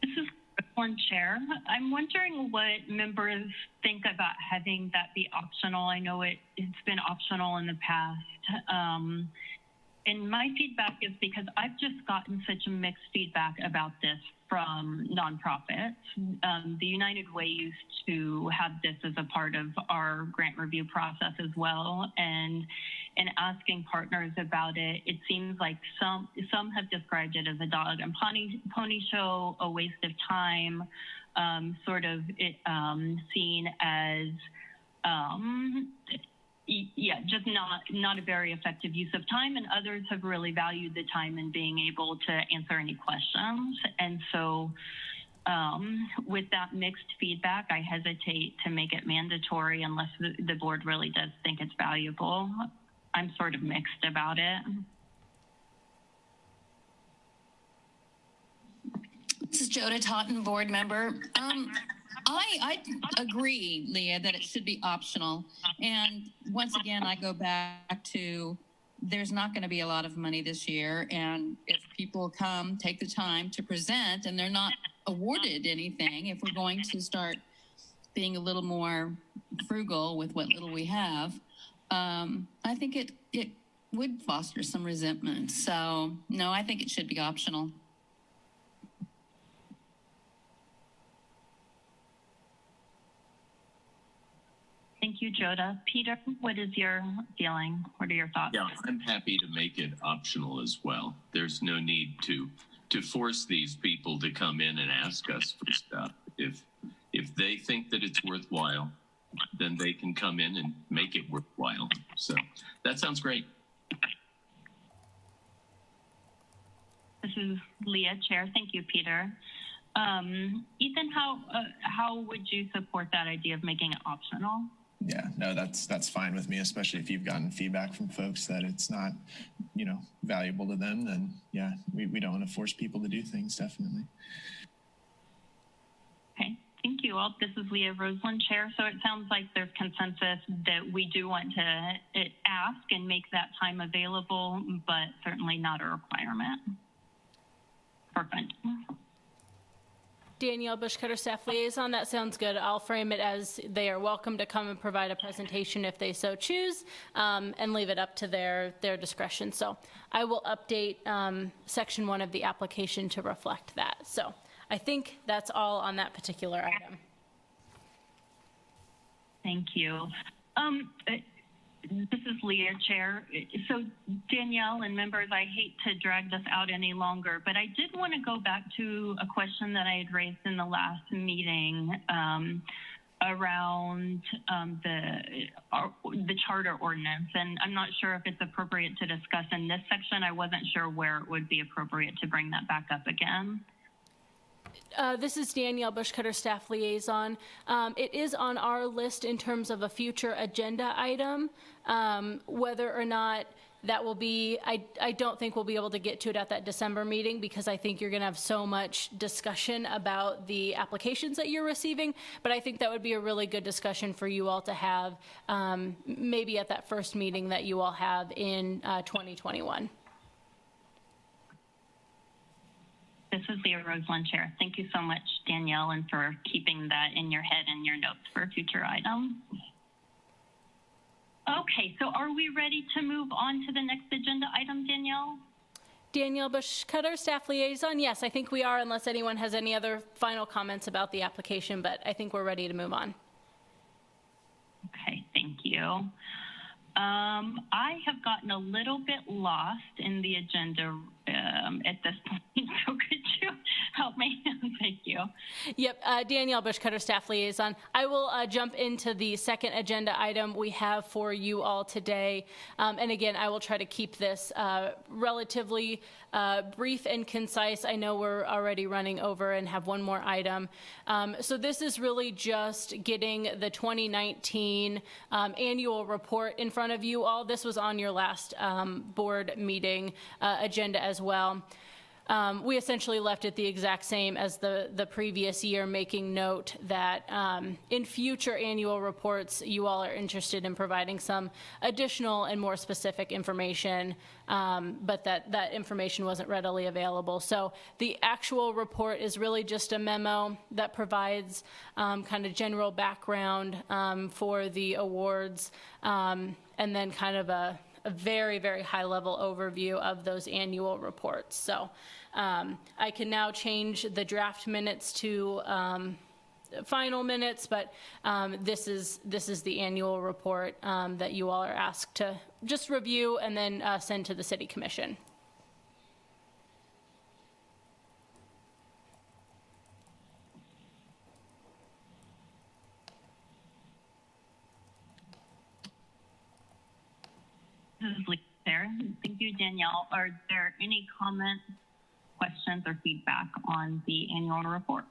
This is one Chair. I'm wondering what members think about having that be optional. I know it's been optional in the past. And my feedback is because I've just gotten such mixed feedback about this from nonprofits. The United Way used to have this as a part of our grant review process as well. And in asking partners about it, it seems like some have described it as a dog and pony show, a waste of time, sort of seen as just not a very effective use of time, and others have really valued the time and being able to answer any questions. And so with that mixed feedback, I hesitate to make it mandatory unless the board really does think it's valuable. I'm sort of mixed about it. This is Joda Totten, board member. I agree, Leah, that it should be optional. And once again, I go back to there's not going to be a lot of money this year. And if people come, take the time to present and they're not awarded anything, if we're going to start being a little more frugal with what little we have, I think it would foster some resentment. So no, I think it should be optional. Thank you, Joda. Peter, what is your feeling? What are your thoughts? Yeah, I'm happy to make it optional as well. There's no need to force these people to come in and ask us for stuff. If they think that it's worthwhile, then they can come in and make it worthwhile. So that sounds great. This is Leah, Chair. Thank you, Peter. Ethan, how would you support that idea of making it optional? Yeah, no, that's fine with me, especially if you've gotten feedback from folks that it's not, valuable to them, then yeah, we don't want to force people to do things, definitely. Okay, thank you all. This is Leah Roseland, Chair. So it sounds like there's consensus that we do want to ask and make that time available, but certainly not a requirement for funding. Danielle Bushcutter, Staff Liaison, that sounds good. I'll frame it as they are welcome to come and provide a presentation if they so choose, and leave it up to their discretion. So I will update section 1 of the application to reflect that. So I think that's all on that particular item. Thank you. This is Leah, Chair. So Danielle and members, I hate to drag this out any longer, but I did want to go back to a question that I had raised in the last meeting around the charter ordinance. And I'm not sure if it's appropriate to discuss in this section. I wasn't sure where it would be appropriate to bring that back up again. This is Danielle Bushcutter, Staff Liaison. It is on our list in terms of a future agenda item. Whether or not that will be, I don't think we'll be able to get to it at that December meeting because I think you're going to have so much discussion about the applications that you're receiving. But I think that would be a really good discussion for you all to have maybe at that first meeting that you all have in 2021. This is Leah Roseland, Chair. Thank you so much, Danielle, and for keeping that in your head and your notes for a future item. Okay, so are we ready to move on to the next agenda item, Danielle? Danielle Bushcutter, Staff Liaison. Yes, I think we are, unless anyone has any other final comments about the application, but I think we're ready to move on. Okay, thank you. I have gotten a little bit lost in the agenda at this point, so could you help me? Thank you. Yep, Danielle Bushcutter, Staff Liaison. I will jump into the second agenda item we have for you all today. And again, I will try to keep this relatively brief and concise. I know we're already running over and have one more item. So this is really just getting the 2019 annual report in front of you all. This was on your last board meeting agenda as well. We essentially left it the exact same as the previous year, making note that in future annual reports, you all are interested in providing some additional and more specific information, but that information wasn't readily available. So the actual report is really just a memo that provides kind of general background for the awards, and then kind of a very, very high level overview of those annual reports. So I can now change the draft minutes to final minutes, but this is the annual report that you all are asked to just review and then send to the City Commission. This is Lee there. Thank you, Danielle. Are there any comments, questions, or feedback on the annual report?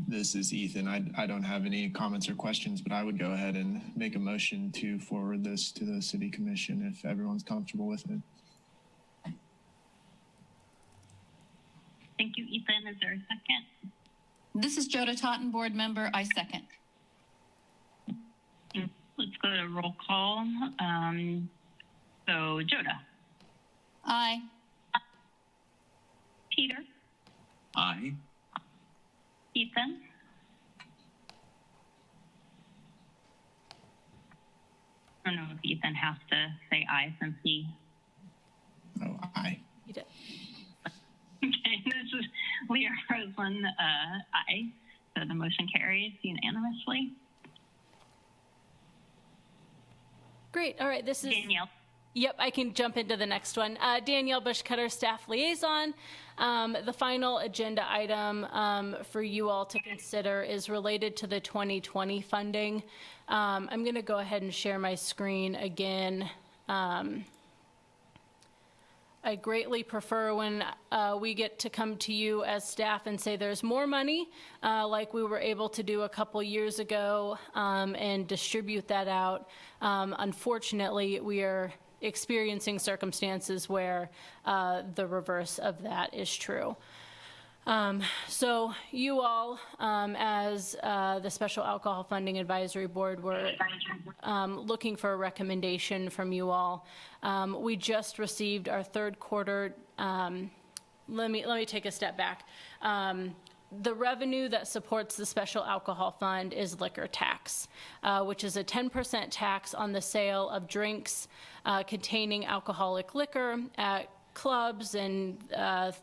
This is Ethan. I don't have any comments or questions, but I would go ahead and make a motion to forward this to the City Commission if everyone's comfortable with it. a second? This is Joda Totten, board member. I second. Let's go to roll call. So Joda, Aye. Peter, Aye. Ethan, I don't know if Ethan has to say aye since he. Oh, aye. You did. Okay, this is Leah Roseland, aye. So the motion carries unanimously. Great. All right. This is Danielle. Yep, I can jump into the next one. Danielle Bushcutter, staff liaison. The final agenda item for you all to consider is related to the 2020 funding. I'm going to go ahead and share my screen again. I greatly prefer when we get to come to you as staff and say there's more money, like we were able to do a couple years ago, and distribute that out. Unfortunately, we are experiencing circumstances where the reverse of that is true. So you all, as the Special Alcohol Funding Advisory Board, were looking for a recommendation from you all. We just received our third quarter. Let me take a step back. The revenue that supports the Special Alcohol Fund is liquor tax, which is a 10% tax on the sale of drinks containing alcoholic liquor at clubs and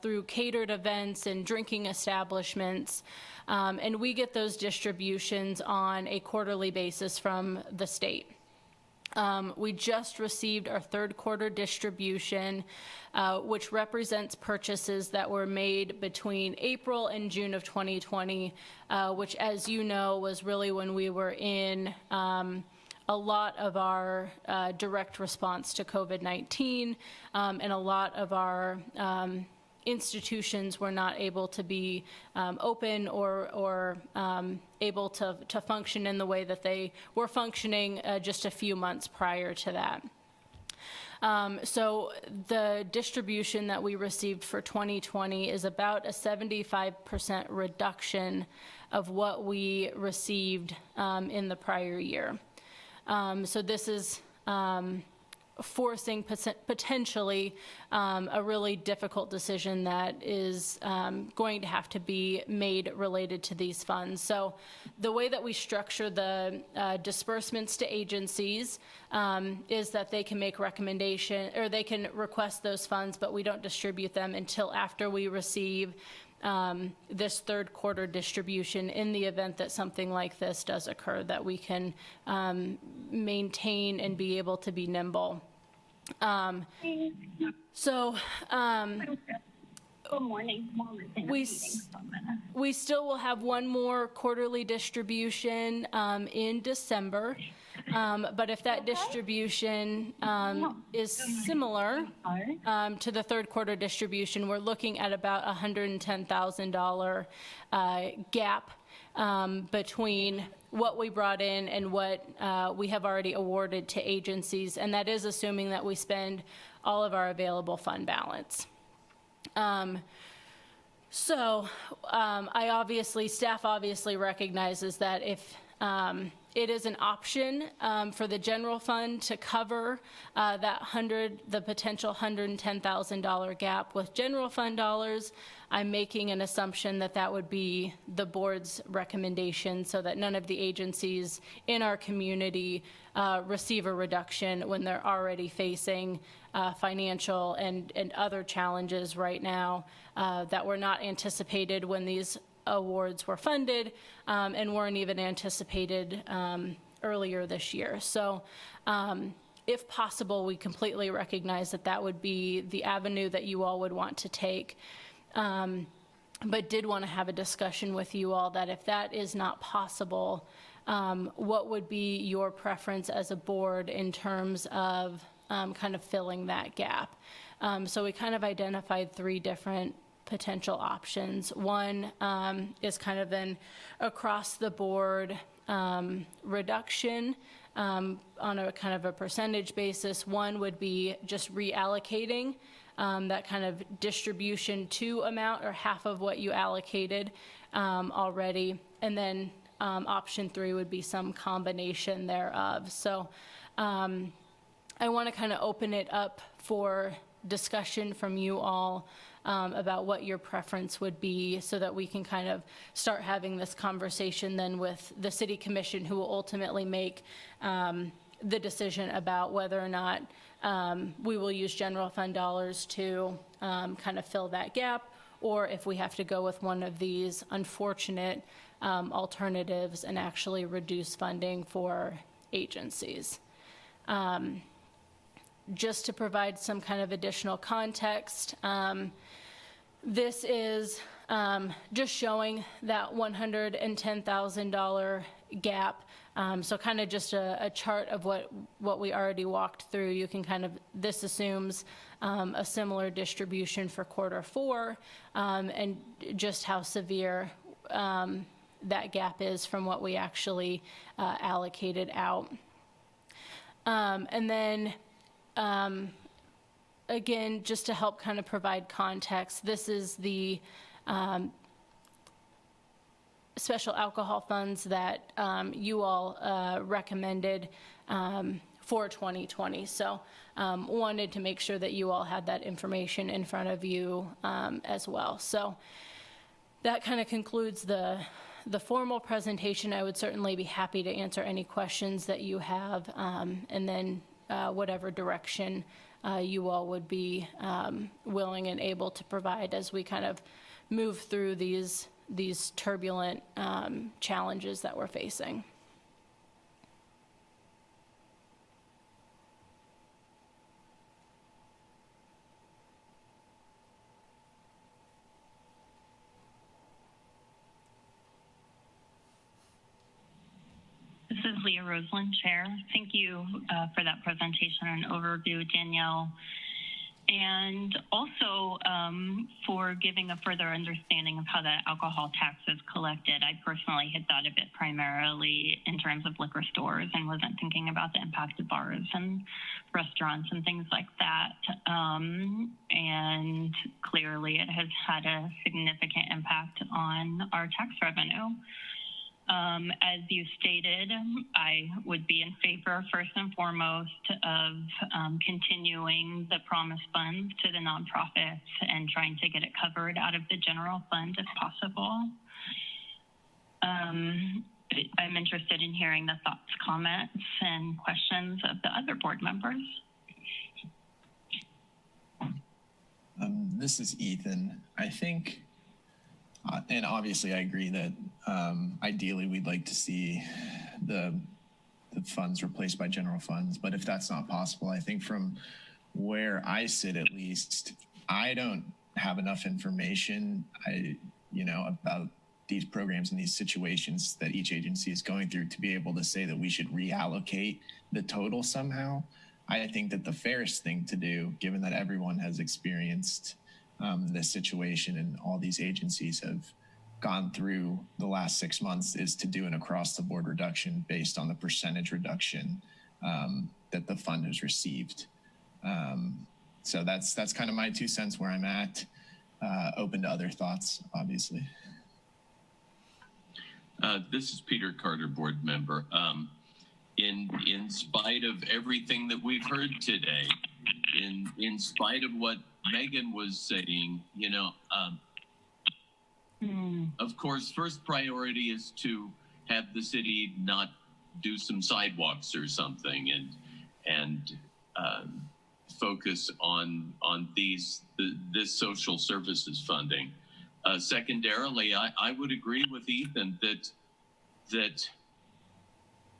through catered events and drinking establishments. And we get those distributions on a quarterly basis from the state. We just received our third quarter distribution, which represents purchases that were made between April and June of 2020, which, as you know, was really when we were in a lot of our direct response to COVID-19, and a lot of our institutions were not able to be open or able to function in the way that they were functioning just a few months prior to that. So the distribution that we received for 2020 is about a 75% reduction of what we received in the prior year. So this is forcing potentially a really difficult decision that is going to have to be made related to these funds. So the way that we structure the disbursements to agencies is that they can make recommendation, or they can request those funds, but we don't distribute them until after we receive this third quarter distribution, in the event that something like this does occur, that we can maintain and be able to be nimble. Good morning. We still will have one more quarterly distribution in December. But if that distribution is similar to the third quarter distribution, we're looking at about $110,000 gap between what we brought in and what we have already awarded to agencies, and that is assuming that we spend all of our available fund balance. Staff obviously recognizes that if it is an option for the general fund to cover the potential $110,000 gap with general fund dollars, I'm making an assumption that that would be the board's recommendation, so that none of the agencies in our community receive a reduction when they're already facing financial and other challenges right now that were not anticipated when these awards were funded and weren't even anticipated earlier this year. So if possible, we completely recognize that that would be the avenue that you all would want to take, but did want to have a discussion with you all that if that is not possible, what would be your preference as a board in terms of kind of filling that gap? So we kind of identified three different potential options. One is kind of an across the board reduction on a kind of a percentage basis. One would be just reallocating that kind of distribution to amount or half of what you allocated already. And then option 3 would be some combination thereof. So I want to kind of open it up for discussion from you all about what your preference would be, so that we can kind of start having this conversation then with the city commission, who will ultimately make the decision about whether or not we will use general fund dollars to kind of fill that gap, or if we have to go with one of these unfortunate alternatives and actually reduce funding for agencies. Just to provide some kind of additional context, this is just showing that $110,000 gap. So kind of just a chart of what we already walked through. You can kind of, this assumes a similar distribution for quarter 4, and just how severe that gap is from what we actually allocated out. And then again, just to help kind of provide context, this is the special alcohol funds that you all recommended for 2020. So wanted to make sure that you all had that information in front of you as well. So that kind of concludes the formal presentation. I would certainly be happy to answer any questions that you have, and then whatever direction you all would be willing and able to provide as we kind of move through these turbulent challenges that we're facing. This is Leah Roseland, Chair. Thank you for that presentation and overview, Danielle. And also for giving a further understanding of how the alcohol tax is collected. I personally had thought of it primarily in terms of liquor stores and wasn't thinking about the impact of bars and restaurants and things like that. And clearly it has had a significant impact on our tax revenue. As you stated, I would be in favor, first and foremost, of continuing the promised funds to the nonprofits and trying to get it covered out of the general fund if possible. I'm interested in hearing the thoughts, comments, and questions of the other board members. This is Ethan. I think, and obviously I agree that ideally we'd like to see the funds replaced by general funds, but if that's not possible, I think from where I sit at least, I don't have enough information about these programs and these situations that each agency is going through to be able to say that we should reallocate the total somehow. I think that the fairest thing to do, given that everyone has experienced this situation and all these agencies have gone through the last 6 months, is to do an across-the-board reduction based on the percentage reduction that the fund has received. So that's kind of my 2 cents where I'm at. Open to other thoughts, obviously. This is Peter Carter, board member. In spite of everything that we've heard today, in spite of what Megan was saying, of course, first priority is to have the city not do some sidewalks or something, and focus on this social services funding. Secondarily, I would agree with Ethan that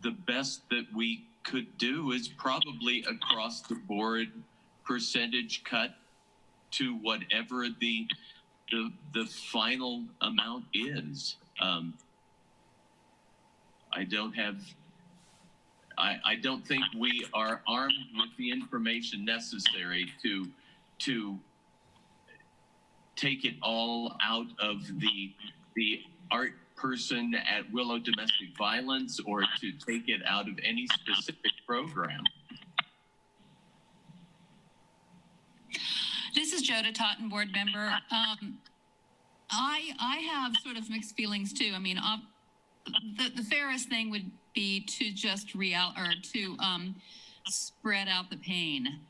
the best that we could do is probably across the board percentage cut to whatever the final amount is. I don't think we are armed with the information necessary to take it all out of the art person at Willow Domestic Violence, or to take it out of any specific program. This is Joda Totten, board member. I have sort of mixed feelings too. I mean, the fairest thing would be to just spread out the pain.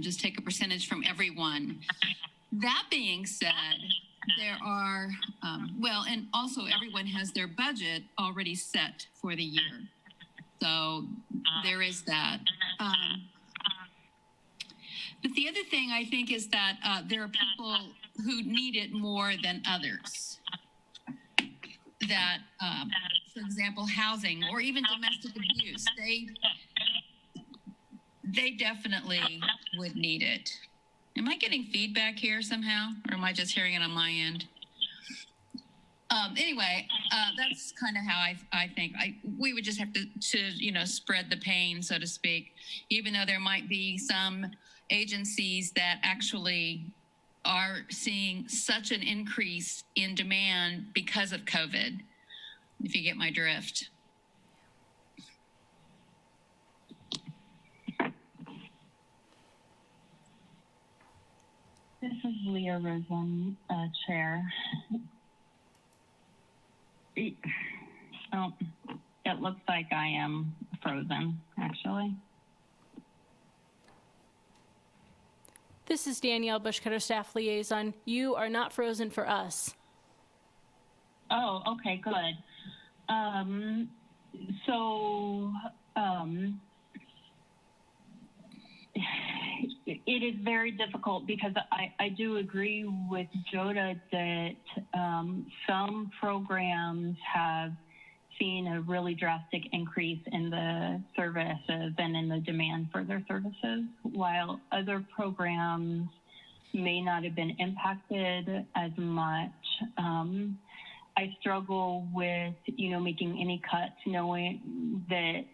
Just take a percentage from everyone. That being said, there are, and also everyone has their budget already set for the year. So there is that. But the other thing I think is that there are people who need it more than others. That, for example, housing or even domestic abuse, they definitely would need it. Am I getting feedback here somehow, or am I just hearing it on my end? Anyway, that's kind of how I think. We would just have to spread the pain, so to speak, even though there might be some agencies that actually are seeing such an increase in demand because of COVID, if you get my drift. This is Leah Roseland, Chair. It looks like I am frozen, actually. This is Danielle Bushcutter, staff liaison. You are not frozen for us. Oh, okay, good. It is very difficult because I do agree with Joda that some programs have seen a really drastic increase in the services and in the demand for their services, while other programs may not have been impacted as much. I struggle with, making any cuts knowing that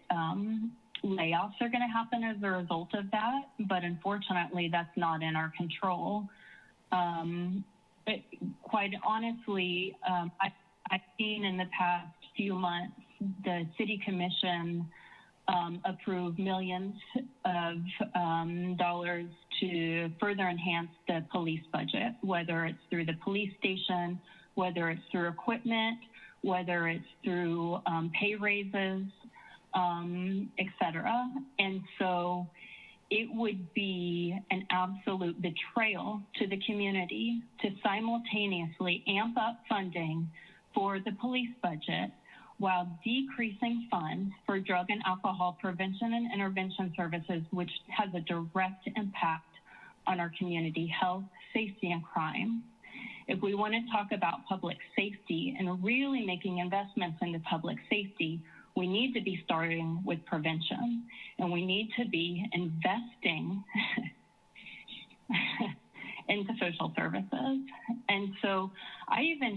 layoffs are going to happen as a result of that, but unfortunately that's not in our control. But quite honestly, I've seen in the past few months the City Commission approve millions of dollars to further enhance the police budget, whether it's through the police station, whether it's through equipment, whether it's through pay raises, etc. And so it would be an absolute betrayal to the community to simultaneously amp up funding for the police budget while decreasing funds for drug and alcohol prevention and intervention services, which has a direct impact on our community health, safety, and crime. If we want to talk about public safety and really making investments into public safety, we need to be starting with prevention, and we need to be investing into social services. And so I even,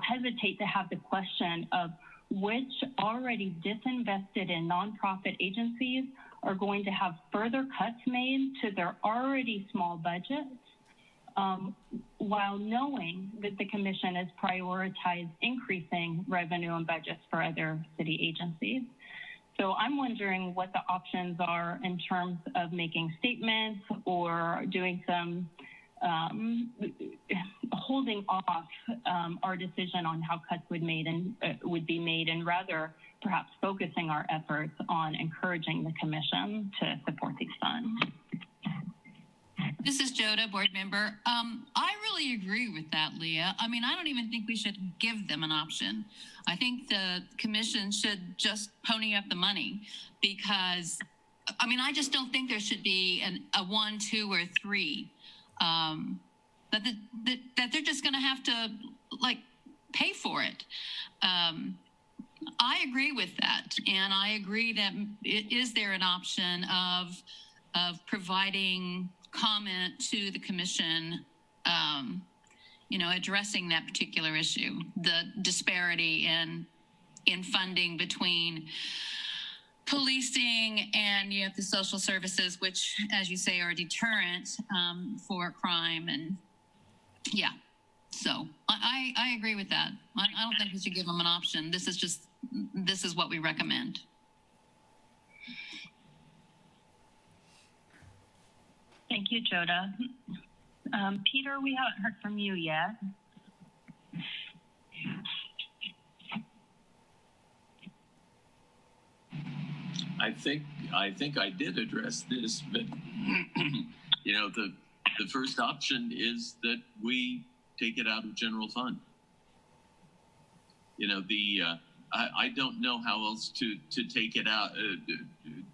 hesitate to have the question of which already disinvested in nonprofit agencies are going to have further cuts made to their already small budgets, while knowing that the commission has prioritized increasing revenue and budgets for other city agencies. So I'm wondering what the options are in terms of making statements or doing some holding off our decision on how cuts would be made, and rather perhaps focusing our efforts on encouraging the commission to support these funds. This is Joda, board member. I really agree with that, Leah. I mean, I don't even think we should give them an option. I think the commission should just pony up the money because, I just don't think there should be a 1, 2, or 3. That they're just going to have to pay for it. I agree with that, and I agree that is there an option of providing comment to the commission, addressing that particular issue, the disparity in funding between policing and the social services, which, as you say, are a deterrent for crime. And so I agree with that. I don't think we should give them an option. This is what we recommend. Thank you, Joda. Peter, we haven't heard from you yet. I think I did address this, but you know, the first option is that we take it out of general fund. You know, I don't know how else to take it out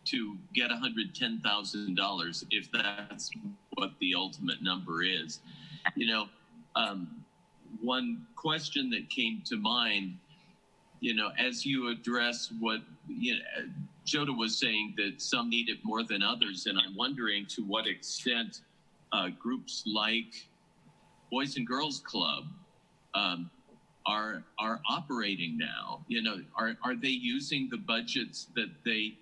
to get $110,000 if that's what the ultimate number is. You know, one question that came to mind, you know, as you address what, you know, Joda was saying that some need it more than others, and I'm wondering to what extent groups like Boys and Girls Club are operating now. You know, are they using the budgets that they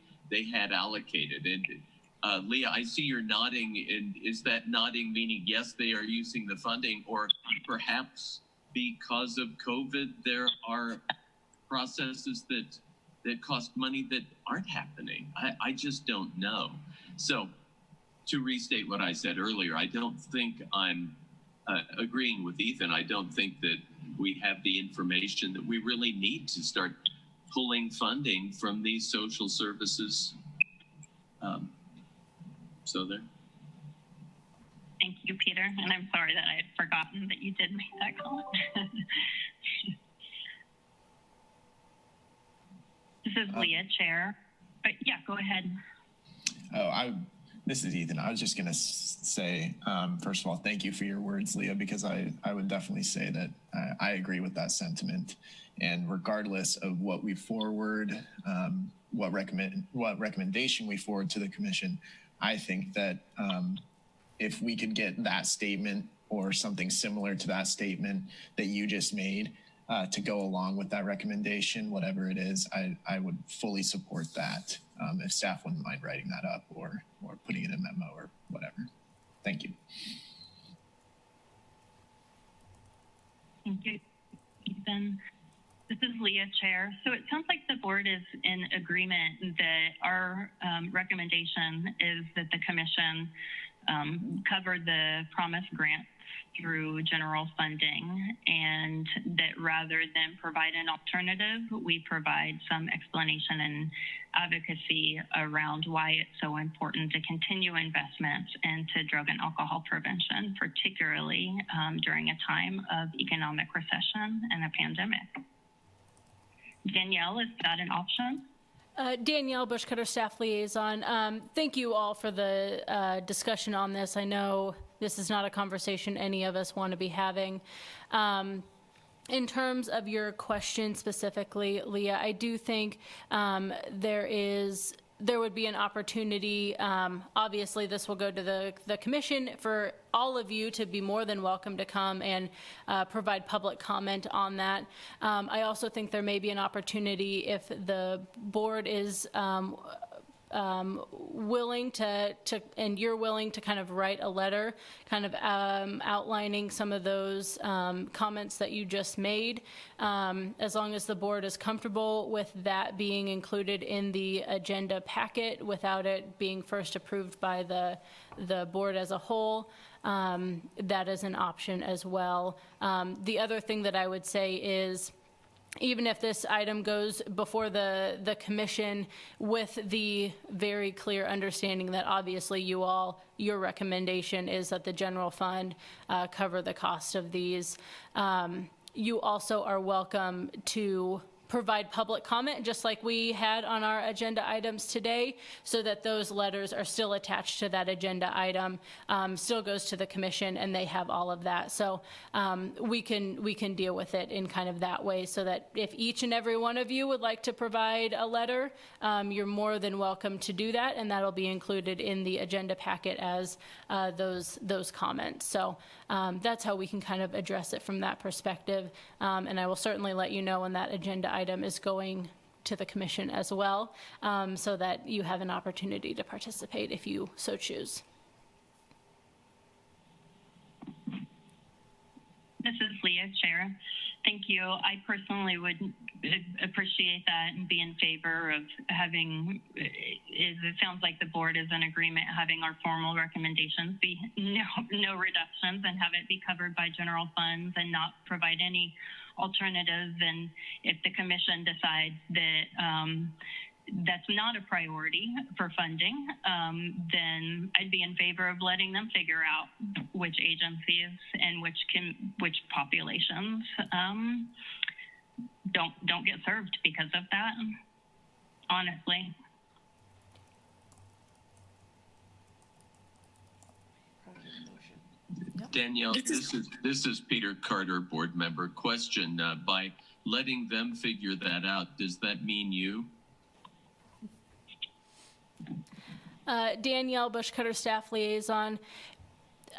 had allocated? And Leah, I see you're nodding, and is that nodding meaning yes, they are using the funding, or perhaps because of COVID there are processes that cost money that aren't happening? I just don't know. So to restate what I said earlier, I don't think I'm agreeing with Ethan. I don't think that we have the information that we really need to start pulling funding from these social services. So there. Thank you, Peter. And I'm sorry that I had forgotten that you did make that comment. This is Leah, Chair. But yeah, go ahead. This is Ethan. I was just going to say, first of all, thank you for your words, Leah, because I would definitely say that I agree with that sentiment. And regardless of what we forward, what recommendation we forward to the commission, I think that if we could get that statement or something similar to that statement that you just made to go along with that recommendation, whatever it is, I would fully support that. If staff wouldn't mind writing that up or putting it in a memo or whatever. Thank you. Thank you, Ethan. This is Leah, Chair. So it sounds like the board is in agreement that our recommendation is that the commission cover the promised grants through general funding, and that rather than provide an alternative, we provide some explanation and advocacy around why it's so important to continue investments into drug and alcohol prevention, particularly during a time of economic recession and a pandemic. Danielle, is that an option? Danielle Bushcutter, staff liaison. Thank you all for the discussion on this. I know this is not a conversation any of us want to be having. In terms of your question specifically, Leah, I do think there would be an opportunity. Obviously, this will go to the commission for all of you to be more than welcome to come and provide public comment on that. I also think there may be an opportunity if the board is willing to and you're willing to kind of write a letter kind of outlining some of those comments that you just made, as long as the board is comfortable with that being included in the agenda packet without it being first approved by the board as a whole. That is an option as well. The other thing that I would say is, even if this item goes before the commission with the very clear understanding that obviously your recommendation is that the general fund cover the cost of these, you also are welcome to provide public comment, just like we had on our agenda items today, so that those letters are still attached to that agenda item, still goes to the commission, and they have all of that. So we can deal with it in kind of that way, so that if each and every one of you would like to provide a letter, you're more than welcome to do that, and that'll be included in the agenda packet as those comments. So that's how we can kind of address it from that perspective, and I will certainly let you know when that agenda item is going to the commission as well, so that you have an opportunity to participate if you so choose. This is Leah. Leah, Cher. Thank you. I personally would appreciate that and be in favor of having, it sounds like the board is in agreement, having our formal recommendations be no reductions and have it be covered by general funds and not provide any alternatives. And if the commission decides that that's not a priority for funding, then I'd be in favor of letting them figure out which agencies and which populations don't get served because of that, honestly. Danielle, this is Peter Carter, board member. Question, by letting them figure that out, does that mean you? Danielle Bushcutter, staff liaison.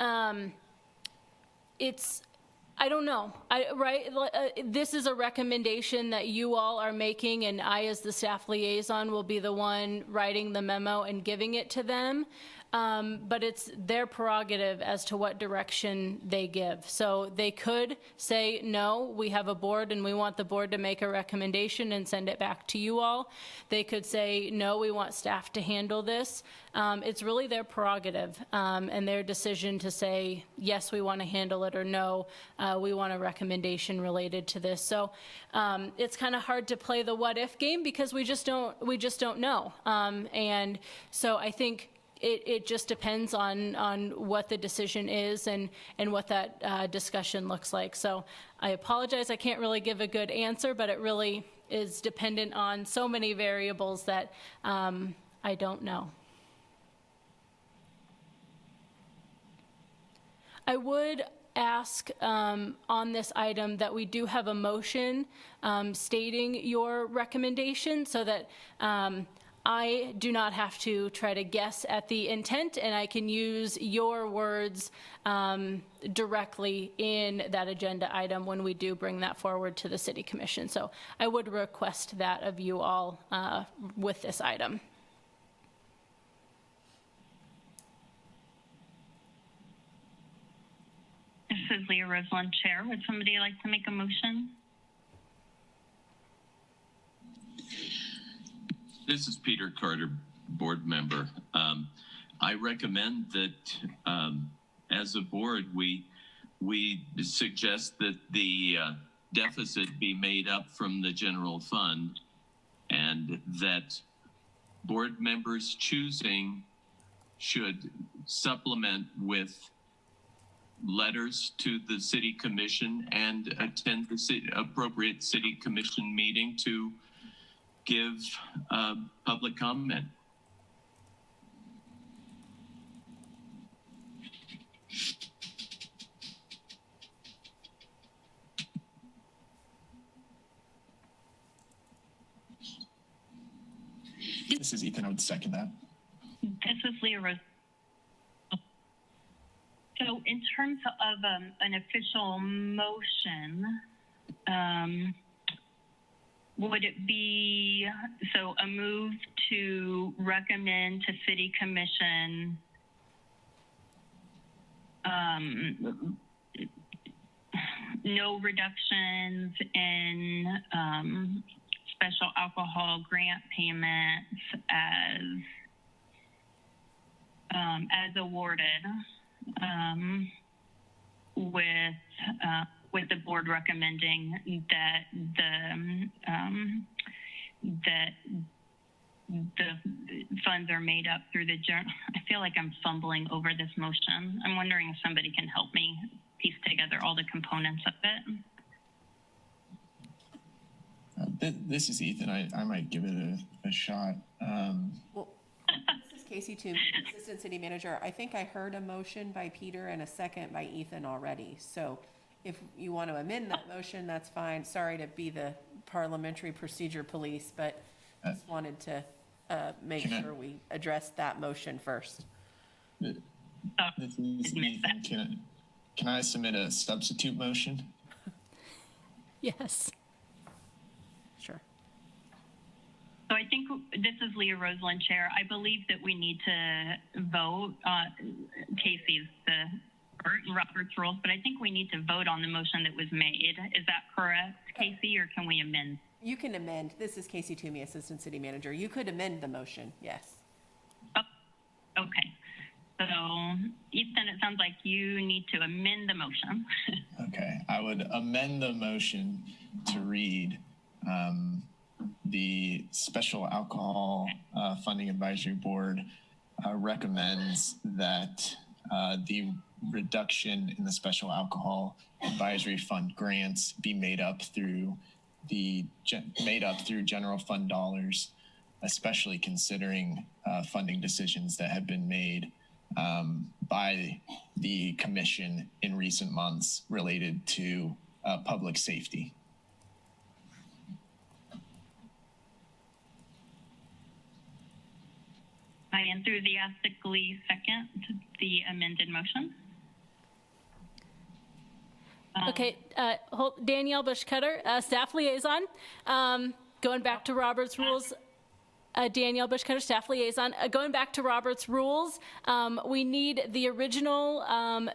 I don't know. This is a recommendation that you all are making, and I, as the staff liaison, will be the one writing the memo and giving it to them. But it's their prerogative as to what direction they give. So they could say, no, we have a board and we want the board to make a recommendation and send it back to you all. They could say, no, we want staff to handle this. It's really their prerogative and their decision to say, yes, we want to handle it, or no, we want a recommendation related to this. So it's kind of hard to play the what if game because we just don't know. And so I think it just depends on what the decision is and what that discussion looks like. So I apologize, I can't really give a good answer, but it really is dependent on so many variables that I don't know. I would ask on this item that we do have a motion stating your recommendation so that I do not have to try to guess at the intent, and I can use your words directly in that agenda item when we do bring that forward to the City Commission. So I would request that of you all with this item. This is Leah Roseland, Chair. Would somebody like to make a motion? This is Peter Carter, board member. I recommend that as a board, we suggest that the deficit be made up from the general fund, and that board members choosing should supplement with letters to the City Commission and attend the appropriate City Commission meeting to give public comment. This is Ethan. I would second that. This is Leah Rose. So in terms of an official motion, would it be, so a move to recommend to City Commission no reductions in special alcohol grant payments as awarded, with the board recommending that the funds are made up through the general. I feel like I'm fumbling over this motion. I'm wondering if somebody can help me piece together all the components of it. This is Ethan. I might give it a shot. Well, this is Casey Toomey, Assistant City Manager. I think I heard a motion by Peter and a second by Ethan already. So if you want to amend that motion, that's fine. Sorry to be the parliamentary procedure police, but just wanted to make sure we address that motion first. This is Ethan. Can I submit a substitute motion? Yes. Sure. So I think this is Leah Roseland, Chair. I believe that we need to vote. Casey's the Robert's rules, but I think we need to vote on the motion that was made. Is that correct, Casey, or can we amend? You can amend. This is Casey Toomey, Assistant City Manager. You could amend the motion, yes. Oh, okay. So, Ethan, it sounds like you need to amend the motion. Okay, I would amend the motion to read the Special Alcohol Funding Advisory Board recommends that the reduction in the Special Alcohol Advisory Fund grants be made up through general fund dollars, especially considering funding decisions that have been made by the commission in recent months related to public safety. I enthusiastically second the amended motion. Okay, Danielle Bush-Cutter, staff liaison. Going back to Robert's rules. Danielle Bush-Cutter, staff liaison. Going back to Robert's rules, we need the original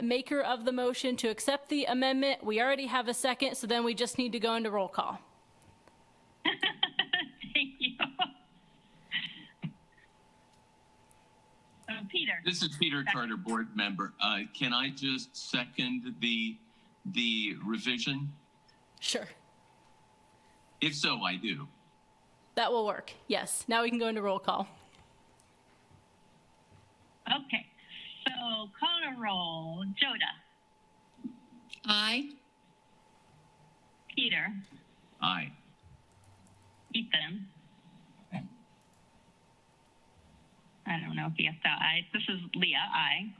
maker of the motion to accept the amendment. We already have a second, so then we just need to go into roll call. Thank you. Peter. This is Peter Carter, board member. Can I just second the revision? Sure. If so, I do. That will work, yes. Now we can go into roll call. Okay, so call a roll. Joda. Aye. Peter. Aye. Ethan. I don't know if he has to aye. This is Leah, aye.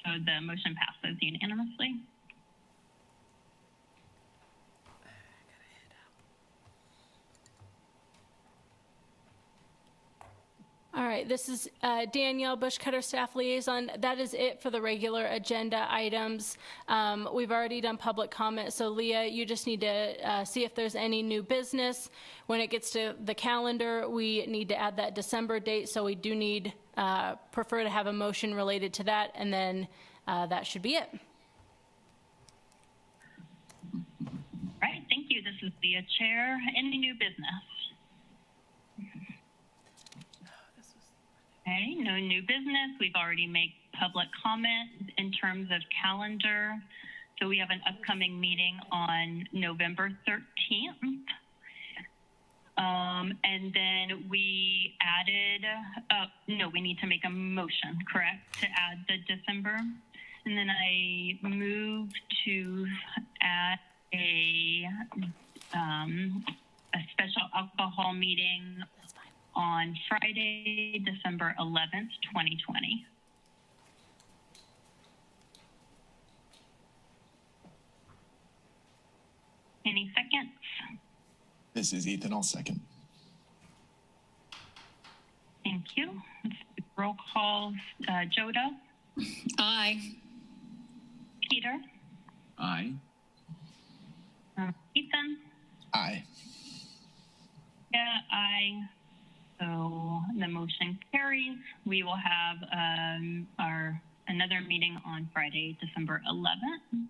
So the motion passes unanimously. All right, this is Danielle Bush-Cutter, staff liaison. That is it for the regular agenda items. We've already done public comment, so Leah, you just need to see if there's any new business. When it gets to the calendar, we need to add that December date, so we do need, prefer to have a motion related to that, and then that should be it. All right, thank you. This is the chair. Any new business? Okay, no new business. We've already made public comment in terms of calendar. So we have an upcoming meeting on November 13th. And then we added, no, we need to make a motion, correct, to add the December. And then I moved to add a special alcohol meeting on Friday, December 11th, 2020. Any seconds? This is Ethan, I'll second. Thank you. Roll call, Joda. Aye. Peter. Aye. Ethan. Aye. Yeah, aye. So the motion carries. We will have another meeting on Friday, December 11th.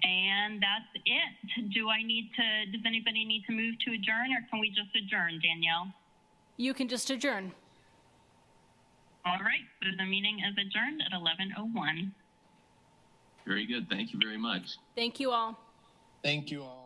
And that's it. Does anybody need to move to adjourn, or can we just adjourn, Danielle? You can just adjourn. All right, so the meeting is adjourned at 11:01. Very good. Thank you very much. Thank you all. Thank you all.